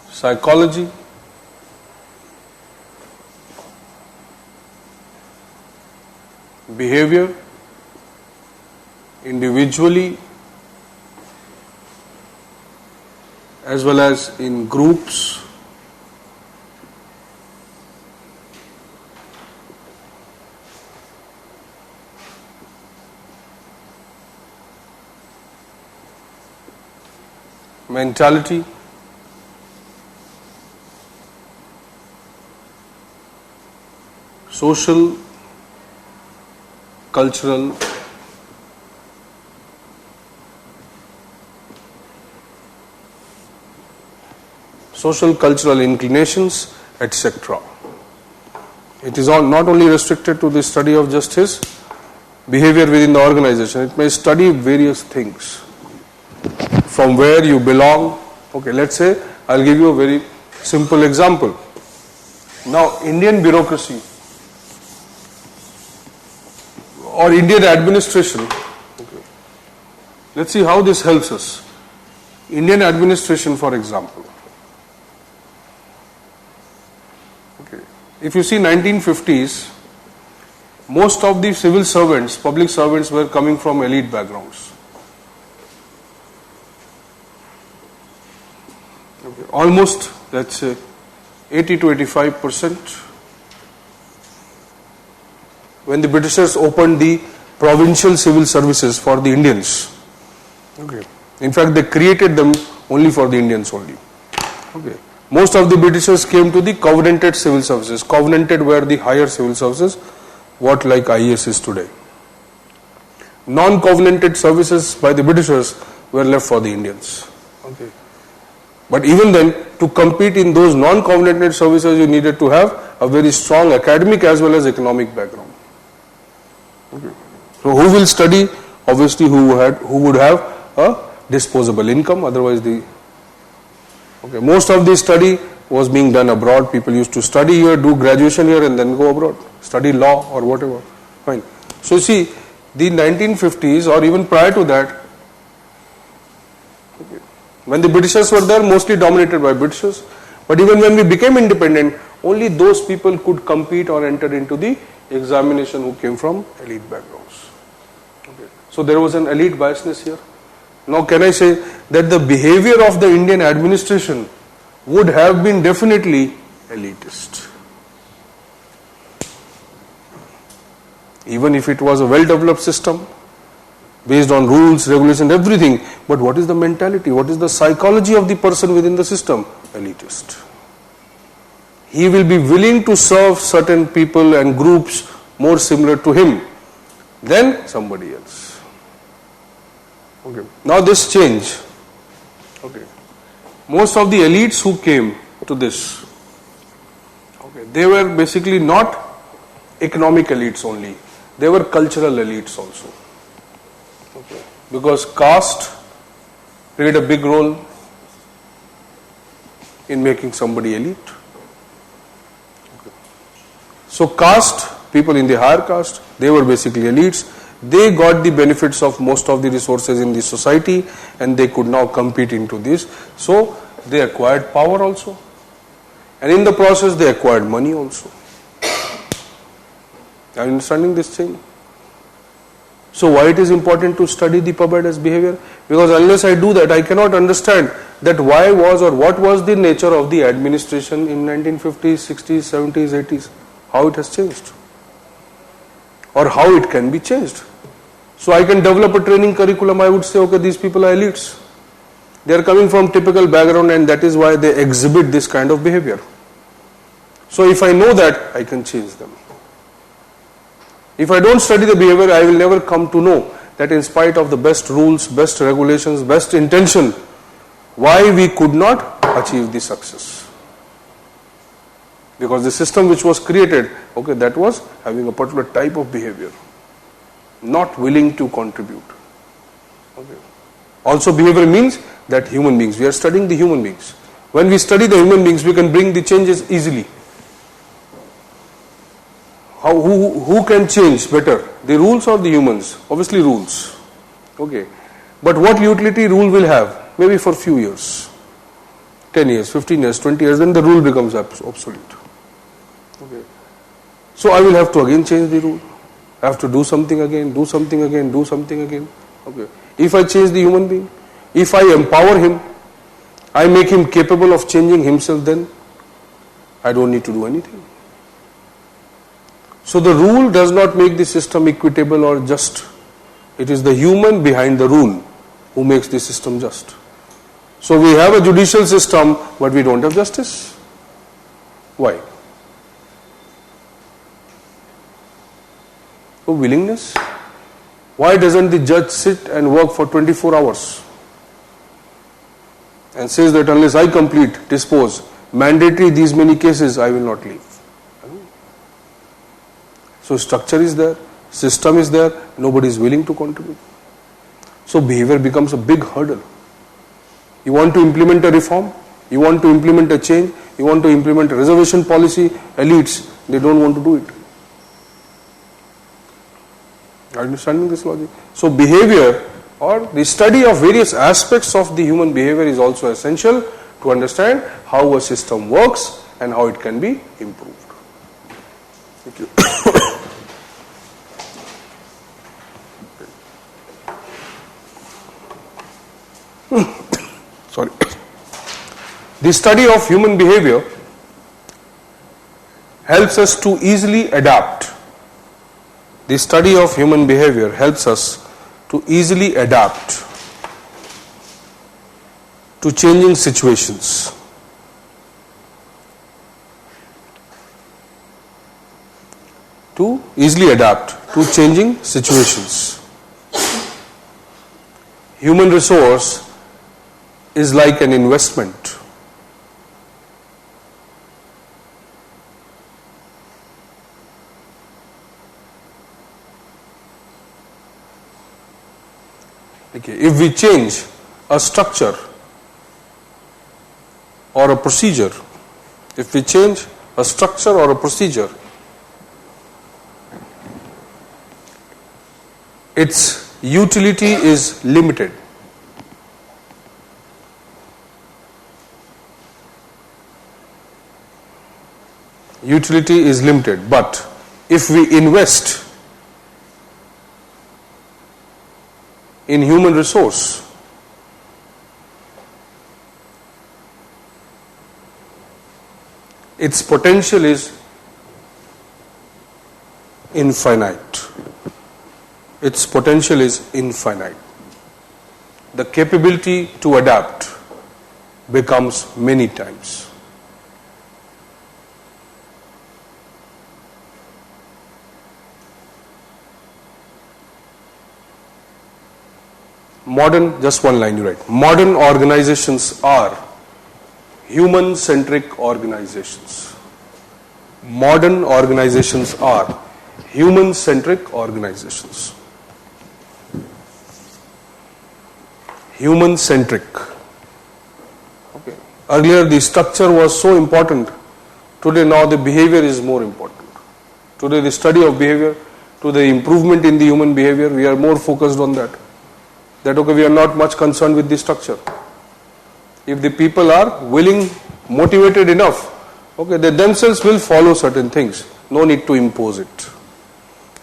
psychology, behavior, individually as well as in groups, mentality, social, cultural, inclinations, etc. It is not only restricted to the study of just his behavior within the organization. It may study various things. From where you belong. Okay, let's say I'll give you a very simple example. Now, Indian bureaucracy or Indian administration. Okay. Let's see how this helps us. Indian administration, for example. Okay. If you see 1950s, most of the civil servants, public servants were coming from elite backgrounds. Okay. Almost, let's say, 80 to 85%. When the Britishers opened the provincial civil services for the Indians. Okay. In fact, they created them only for the Indians only. Okay. Most of the Britishers came to the covenanted civil services. Covenanted were the higher civil services, what like IAS is today. Non-covenanted services by the Britishers were left for the Indians. Okay. But even then, to compete in those non-covenanted services, you needed to have a very strong academic as well as economic background. Okay. So who will study? Obviously, who would have a disposable income. Otherwise, most of the study was being done abroad. People used to study here, do graduation here, and then go abroad, study law or whatever. Fine. So see, the 1950s or even prior to that, when the Britishers were there, mostly dominated by Britishers. But even when we became independent, only those people could compete or enter into the examination who came from elite backgrounds. Okay. So there was an elite biasness here. Now can I say that the behavior of the Indian administration would have been definitely elitist? Even if it was a well-developed system, based on rules, regulations, everything. But what is the mentality? What is the psychology of the person within the system? Elitist. He will be willing to serve certain people and groups more similar to him than somebody else. Okay. Now this change. Okay. Most of the elites who came to this, okay, they were basically not economic elites only. They were cultural elites also. Okay. Because caste played a big role in making somebody elite. So caste, people in the higher caste, they were basically elites. They got the benefits of most of the resources in the society and they could now compete into this. So they acquired power also. And in the process they acquired money also. Are you understanding this thing? So why it is important to study the pub-address behavior? Because unless I do that, I cannot understand that why was or what was the nature of the administration in 1950s, 60s, 70s, 80s. How it has changed. Or how it can be changed. So I can develop a training curriculum. I would say, okay, these people are elites. They are coming from typical background and that is why they exhibit this kind of behavior. So if I know that, I can change them. If I don't study the behavior, I will never come to know that in spite of the best rules, best regulations, best intention, why we could not achieve the success. Because the system which was created, okay, that was having a particular type of behavior, not willing to contribute. Okay. Also behavior means that human beings, we are studying the human beings. When we study the human beings, we can bring the changes easily. Who can change better, the rules or the humans? Obviously rules. Okay. But what utility rule will have? Maybe for few years. 10 years, 15 years, 20 years, then the rule becomes obsolete. Okay. So I will have to again change the rule. I have to do something again, do something again, do something again. Okay. If I change the human being, if I empower him, I make him capable of changing himself, then I don't need to do anything. So the rule does not make the system equitable or just. It is the human behind the rule who makes the system just. So we have a judicial system, but we don't have justice. Why? So willingness. Why doesn't the judge sit and work for 24 hours and says that unless I complete, dispose, mandatory these many cases, I will not leave. So structure is there, system is there, nobody is willing to contribute. So behavior becomes a big hurdle. You want to implement a reform, you want to implement a change, you want to implement a reservation policy, elites, they don't want to do it. Are you understanding this logic? So behavior or the study of various aspects of the human behavior is also essential to understand how a system works and how it can be improved. Thank you. Sorry. The study of human behavior helps us to easily adapt. The study of human behavior helps us to easily adapt to changing situations. To easily adapt to changing situations. Human resource is like an investment. Okay, if we change a structure or a procedure, if we change a structure or a procedure, its utility is limited. Utility is limited, but if we invest in human resource, its potential is infinite. Its potential is infinite. The capability to adapt becomes many times. Modern, just one line you write, modern organizations are human-centric organizations. Modern organizations are human-centric organizations. human centric. Okay. Earlier the structure was so important. Today now the behavior is more important. Today the study of behavior, to the improvement in the human behavior, we are more focused on that. That okay, we are not much concerned with the structure. If the people are willing, motivated enough, okay, they themselves will follow certain things. No need to impose it.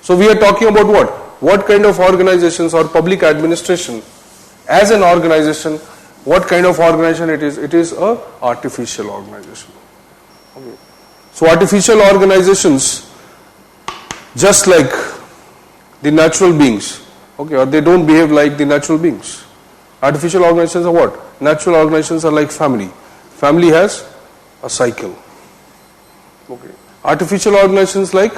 So we are talking about what? What kind of organizations or public administration as an organization, what kind of organization it is? It is a artificial organization. Okay. So artificial organizations, just like the natural beings, okay, or they don't behave like the natural beings. Artificial organizations are what? Natural organizations are like family. Family has a cycle. Okay. Artificial organizations like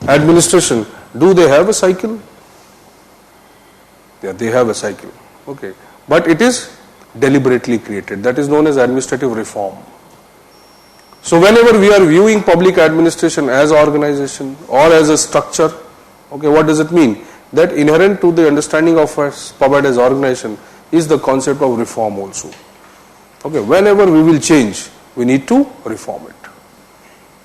administration, do they have a cycle? Yeah, they have a cycle. Okay. But it is deliberately created. That is known as administrative reform. So whenever we are viewing public administration as organization or as a structure, okay, what does it mean? That inherent to the understanding of PubAD as organization is the concept of reform also. Okay, whenever we will change, we need to reform it.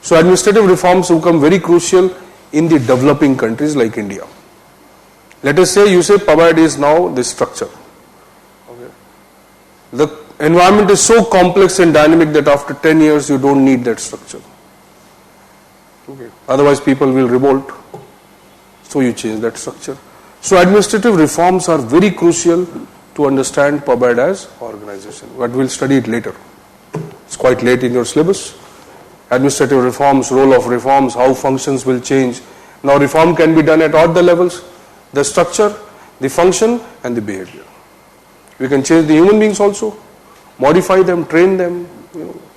So administrative reforms become very crucial in the developing countries like India. Let us say you say PubAD is now this structure. Okay. The environment is so complex and dynamic that after 10 years you don't need that structure. Okay. Otherwise people will revolt. So you change that structure. So administrative reforms are very crucial to understand PubAD as organization. But we'll study it later. It's quite late in your syllabus. Administrative reforms, role of reforms, how functions will change. Now reform can be done at all the levels, the structure, the function and the behavior. We can change the human beings also, modify them, train them,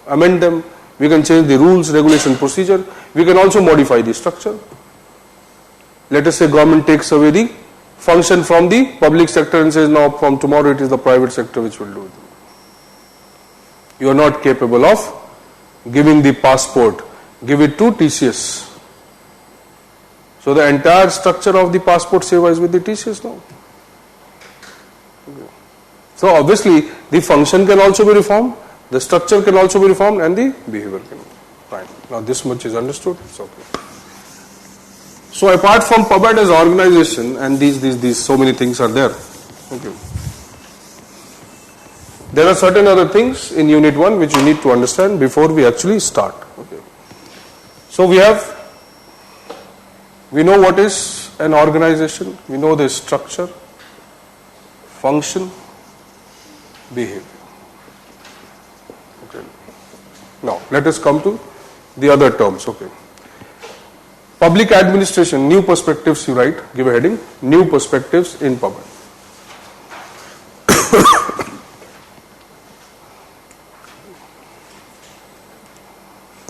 amend them. We can change the rules, regulation, procedure. We can also modify the structure. Let us say government takes away the function from the public sector and says now from tomorrow it is the private sector which will do it. You are not capable of giving the passport, give it to TCS. So the entire structure of the passport seva is with the TCS now. Okay. So obviously the function can also be reformed, the structure can also be reformed and the behavior can be. Fine. Now this much is understood, it's okay. So apart from PubAD as organization and these so many things are there. Okay. There are certain other things in Unit 1 which you need to understand before we actually start. Okay. So we know what is an organization, we know the structure, function, behavior. Okay. Now let us come to the other terms. Okay. Public administration, new perspectives you write, give a heading, new perspectives in PubAD.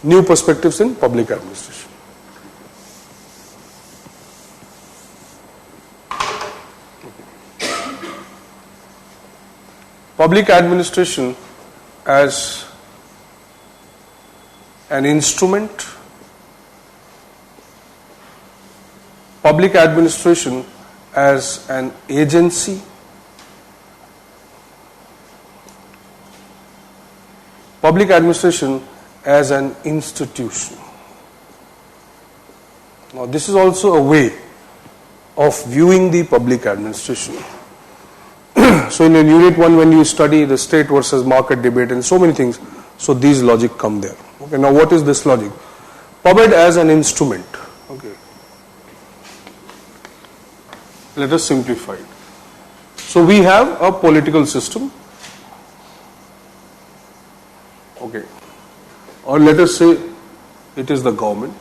New perspectives in public administration. Public administration as an instrument, public administration as an agency, public administration as an institution. Now this is also a way of viewing the public administration. So in Unit 1 when you study the state versus market debate and so many things, so these logic come there. Okay, now what is this logic? PubAD as an instrument. Okay. Let us simplify it. So we have a political system. Okay. Or let us say it is the government.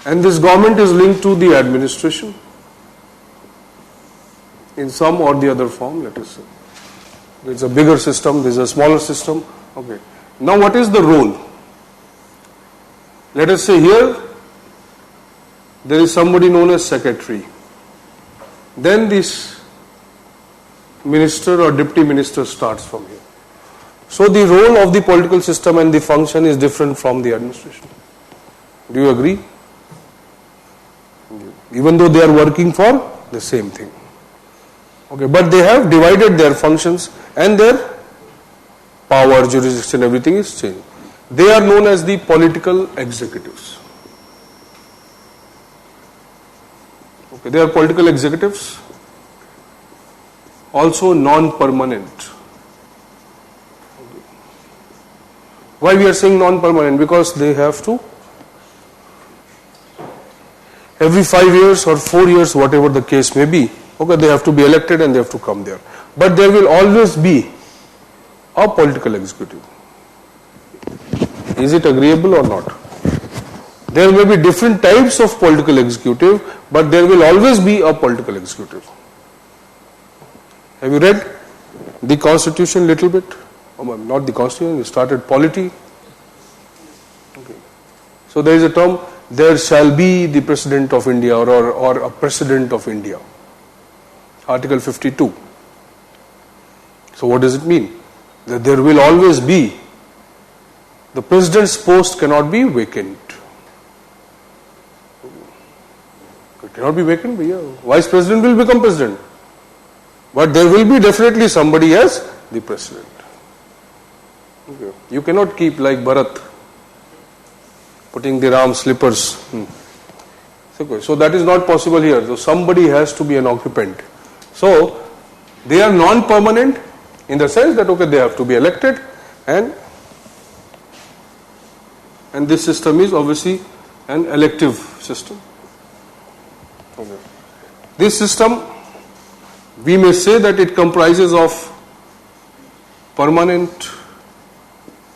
And this government is linked to the administration in some or the other form, let us say. There is a bigger system, there is a smaller system. Okay. Now what is the role? Let us say here there is somebody known as secretary. Then this minister or deputy minister starts from here. So the role of the political system and the function is different from the administration. Do you agree? Even though they are working for the same thing. Okay, but they have divided their functions and their power, jurisdiction, everything is changed. They are known as the political executives. Okay, they are political executives, also non-permanent. Why we are saying non-permanent? Because they have to, every 5 years or 4 years, whatever the case may be, okay, they have to be elected and they have to come there. But there will always be a political executive. Is it agreeable or not? There may be different types of political executive, but there will always be a political executive. Have you read the Constitution little bit? Not the Constitution, we started polity. Okay. So there is a term, there shall be the President of India or a President of India. Article 52. So what does it mean? That there will always be, the President's post cannot be vacant. It cannot be vacant, but yeah, Vice President will become President. But there will be definitely somebody as the President. Okay. You cannot keep like Bharat, putting the Ram slippers. Okay. So that is not possible here. So somebody has to be an occupant. So they are non-permanent in the sense that okay, they have to be elected, and this system is obviously an elective system. Okay. This system, we may say that it comprises of permanent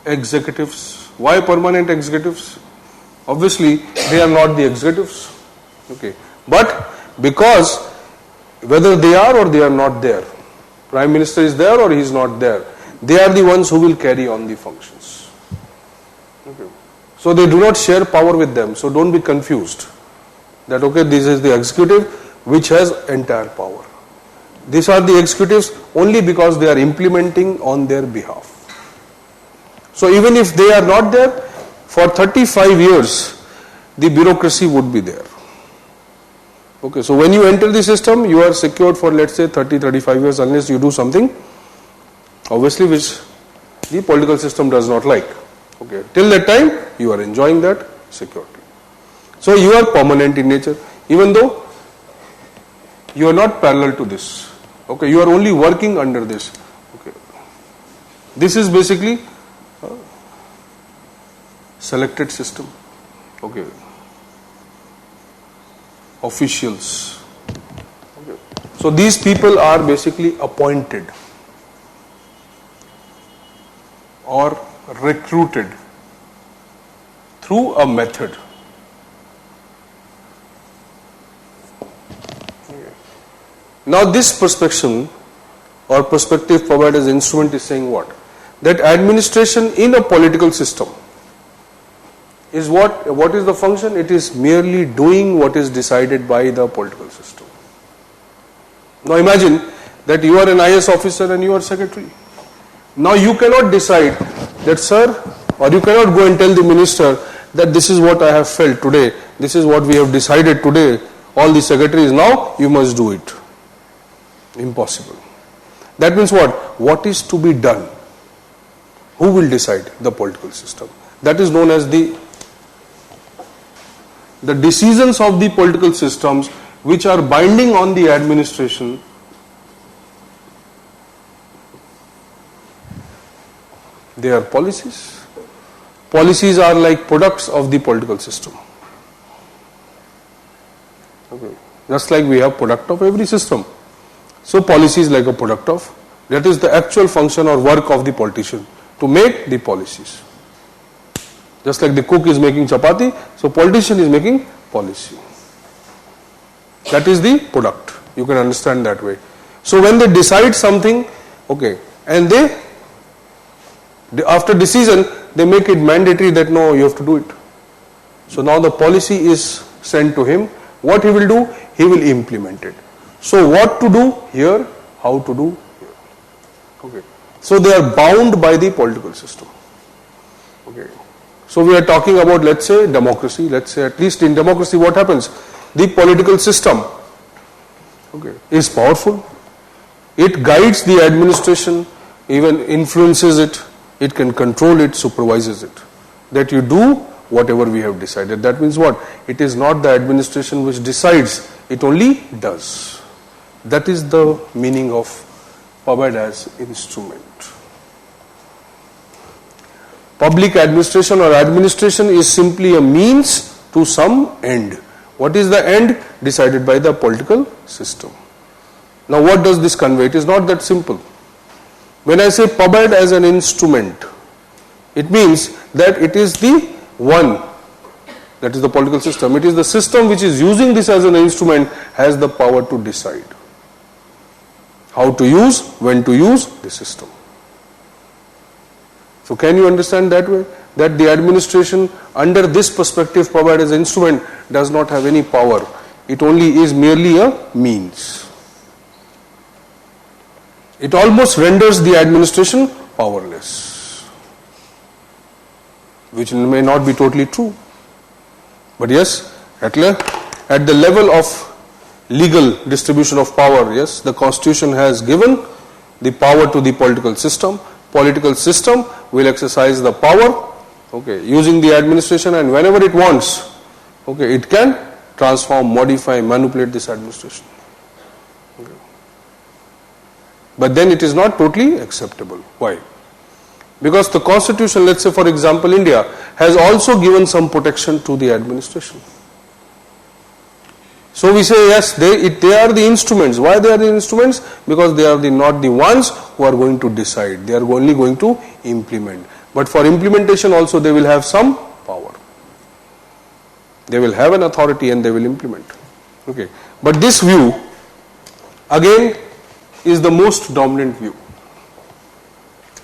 executives. Why permanent executives? Obviously, they are not the executives. Okay. But because whether they are or they are not there, Prime Minister is there or he is not there, they are the ones who will carry on the functions. Okay. So they do not share power with them. So don't be confused that okay, this is the executive which has entire power. These are the executives only because they are implementing on their behalf. So even if they are not there, for 35 years, the bureaucracy would be there. Okay, so when you enter the system, you are secured for let's say 30-35 years unless you do something, obviously which the political system does not like. Okay, till that time, you are enjoying that security. So you are permanent in nature, even though you are not parallel to this. Okay, you are only working under this. Okay, this is basically a selected system. Okay, officials. Okay. So these people are basically appointed or recruited through a method. Now this perspective provided as instrument is saying what? That administration in a political system is what is the function? It is merely doing what is decided by the political system. Now imagine that you are an IS officer and you are secretary. Now you cannot decide that sir, or you cannot go and tell the minister that this is what I have felt today, this is what we have decided today, all the secretaries, now you must do it. Impossible. That means what? What is to be done? Who will decide? The political system. That is known as the decisions of the political systems which are binding on the administration. They are policies. Policies are like products of the political system. Okay. Just like we have product of every system. So policy is like a product of, that is the actual function or work of the politician, to make the policies. Just like the cook is making chapati, so politician is making policy. That is the product. You can understand that way. So when they decide something, okay, and they after decision, they make it mandatory that no, you have to do it. So now the policy is sent to him. What he will do? He will implement it. So what to do here, how to do here. Okay. So they are bound by the political system. Okay. So we are talking about, let's say, democracy. Let's say at least in democracy what happens? The political system, okay, is powerful. It guides the administration, even influences it, it can control it, supervises it. That you do whatever we have decided. That means what? It is not the administration which decides, it only does. That is the meaning of PubAd as instrument. Public administration or administration is simply a means to some end. What is the end? Decided by the political system. Now what does this convey? It is not that simple. When I say PubAd as an instrument, it means that it is the one, that is the political system. It is the system which is using this as an instrument has the power to decide how to use, when to use the system. So can you understand that way? That the administration under this perspective, PubAd as an instrument, does not have any power. It only is merely a means. It almost renders the administration powerless, which may not be totally true. But yes, at the level of legal distribution of power, yes, the Constitution has given the power to the political system. Political system will exercise the power, okay, using the administration, and whenever it wants, okay, it can transform, modify, manipulate this administration. Okay. But then it is not totally acceptable. Why? Because the Constitution, let's say for example India, has also given some protection to the administration. So we say yes, they are the instruments. Why they are the instruments? Because they are not the ones who are going to decide. They are only going to implement. But for implementation also they will have some power. They will have an authority and they will implement. Okay. But this view again is the most dominant view.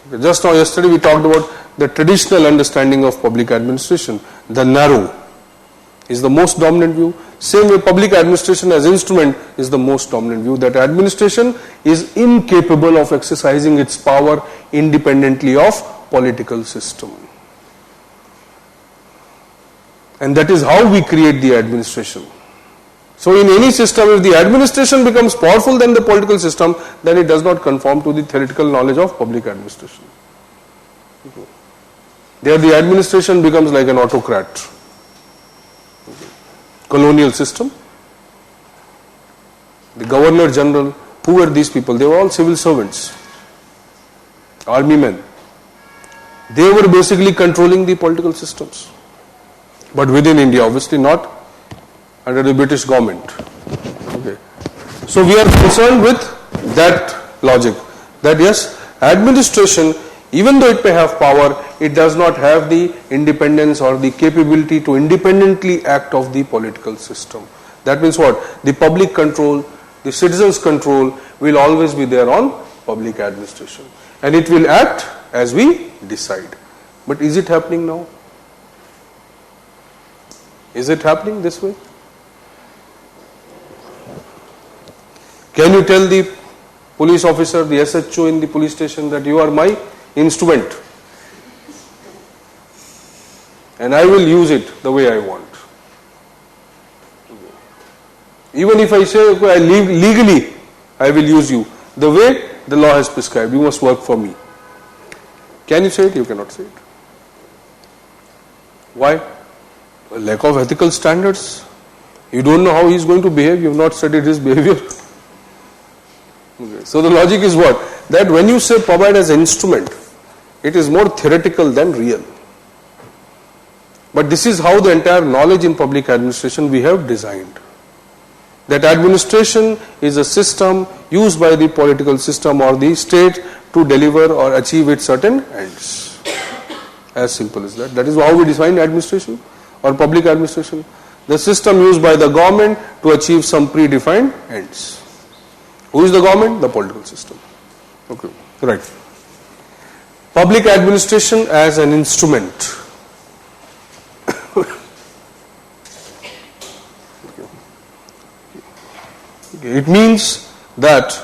Okay. Just now yesterday we talked about the traditional understanding of public administration. The narrow is the most dominant view. Same way public administration as instrument is the most dominant view, that administration is incapable of exercising its power independently of political system. And that is how we create the administration. So in any system, if the administration becomes powerful than the political system, then it does not conform to the theoretical knowledge of public administration. There the administration becomes like an autocrat. Colonial system. The Governor General, who were these people? They were all civil servants, army men. They were basically controlling the political systems. But within India, obviously not under the British government. Okay. So we are concerned with that logic, that yes, administration, even though it may have power, it does not have the independence or the capability to independently act of the political system. That means what? The public control, the citizens' control will always be there on public administration. And it will act as we decide. But is it happening now? Is it happening this way? Can you tell the police officer, the SHO in the police station, that you are my instrument and I will use it the way I want? Even if I say, okay, legally I will use you the way the law has prescribed, you must work for me. Can you say it? You cannot say it. Why? A lack of ethical standards. You don't know how he is going to behave, you have not studied his behavior. Okay. So the logic is what? That when you say PubAd as an instrument, it is more theoretical than real. But this is how the entire knowledge in public administration we have designed. That administration is a system used by the political system or the state to deliver or achieve its certain ends. As simple as that. That is how we define administration or public administration. The system used by the government to achieve some predefined ends. Who is the government? The political system. Okay, right. Public administration as an instrument. It means that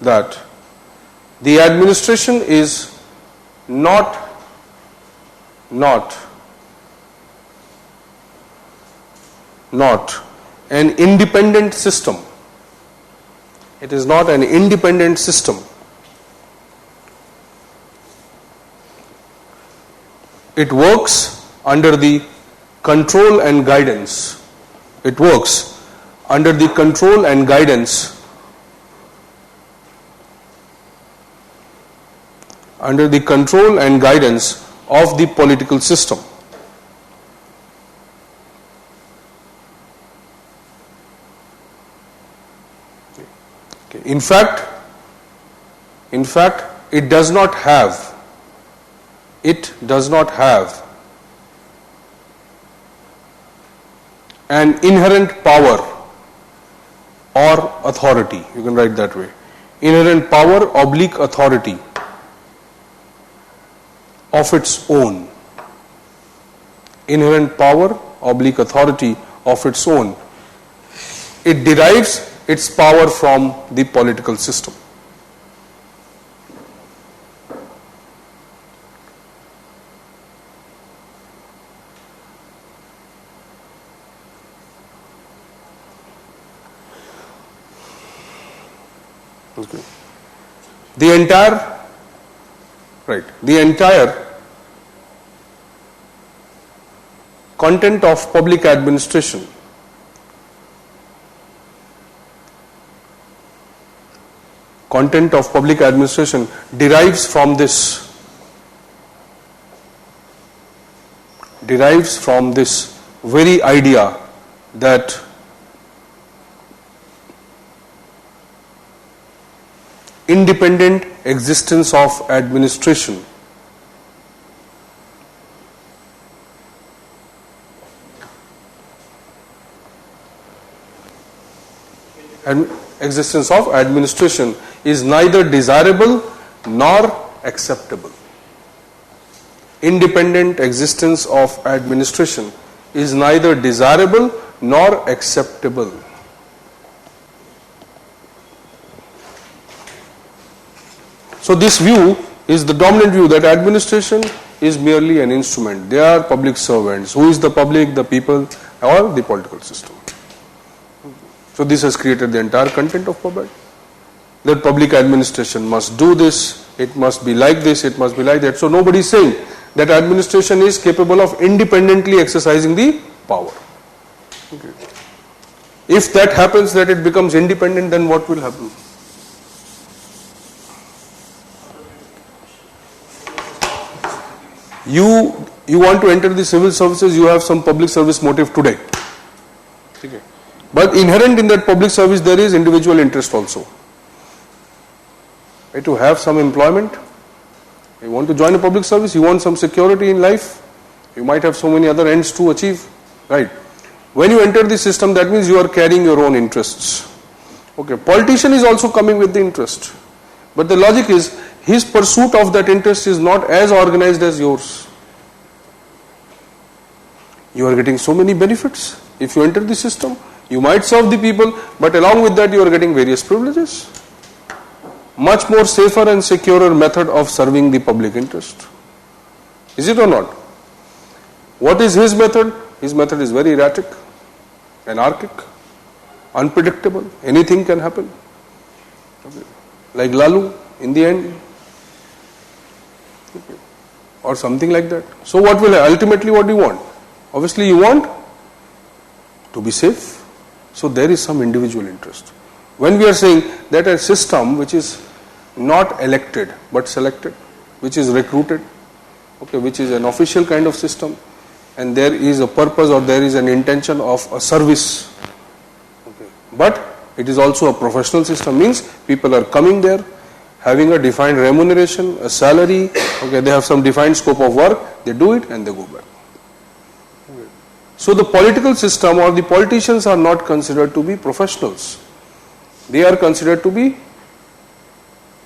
the administration is not an independent system. It is not an independent system. It works under the control and guidance. It works under the control and guidance of the political system. Okay. In fact, it does not have an inherent power or authority. You can write that way. Inherent power / authority of its own. Inherent power / authority of its own. It derives its power from the political system. Okay. The entire content of public administration derives from this very idea that independent existence of administration is neither desirable nor acceptable. Independent existence of administration is neither desirable nor acceptable. So this view is the dominant view, that administration is merely an instrument. They are public servants. Who is the public? The people or the political system. So this has created the entire content of public. That public administration must do this, it must be like this, it must be like that. So nobody is saying that administration is capable of independently exercising the power. Okay. If that happens, that it becomes independent, then what will happen? You want to enter the civil services, you have some public service motive today. Okay. But inherent in that public service there is individual interest also. Right, to have some employment, you want to join a public service, you want some security in life, you might have so many other ends to achieve. Right. When you enter the system, that means you are carrying your own interests. Okay. Politician is also coming with the interest. But the logic is, his pursuit of that interest is not as organized as yours. You are getting so many benefits. If you enter the system, you might serve the people, but along with that you are getting various privileges. Much more safer and securer method of serving the public interest. Is it or not? What is his method? His method is very erratic, anarchic, unpredictable. Anything can happen. Okay. Like Lalu, in the end. Okay. Or something like that. So what will ultimately what do you want? Obviously you want to be safe. So there is some individual interest. When we are saying that a system which is not elected but selected, which is recruited, okay, which is an official kind of system, and there is a purpose or there is an intention of a service, okay, but it is also a professional system, means people are coming there having a defined remuneration, a salary, okay, they have some defined scope of work, they do it and they go back. So the political system or the politicians are not considered to be professionals. They are considered to be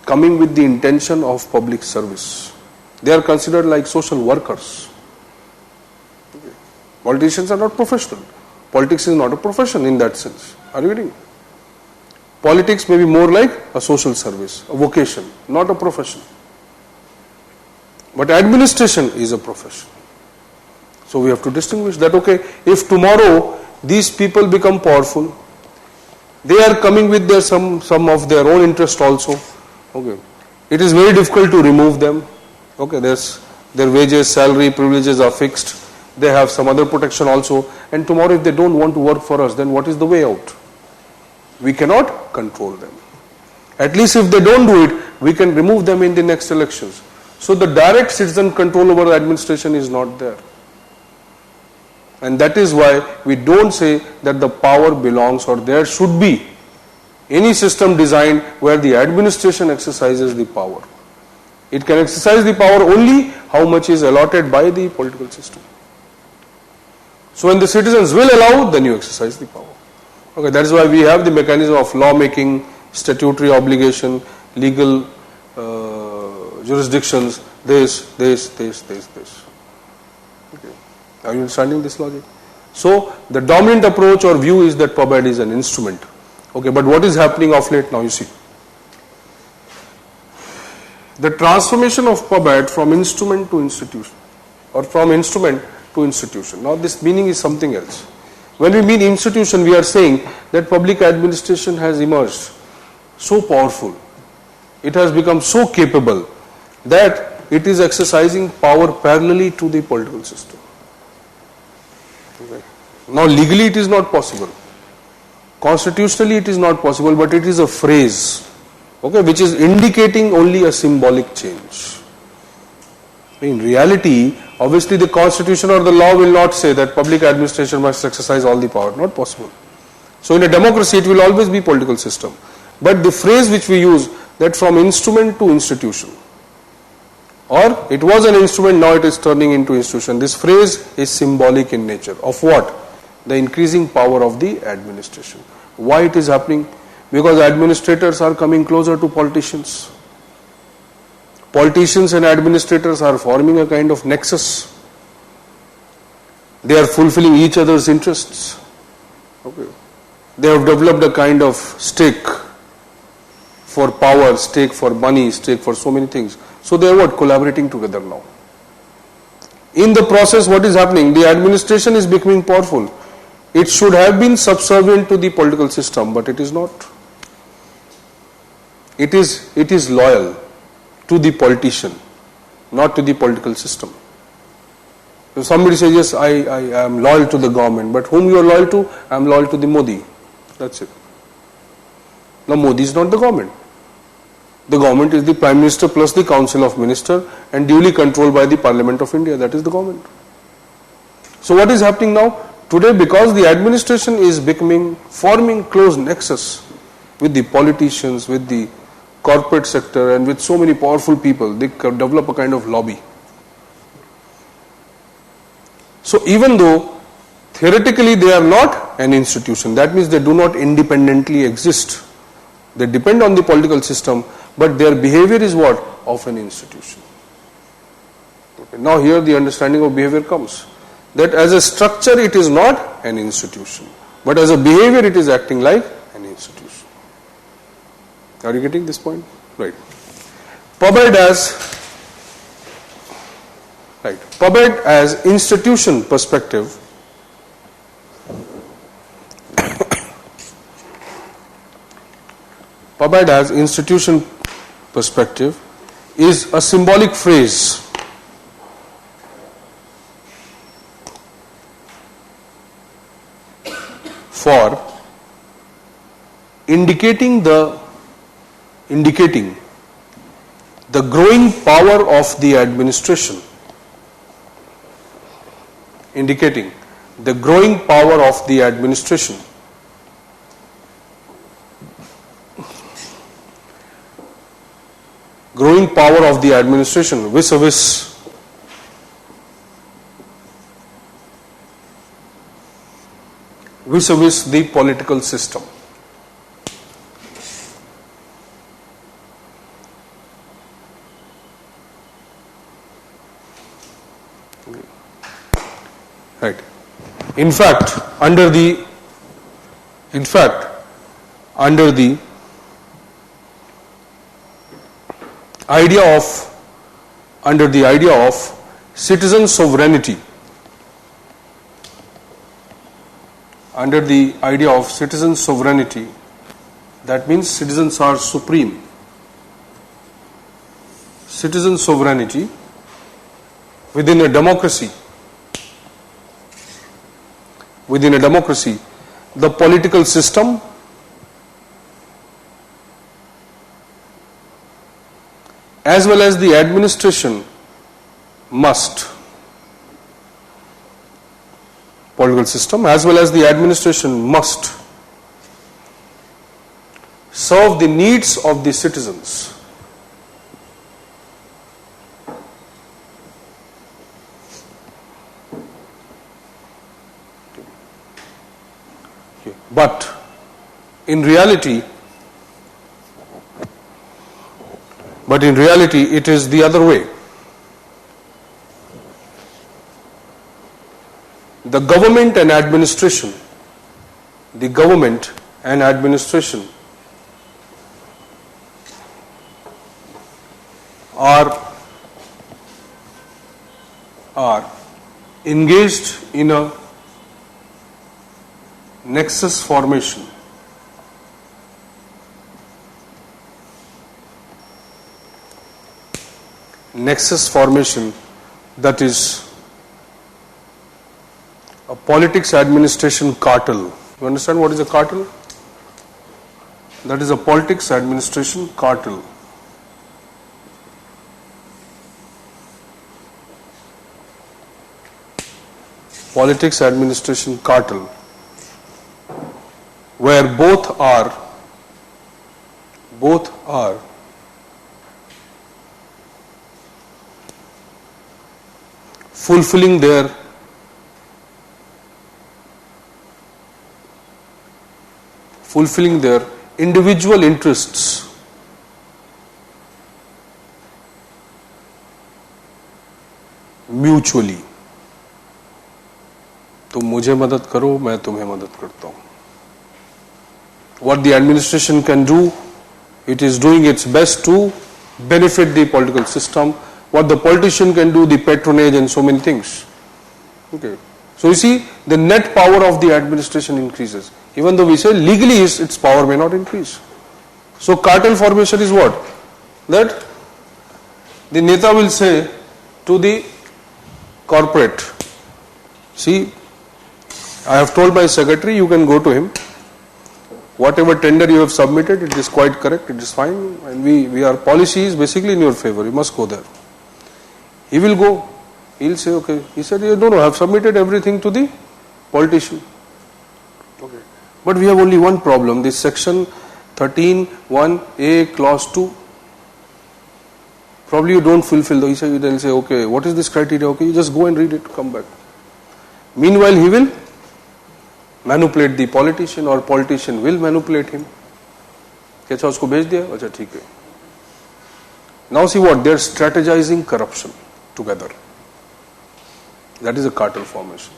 coming with the intention of public service. They are considered like social workers. Okay. Politicians are not professional. Politics is not a profession in that sense. Are you getting? Politics may be more like a social service, a vocation, not a profession. But administration is a profession. So we have to distinguish that, okay, if tomorrow these people become powerful, They are coming with their some of their own interest also. Okay, it is very difficult to remove them. Okay, their wages, salary, privileges are fixed. They have some other protection also. And tomorrow, if they don't want to work for us, then what is the way out? We cannot control them. At least if they don't do it, we can remove them in the next elections. So the direct citizen control over the administration is not there. And that is why we don't say that the power belongs or there should be any system designed where the administration exercises the power. It can exercise the power only how much is allotted by the political system. So when the citizens will allow, then you exercise the power. Okay, that is why we have the mechanism of lawmaking, statutory obligation, legal jurisdictions, this. Okay. Are you understanding this logic? So the dominant approach or view is that PUBAD is an instrument. Okay, but what is happening of late now, you see. The transformation of PUBAD from instrument to institution, or from instrument to institution. Now this meaning is something else. When we mean institution, we are saying that public administration has emerged so powerful, it has become so capable that it is exercising power parallelly to the political system. Okay. Now legally it is not possible. Constitutionally it is not possible, but it is a phrase, okay, which is indicating only a symbolic change. In reality, obviously the constitution or the law will not say that public administration must exercise all the power. Not possible. So in a democracy it will always be political system. But the phrase which we use, that from instrument to institution, or it was an instrument, now it is turning into institution. This phrase is symbolic in nature. Of what? The increasing power of the administration. Why it is happening? Because administrators are coming closer to politicians. Politicians and administrators are forming a kind of nexus. They are fulfilling each other's interests. Okay. They have developed a kind of stake for power, stake for money, stake for so many things. So they are what? Collaborating together now. In the process, what is happening? The administration is becoming powerful. It should have been subservient to the political system, but it is not. It is loyal to the politician, not to the political system. If somebody says, yes, I am loyal to the government, but whom you are loyal to? I am loyal to the Modi. That's it. Now Modi is not the government. The government is the Prime Minister plus the Council of Ministers and duly controlled by the Parliament of India. That is the government. So what is happening now? Today, because the administration is forming close nexus with the politicians, with the corporate sector and with so many powerful people, they develop a kind of lobby. So even though theoretically they are not an institution, that means they do not independently exist. They depend on the political system, but their behavior is what? Of an institution. Okay. Now here the understanding of behavior comes. That as a structure it is not an institution, but as a behavior it is acting like an institution. Are you getting this point? Right. PUBAD as institution perspective PUBAD as institution perspective is a symbolic phrase for indicating the growing power of the administration. Indicating the growing power of the administration. Growing power of the administration vis-a-vis the political system. Right. In fact, under the idea of citizen sovereignty, under the idea of citizen sovereignty, That means citizens are supreme. Citizen sovereignty within a democracy. Within a democracy, the political system as well as the administration must, political system as well as the administration must serve the needs of the citizens. But in reality, it is the other way. The government and administration are engaged in a nexus formation. Nexus formation, that is a politics administration cartel. You understand what is a cartel? That is a politics administration cartel. Politics administration cartel, where both are fulfilling their individual interests mutually. तुम मुझे मदद करो, मैं तुम्हें मदद करता हूं. What the administration can do, it is doing its best to benefit the political system. What the politician can do, the patronage and so many things. Okay. So you see, the net power of the administration increases. Even though we say legally its power may not increase. So cartel formation is what? That the Neta will say to the corporate, see, I have told my secretary, you can go to him. Whatever tender you have submitted, it is quite correct, it is fine, and our policy is basically in your favor, you must go there. He will go, he will say, okay. He said, no, I have submitted everything to the politician. Okay. But we have only one problem, this section 13(1)(a) clause 2. Probably you don't fulfill, they will say, okay, what is this criteria? Okay, you just go and read it, come back. Meanwhile, he will manipulate the politician or politician will manipulate him. अच्छा उसको भेज दिया, अच्छा ठीक है. Now see what, they are strategizing corruption together. That is a cartel formation.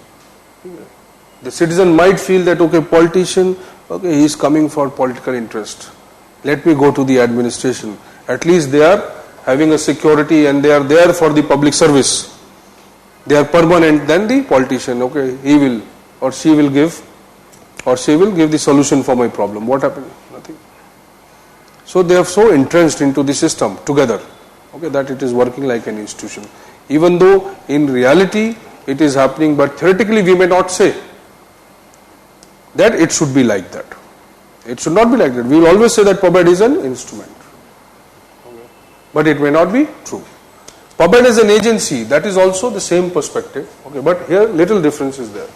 The citizen might feel that, okay, politician, okay, he is coming for political interest. Let me go to the administration. At least they are having a security and they are there for the public service. They are permanent. Then the politician, okay, he will or she will give the solution for my problem. What happened? Nothing. So they are so entrenched into the system together, okay, that it is working like an institution. Even though in reality it is happening, but theoretically we may not say that it should be like that. It should not be like that. We will always say that PubEd is an instrument. Okay. But it may not be true. PubEd is an agency, that is also the same perspective. Okay, but here little difference is there.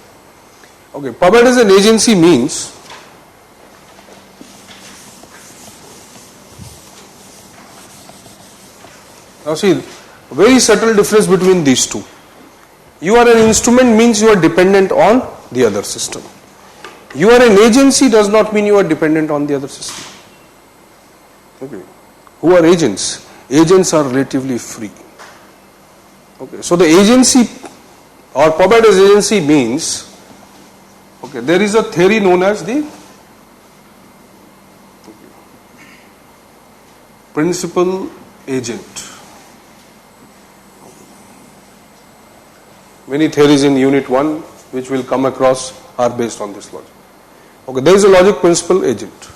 Okay, PubEd as an agency means now see, very subtle difference between these two. You are an instrument means you are dependent on the other system. You are an agency does not mean you are dependent on the other system. Okay. Who are agents? Agents are relatively free. Okay. So the agency or PubEd as agency means, okay, there is a theory known as the principal agent. Many theories in Unit 1 which will come across are based on this logic. Okay, there is a logic principal agent.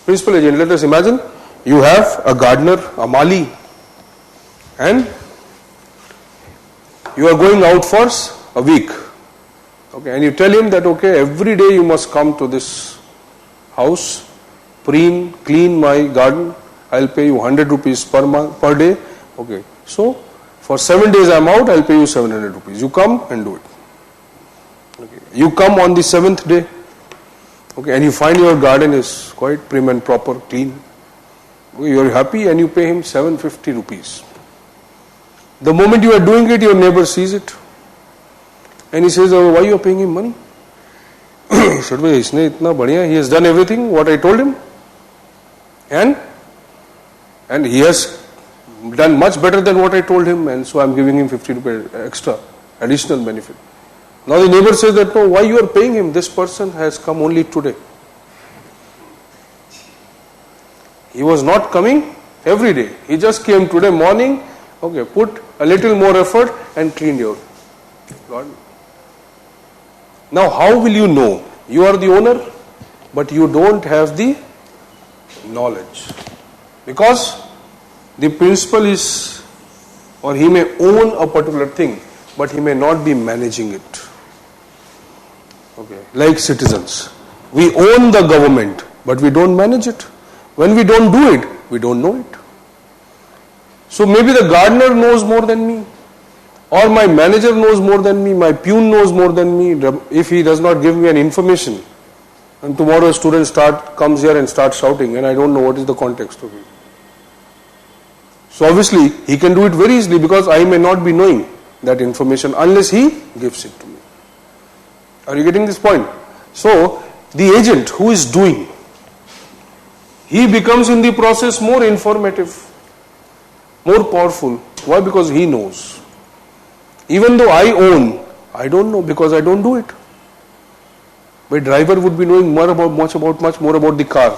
Principal agent, let us imagine you have a gardener, a mali, and you are going out for a week. Okay, and you tell him that, okay, every day you must come to this house, clean my garden, I'll pay you 100 rupees per day. Okay, so for 7 days I'm out, I'll pay you 700 rupees. You come and do it. Okay. You come on the 7th day, okay, and you find your garden is quite prim and proper, clean. Okay, you're happy and you pay him 750 rupees. The moment you are doing it, your neighbor sees it. And he says, oh, why you are paying him money? He said, isne itna badhiya, he has done everything what I told him. And he has done much better than what I told him, and so I'm giving him 50 rupees extra, additional benefit. Now the neighbor says that, no, why you are paying him? This person has come only today. He was not coming every day. He just came today morning, okay, put a little more effort and cleaned your garden. Now how will you know? You are the owner, but you don't have the knowledge. Because the principal is, or he may own a particular thing, but he may not be managing it. Okay, like citizens. We own the government, but we don't manage it. When we don't do it, we don't know it. So maybe the gardener knows more than me, or my manager knows more than me, my peon knows more than me. If he does not give me an information, and tomorrow a student comes here and starts shouting, and I don't know what is the context of it. So obviously he can do it very easily, because I may not be knowing that information unless he gives it to me. Are you getting this point? So the agent who is doing, he becomes in the process more informative, more powerful. Why? Because he knows. Even though I own, I don't know, because I don't do it. My driver would be knowing much more about the car.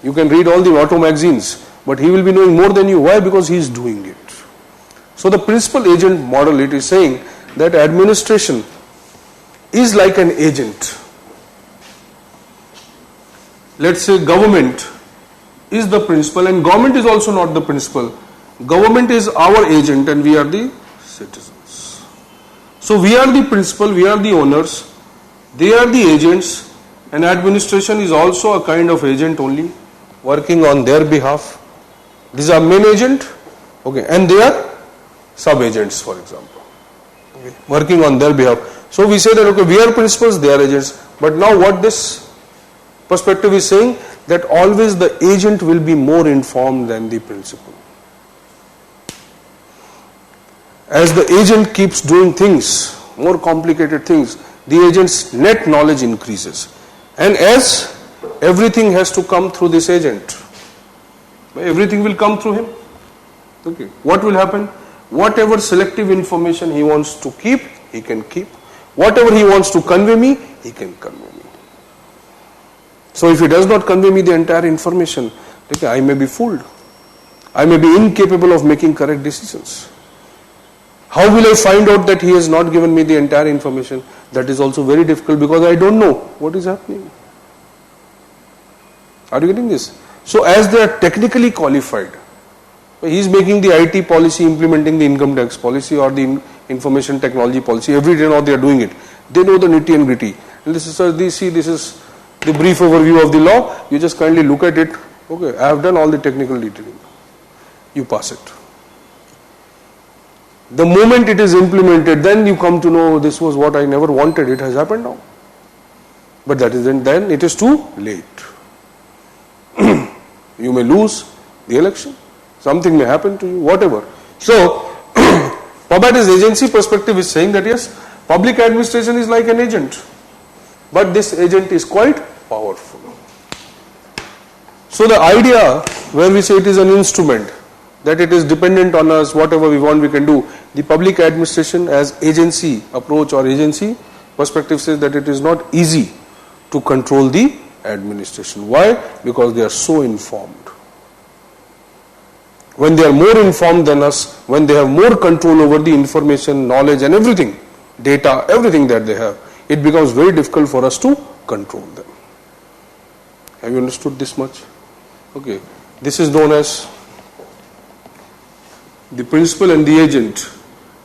You can read all the auto magazines, but he will be knowing more than you. Why? Because he is doing it. So the principal agent model, it is saying that administration is like an agent. Let's say government is the principal, and government is also not the principal. Government is our agent and we are the citizens. So we are the principal, we are the owners, they are the agents, and administration is also a kind of agent only, working on their behalf. These are main agent, okay, and they are sub-agents, for example, okay, working on their behalf. So we say that, okay, we are principals, they are agents. But now what this perspective is saying, that always the agent will be more informed than the principal. As the agent keeps doing things, more complicated things, the agent's net knowledge increases. And as everything has to come through this agent, everything will come through him. Okay. What will happen? Whatever selective information he wants to keep, he can keep. Whatever he wants to convey me, he can convey me. So if he does not convey me the entire information, okay, I may be fooled. I may be incapable of making correct decisions. How will I find out that he has not given me the entire information? That is also very difficult, because I don't know what is happening. Are you getting this? So as they are technically qualified, he is making the IT policy, implementing the income tax policy or the information technology policy. Every day now they are doing it. They know the nitty and gritty. And this is the brief overview of the law. You just kindly look at it. Okay, I have done all the technical detailing. You pass it. The moment it is implemented, then you come to know this was what I never wanted. It has happened now. But that is then it is too late. You may lose the election. Something may happen to you, whatever. So, PABAT's agency perspective is saying that yes, public administration is like an agent. But this agent is quite powerful. So the idea where we say it is an instrument, that it is dependent on us, whatever we want we can do, the public administration as agency approach or agency perspective says that it is not easy to control the administration. Why? Because they are so informed. When they are more informed than us, when they have more control over the information, knowledge and everything, data, everything that they have, it becomes very difficult for us to control them. Have you understood this much? Okay, this is known as the principal and the agent.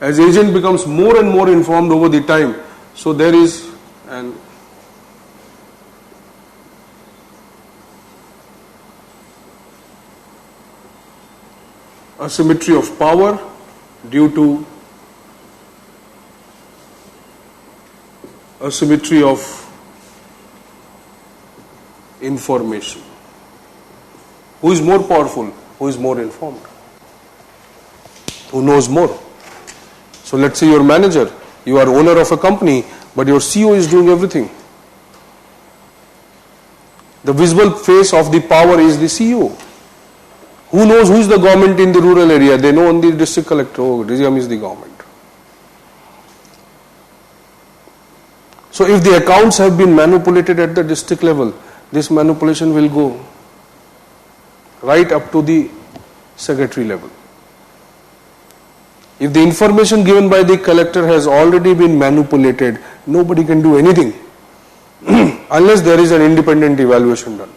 As agent becomes more and more informed over the time, so there is an asymmetry of power due to asymmetry of information. Who is more powerful? Who is more informed? Who knows more? So let's say you're manager, you are owner of a company, but your CEO is doing everything. The visible face of the power is the CEO. Who knows who is the government in the rural area? They know only the district collector. Oh, DGM is the government. So if the accounts have been manipulated at the district level, this manipulation will go right up to the secretary level. If the information given by the collector has already been manipulated, nobody can do anything unless there is an independent evaluation done.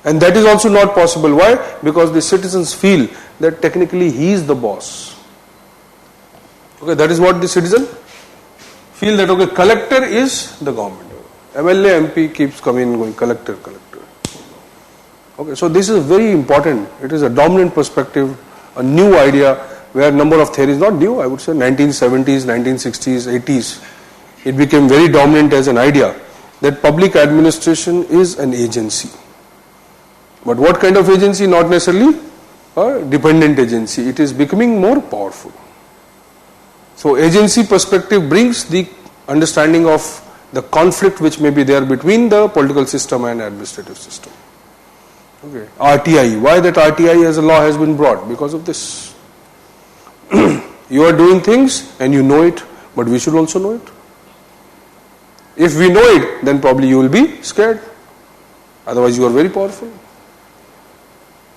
And that is also not possible. Why? Because the citizens feel that technically he is the boss. Okay, that is what the citizen feel, that okay, collector is the government. MLA, MP keeps coming and going, collector. Okay, so this is very important. It is a dominant perspective, a new idea where number of theories, not new, I would say 1970s, 1960s, 80s, it became very dominant as an idea that public administration is an agency. But what kind of agency? Not necessarily a dependent agency. It is becoming more powerful. So agency perspective brings the understanding of the conflict which may be there between the political system and administrative system. Okay. RTI. Why that RTI as a law has been brought? Because of this. You are doing things and you know it, but we should also know it. If we know it, then probably you will be scared. Otherwise you are very powerful.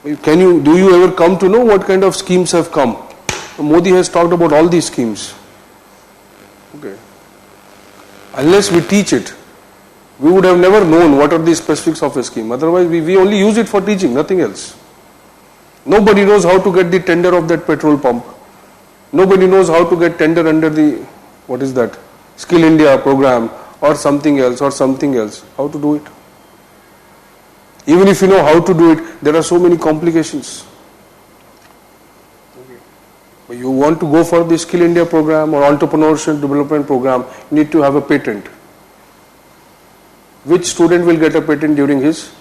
Do you ever come to know what kind of schemes have come? Modi has talked about all these schemes. Okay. Unless we teach it, we would have never known what are the specifics of a scheme. Otherwise we only use it for teaching, nothing else. Nobody knows how to get the tender of that petrol pump. Nobody knows how to get tender under the, what is that, Skill India program or something else. How to do it? Even if you know how to do it, there are so many complications. Okay. But you want to go for the Skill India program or entrepreneurship development program, you need to have a patent. Which student will get a patent during his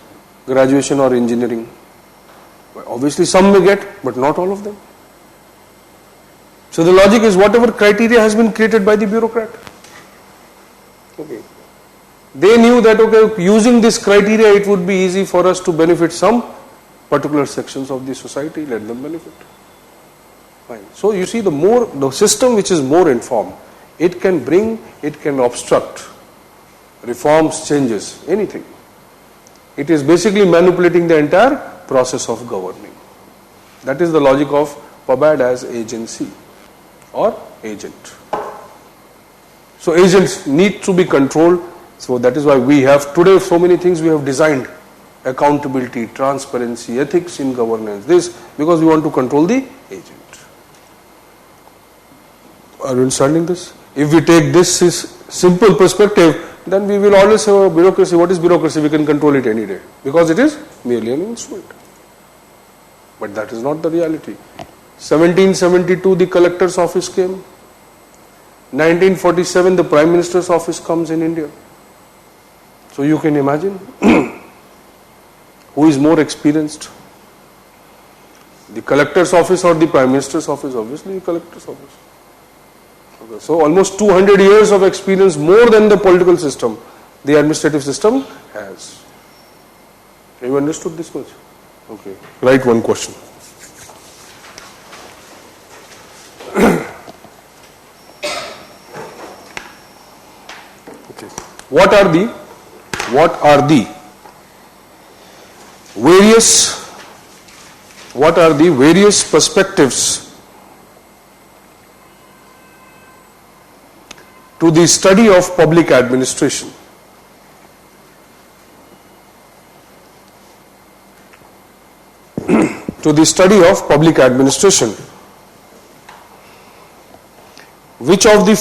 graduation or engineering? Well, obviously some may get, but not all of them. So the logic is whatever criteria has been created by the bureaucrat. Okay. They knew that okay, using this criteria it would be easy for us to benefit some particular sections of the society, let them benefit. Fine. So you see the system which is more informed, it can obstruct reforms, changes, anything. It is basically manipulating the entire process of governing. That is the logic of PABAD as agency or agent. So agents need to be controlled. So that is why we have today so many things we have designed. Accountability, transparency, ethics in governance. This because we want to control the agent. Are you understanding this? If we take this simple perspective, then we will always have a bureaucracy. What is bureaucracy? We can control it any day because it is merely an instrument. But that is not the reality. 1772 the collector's office came. 1947 the Prime Minister's office comes in India. So you can imagine who is more experienced, the collector's office or the Prime Minister's office? Obviously the collector's office. Okay. So almost 200 years of experience more than the political system, the administrative system has. Have you understood this much? Okay. Write one question. Okay. What are the various perspectives to the study of public administration? to the study of public administration. Which of the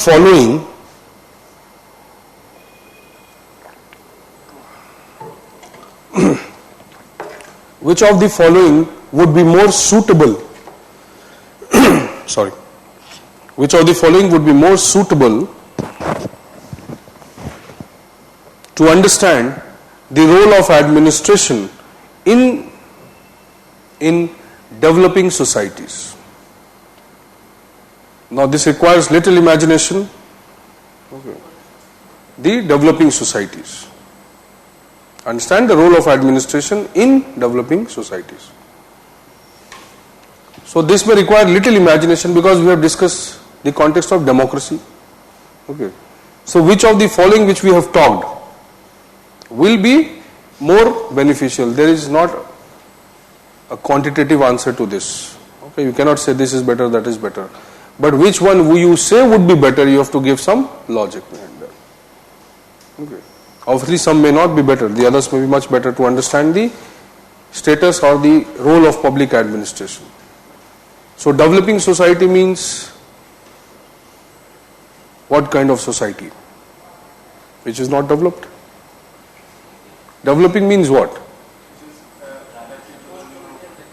following would be more suitable sorry which of the following would be more suitable to understand the role of administration in developing societies? Now this requires little imagination. Okay. The developing societies. Understand the role of administration in developing societies. So this may require little imagination because we have discussed the context of democracy. Okay. So which of the following which we have talked will be more beneficial? There is not a quantitative answer to this. Okay, you cannot say this is better, that is better. But which one you say would be better, you have to give some logic behind that. Okay. Obviously some may not be better, the others may be much better to understand the status or the role of public administration. So developing society means what kind of society? Which is not developed. Developing means what?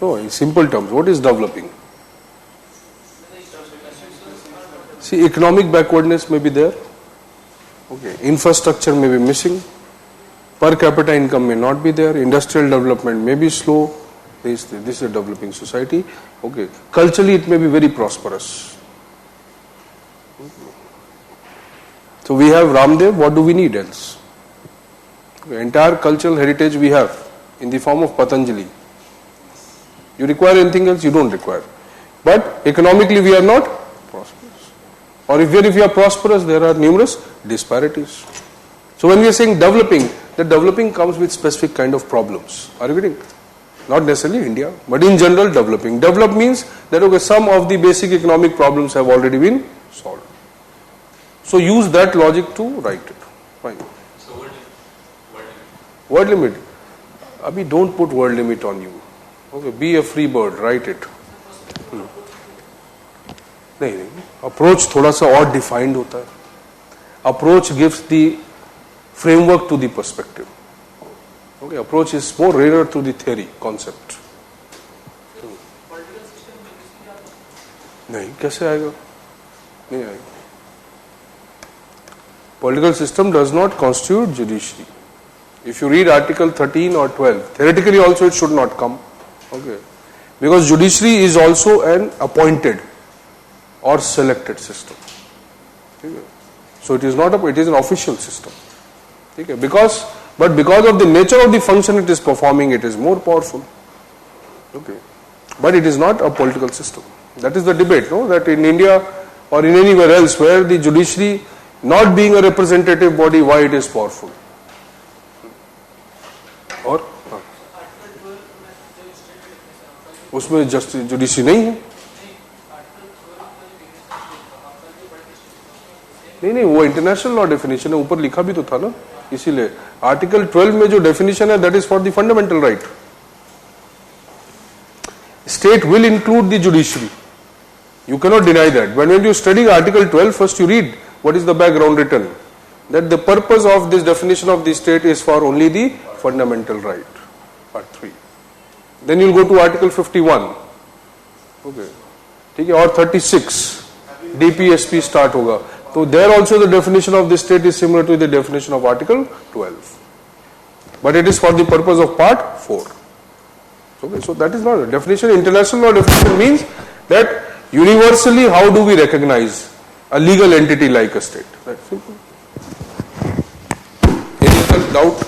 No, in simple terms, what is developing? See, economic backwardness may be there. Okay, infrastructure may be missing. Per capita income may not be there. Industrial development may be slow. This is a developing society. Okay, culturally it may be very prosperous. So we have Ramdev. What do we need else? Okay, entire cultural heritage we have in the form of Patanjali. You require anything else? You don't require. But economically we are not prosperous. Or if we are prosperous, there are numerous disparities. So when we are saying developing, the developing comes with specific kind of problems. Are you getting? Not necessarily India, but in general developing. Develop means that okay, some of the basic economic problems have already been solved. So use that logic to write it. Fine. So Word limit. Abhi, don't put word limit on you. Okay, be a free bird, write it. नहीं, approach थोड़ा सा और defined होता है. Approach gives the framework to the perspective. Okay, approach is more rarer to the theory, concept. नहीं, कैसे आएगा? नहीं आएगा. Political system does not constitute judiciary. If you read Article 13 or 12, theoretically also it should not come. Okay, because judiciary is also an appointed or selected system. Okay. So it is not it is an official system. Okay. Because of the nature of the function it is performing, it is more powerful. Okay, but it is not a political system. That is the debate, no? That in India or in anywhere else where the judiciary not being a representative body, why it is powerful? और उसमें justice judiciary नहीं है. नहीं वो international law definition है, ऊपर लिखा भी तो था ना. इसीलिए आर्टिकल 12 में जो डेफिनेशन है that is for the fundamental right. State will include the judiciary. You cannot deny that. When you study Article 12, first you read what is the background written. That the purpose of this definition of the state is for only the fundamental right. Part 3. Then you will go to Article 51. Okay. ठीक है, और 36 DPSP start होगा. So there also the definition of the state is similar to the definition of Article 12. But it is for the purpose of Part 4. Okay, so that is not a definition. International law definition means that universally how do we recognize a legal entity like a state. That's simple. Any other doubt?